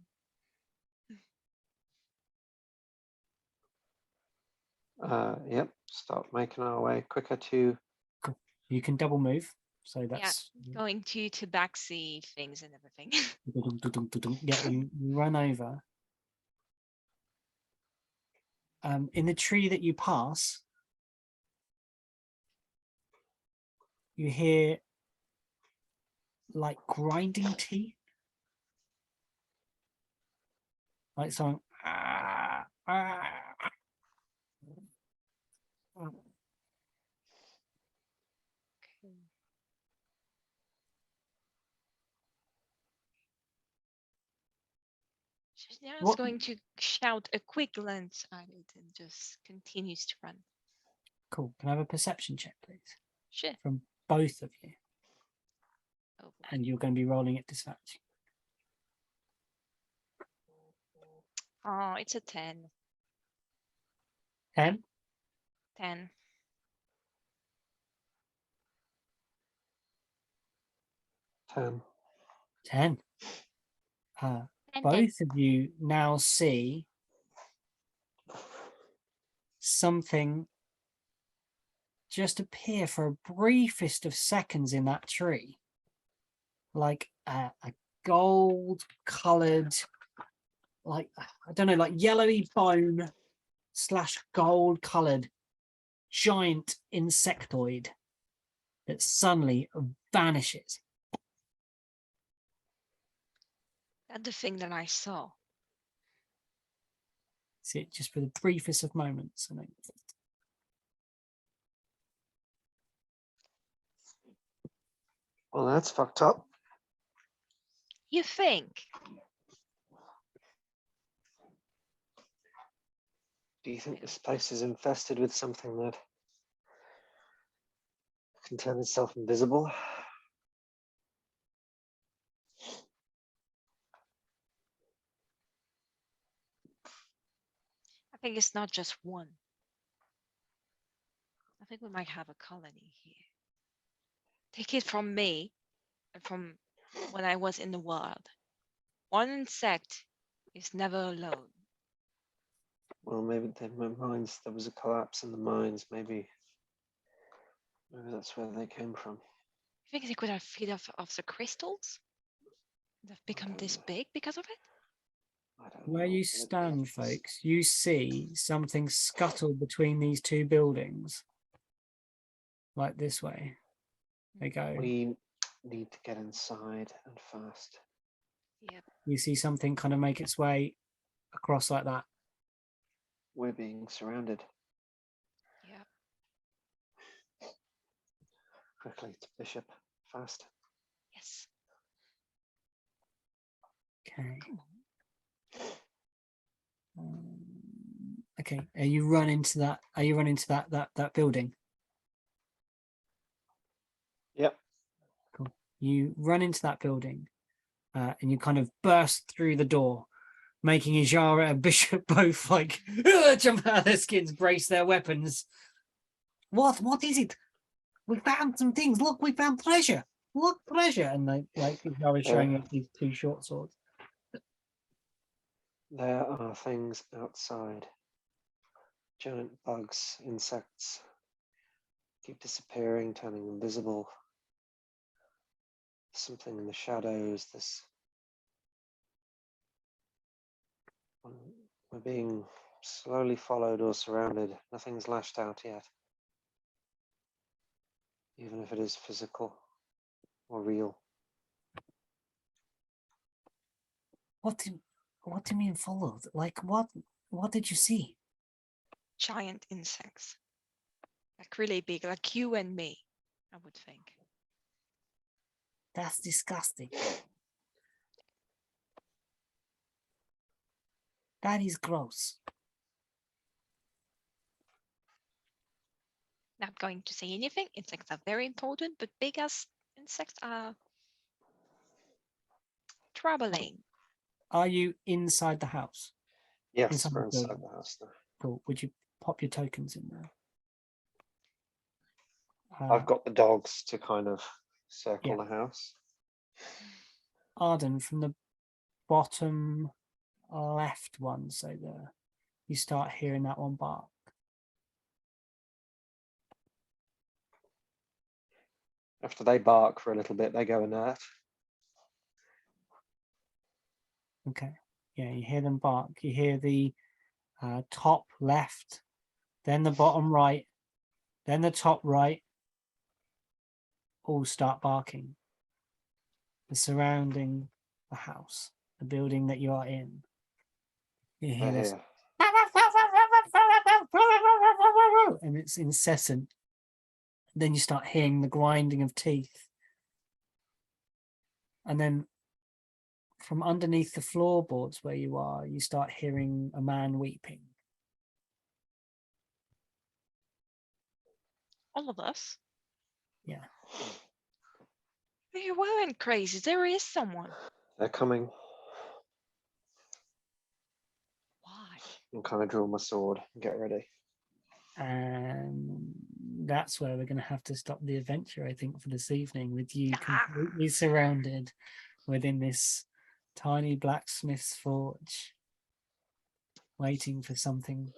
Yep, start making our way quicker to. You can double move, so that's Going to tabaxi things and everything. yeah. You run over. In the tree that you pass, you hear like grinding teeth, like something. She's now What- going to shout a quick glance at it and just continues to run. Cool. Can I have a perception check, please, Sure. from both of you? Oh, boy. And you're going to be rolling at disadvantage. Oh, it's a 10. 10. 10. 10. 10. 10, 10. Both of you now see something just appear for a briefest of seconds in that tree, like a gold colored, like, I don't know, like yellowy bone / gold colored giant insectoid that suddenly vanishes. That's the thing that I saw. See it just for the briefest of moments, and then Well, that's fucked up. You think? Do you think this place is infested with something that can turn itself invisible? I think it's not just one. I think we might have a colony here. Take it from me, and from when I was in the wild. One insect is never alone. Well, maybe the mines. There was a collapse in the mines. Maybe that's where they came from. You think they could have fed off the crystals? They've become this big because of it? I don't where know. you stand, folks, you see something scuttled between these two buildings, like this way. They go. We need to get inside and fast. Yep. You see something kind of make its way across like that. We're being surrounded. Yep. Quickly to Bishop. Fast. Yes. Okay. Come on. Okay. Are you run into that? Are you running to that building? Yep. Cool. You run into that building, and you kind of burst through the door, making Ijara and Bishop both like jump out of their skins, brace their weapons. What is it? We found some things. Look, we found treasure. Look, treasure. And they like Ijara's showing us these two short swords. There are things outside. Giant bugs, insects keep disappearing, turning invisible. Something in the shadows. We're being slowly followed or surrounded. Nothing's lashed out yet. Even if it is physical or real. What do you mean followed? Like what did you see? Giant insects. Like really big, like you and me, I would think. That's disgusting. That is gross. Not going to say anything. Insects are very important, but big as insects are troubling. Are you inside the house? Yes, Inside we're the inside building. the house now. Cool. Would you pop your tokens in there? I've got the dogs to kind of circle Yeah. the house. Arden, from the bottom left one, so you start hearing that one bark. After they bark for a little bit, they go inert. Okay. Yeah, you hear them bark. You hear the top left, then the bottom right, then the top right, all start barking. The surrounding the house, the building that you are in. You hear They're this, here. and it's incessant. Then you start hearing the grinding of teeth. And then from underneath the floorboards where you are, you start hearing a man weeping. All of us. Yeah. You weren't crazy. There is someone. They're coming. Why? I'm kind of draw my sword and get ready. And that's where we're going to have to stop the adventure, I think, for this evening, with you Ah. completely surrounded within this tiny blacksmith's forge, waiting for something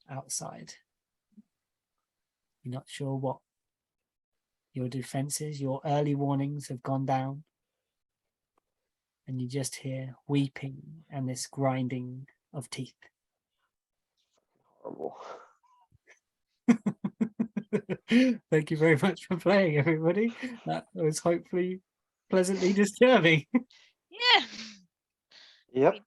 outside. You're not sure what. Your defenses, your early warnings have gone down, and you just hear weeping and this grinding of teeth. Horrible. Thank you very much for playing, everybody. That was hopefully pleasantly disturbing. Yeah. Yep. Need to